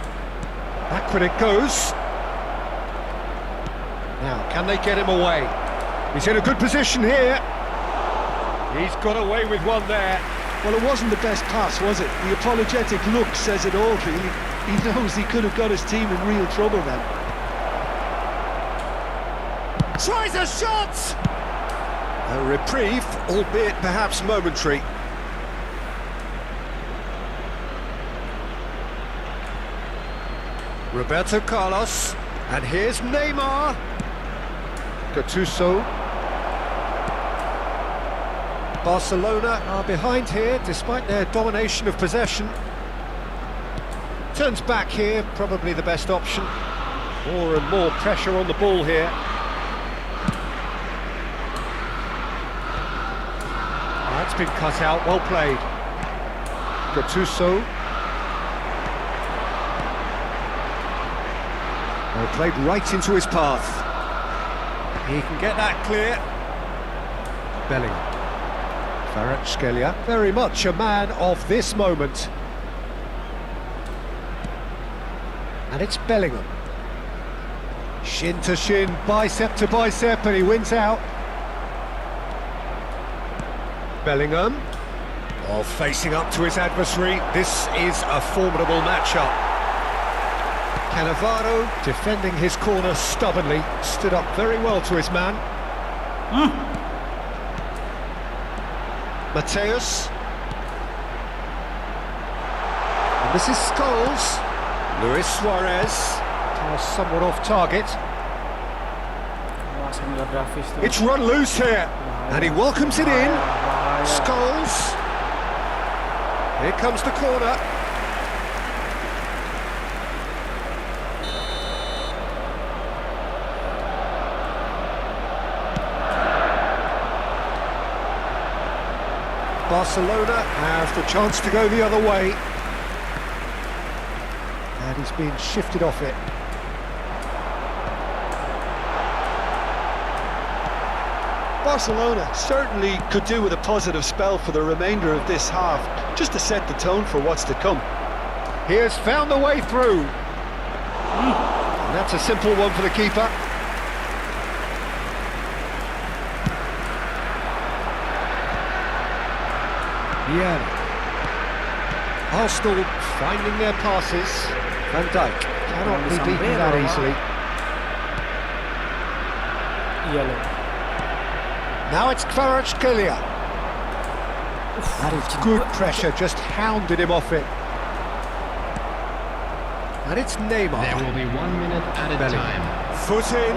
Backward it goes. Now, can they get him away? He's in a good position here. He's got away with one there. Well, it wasn't the best pass, was it? The apologetic look says it all, really. He knows he could have got his team in real trouble then. Tries a shot! A reprieve, albeit perhaps momentary. Roberto Carlos, and here's Neymar. Gattuso. Barcelona are behind here, despite their domination of possession. Turns back here, probably the best option. More and more pressure on the ball here. That's been cut out, well played. Gattuso. Well, played right into his path. He can get that clear. Bellingham. Kvaratskhelia, very much a man of this moment. And it's Bellingham. Shin to shin, bicep to bicep, and he wins out. Bellingham, while facing up to his adversary. This is a formidable matchup. Cannavaro, defending his corner stubbornly, stood up very well to his man. Mateus. And this is Scholes. Luis Suarez. Somewhat off target. It's run loose here. And he welcomes it in. Scholes. Here comes the corner. Barcelona have the chance to go the other way. And he's been shifted off it. Barcelona certainly could do with a positive spell for the remainder of this half, just to set the tone for what's to come. He has found the way through. And that's a simple one for the keeper. Yeah. Arsenal finding their passes. Van Dijk cannot be beaten that easily. Yellow. Now it's Kvaratskhelia. That is good pressure, just hounded him off it. And it's Neymar. There will be 1 minute added time. Foot in.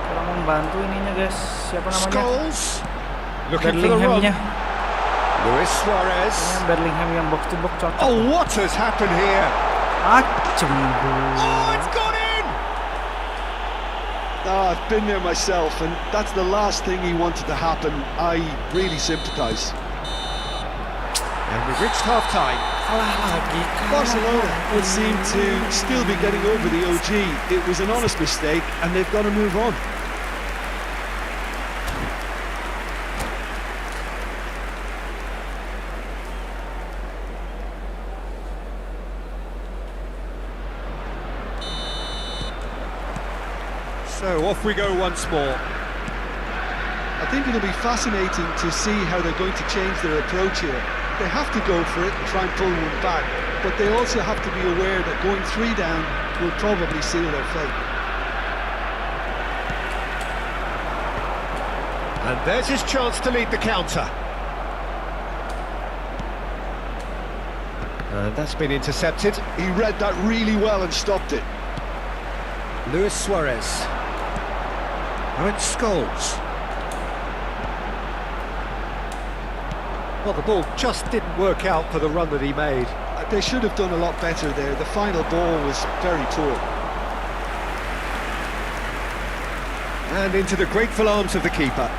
Kurang membantu ininya guys. Siapa namanya? Scholes. Looking for the run. Luis Suarez. Bellingham yang box to box cocok. Oh, what has happened here? Oh, it's gone in! Oh, I've been there myself, and that's the last thing he wanted to happen. I really sympathise. And we've reached half-time. Barcelona would seem to still be getting over the OG. It was an honest mistake, and they've got to move on. So off we go once more. I think it'll be fascinating to see how they're going to change their approach here. They have to go for it and try and pull one back, but they also have to be aware that going 3 down will probably seal their fate. And there's his chance to lead the counter. That's been intercepted. He read that really well and stopped it. Luis Suarez. Now it's Scholes. Well, the ball just didn't work out for the run that he made. They should have done a lot better there. The final ball was very poor. And into the grateful arms of the keeper.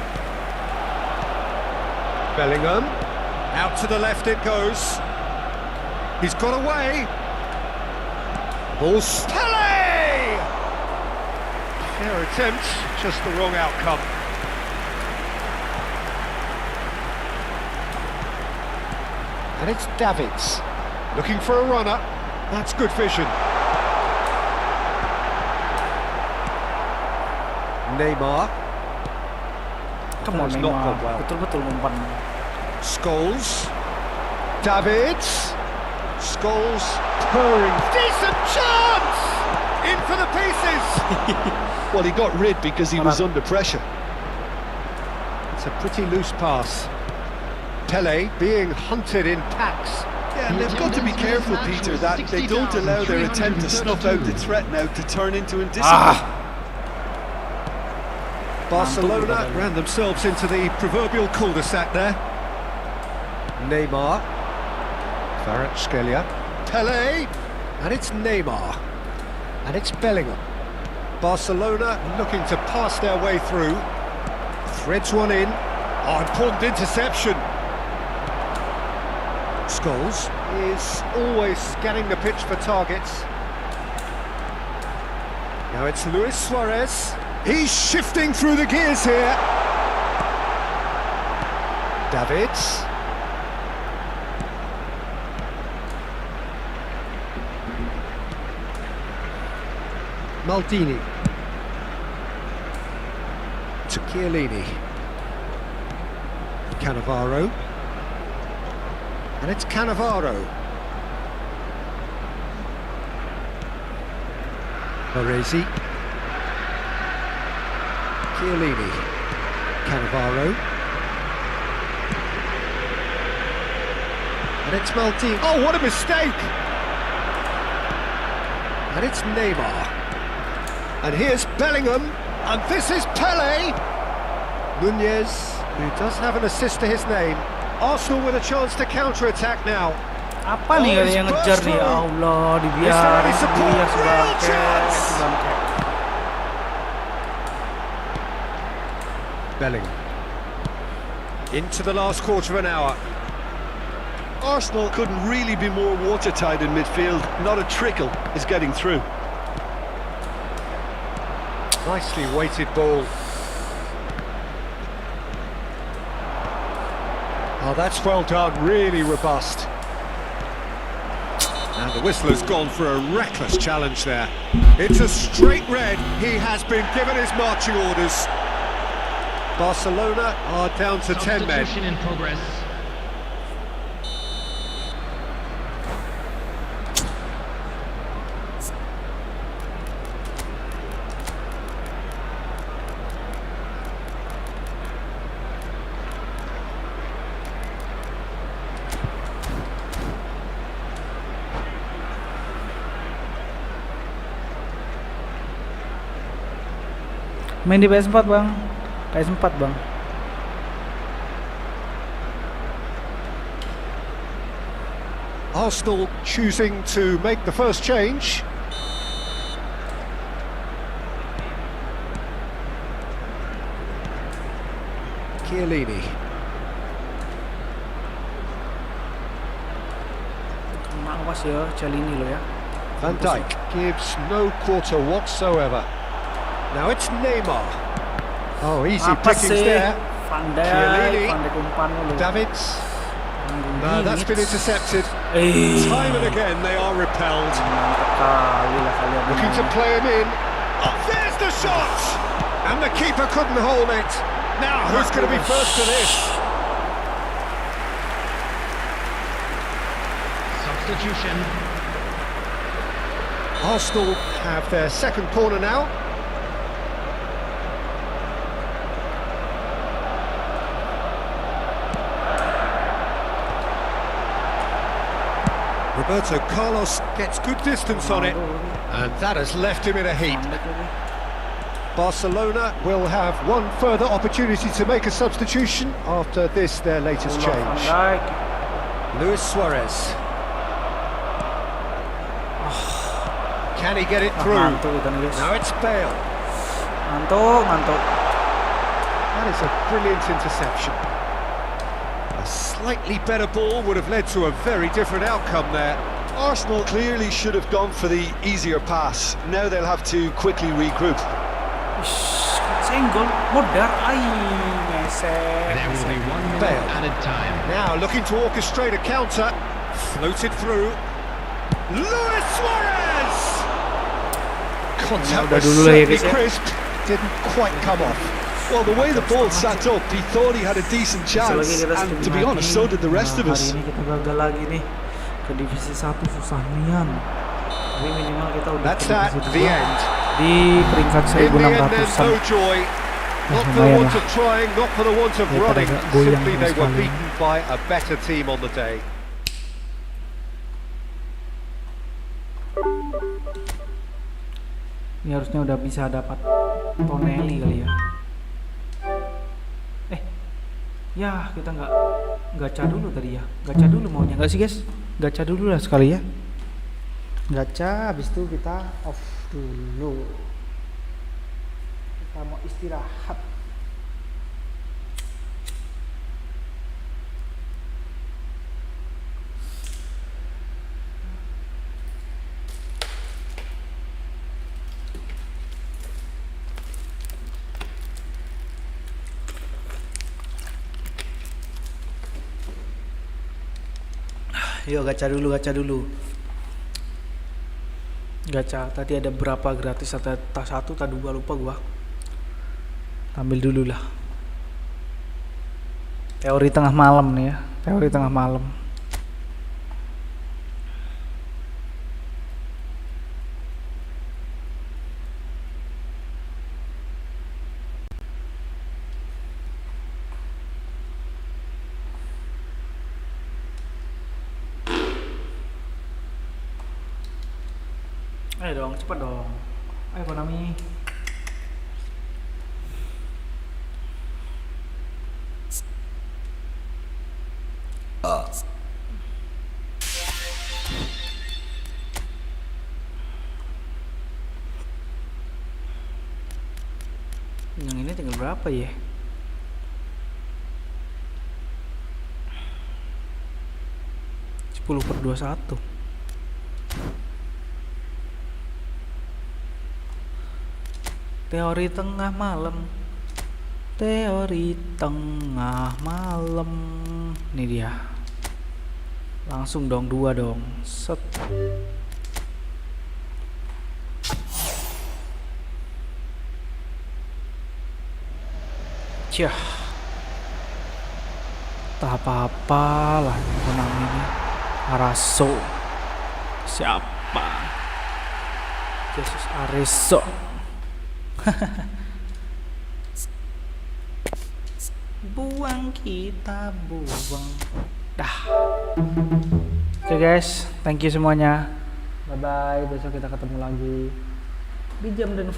Bellingham. Out to the left it goes. He's got away. Ball's Pele! Fair attempt, just the wrong outcome. And it's Davids, looking for a runner. That's good vision. Neymar. Come on, Not gone well. Betul-betul umpan. Scholes. Davids. Scholes purring. Decent chance! In for the pieces! Well, he got rid because he was under pressure. It's a pretty loose pass. Pele being hunted in packs. Yeah, and they've got to be careful, Peter, that they don't allow their attempt to snuff out the threat now to turn into indiscipline. Barcelona ran themselves into the proverbial cul-de-sac there. Neymar. Kvaratskhelia. Pele. And it's Neymar. And it's Bellingham. Barcelona looking to pass their way through. Threads one in. Oh, important interception. Scholes is always scanning the pitch for targets. Now it's Luis Suarez. He's shifting through the gears here. Davids. Maldini. To Chiellini. Cannavaro. And it's Cannavaro. Baresi. Chiellini. Cannavaro. And it's Maldini. Oh, what a mistake! And it's Neymar. And here's Bellingham. And this is Pele. Nunez, who does have an assist to his name. Arsenal with a chance to counter-attack now. Apa nih kali yang ngejar nih? Allah, dibiarin dia sebangke. Bellingham. Into the last quarter of an hour. Arsenal couldn't really be more watertight in midfield. Not a trickle is getting through. Nicely weighted ball. Oh, that's well done, really robust. And the whistler's gone for a reckless challenge there. It's a straight red. He has been given his marching orders. Barcelona are down to 10 men. Substitution in progress. Main di PS4 bang, PS4 bang. Arsenal choosing to make the first change. Chiellini. Awas ya, Chiellini lo ya. Van Dijk gives no quarter whatsoever. Now it's Neymar. Oh, easy Apa pickings sih? there. Van Chiellini. Dijk umpan lo. Davids. No, that's been intercepted. Eh, Time and again they are repelled. mantap kali lah kalian. Looking to play him in. Oh, there's the shot! And the keeper couldn't hold it. Now, who's going to be first to this? Substitution. Arsenal have their second corner now. Roberto Carlos gets good distance on it, and that has left him in a heap. Barcelona will have one further opportunity to make a substitution after this, their latest Van change. Dijk. Luis Suarez. Can he get it through? Ngantuk kita nih guys. Now it's Bale. Ngantuk. That is a brilliant interception. A slightly better ball would have led to a very different outcome there. Arsenal clearly should have gone for the easier pass. Now they'll have to quickly regroup. Senggol, modar, ngeset. There will be 1 minute Bale. added time. Now looking to orchestrate a counter. Floated through. Luis Suarez! Contact udah was dulu lah ya, certainly guys, ya. crisp. Didn't quite come off. Well, the way the ball sat up, he thought he had a decent chance. And to be honest, so did the rest of us. Hari ini kita gagal lagi nih ke divisi 1, susah nian. Tapi minimal kita udah That's ke that, divisi the 2 end. di peringkat In the end, there's 1600-an. no joy. Not for the lumayan want lah. of trying, not for the want of Daripada running. gak goyang Simply sama they were sekali. beaten by a better team on the day. Ini harusnya udah bisa dapat Tonelli kali ya. Ya kita nggak gacha dulu tadi ya. Gacha dulu maunya nggak sih guys? Gacha dulu lah sekali ya. Gacha, habis itu kita off dulu. Kita mau istirahat. Yuk gacha dulu. Gacha tadi ada berapa gratis, tak 1 tak 2 lupa gua. Ambil dulu lah. Teori tengah malam nih ya, teori tengah malam. Ayo dong, cepat dong. Ayo Konami. Yang ini tinggal berapa ya? Sepuluh per 21. Teori tengah malam. Teori tengah malam. Ini dia. Langsung dong 2 dong. Set. Cih. Tak apa-apa lah Konami ini. Araso. Siapa? Jesus Areso. Buang kita buang. Dah. Oke guys, thank you semuanya. Bye bye. Besok kita ketemu lagi di jam dan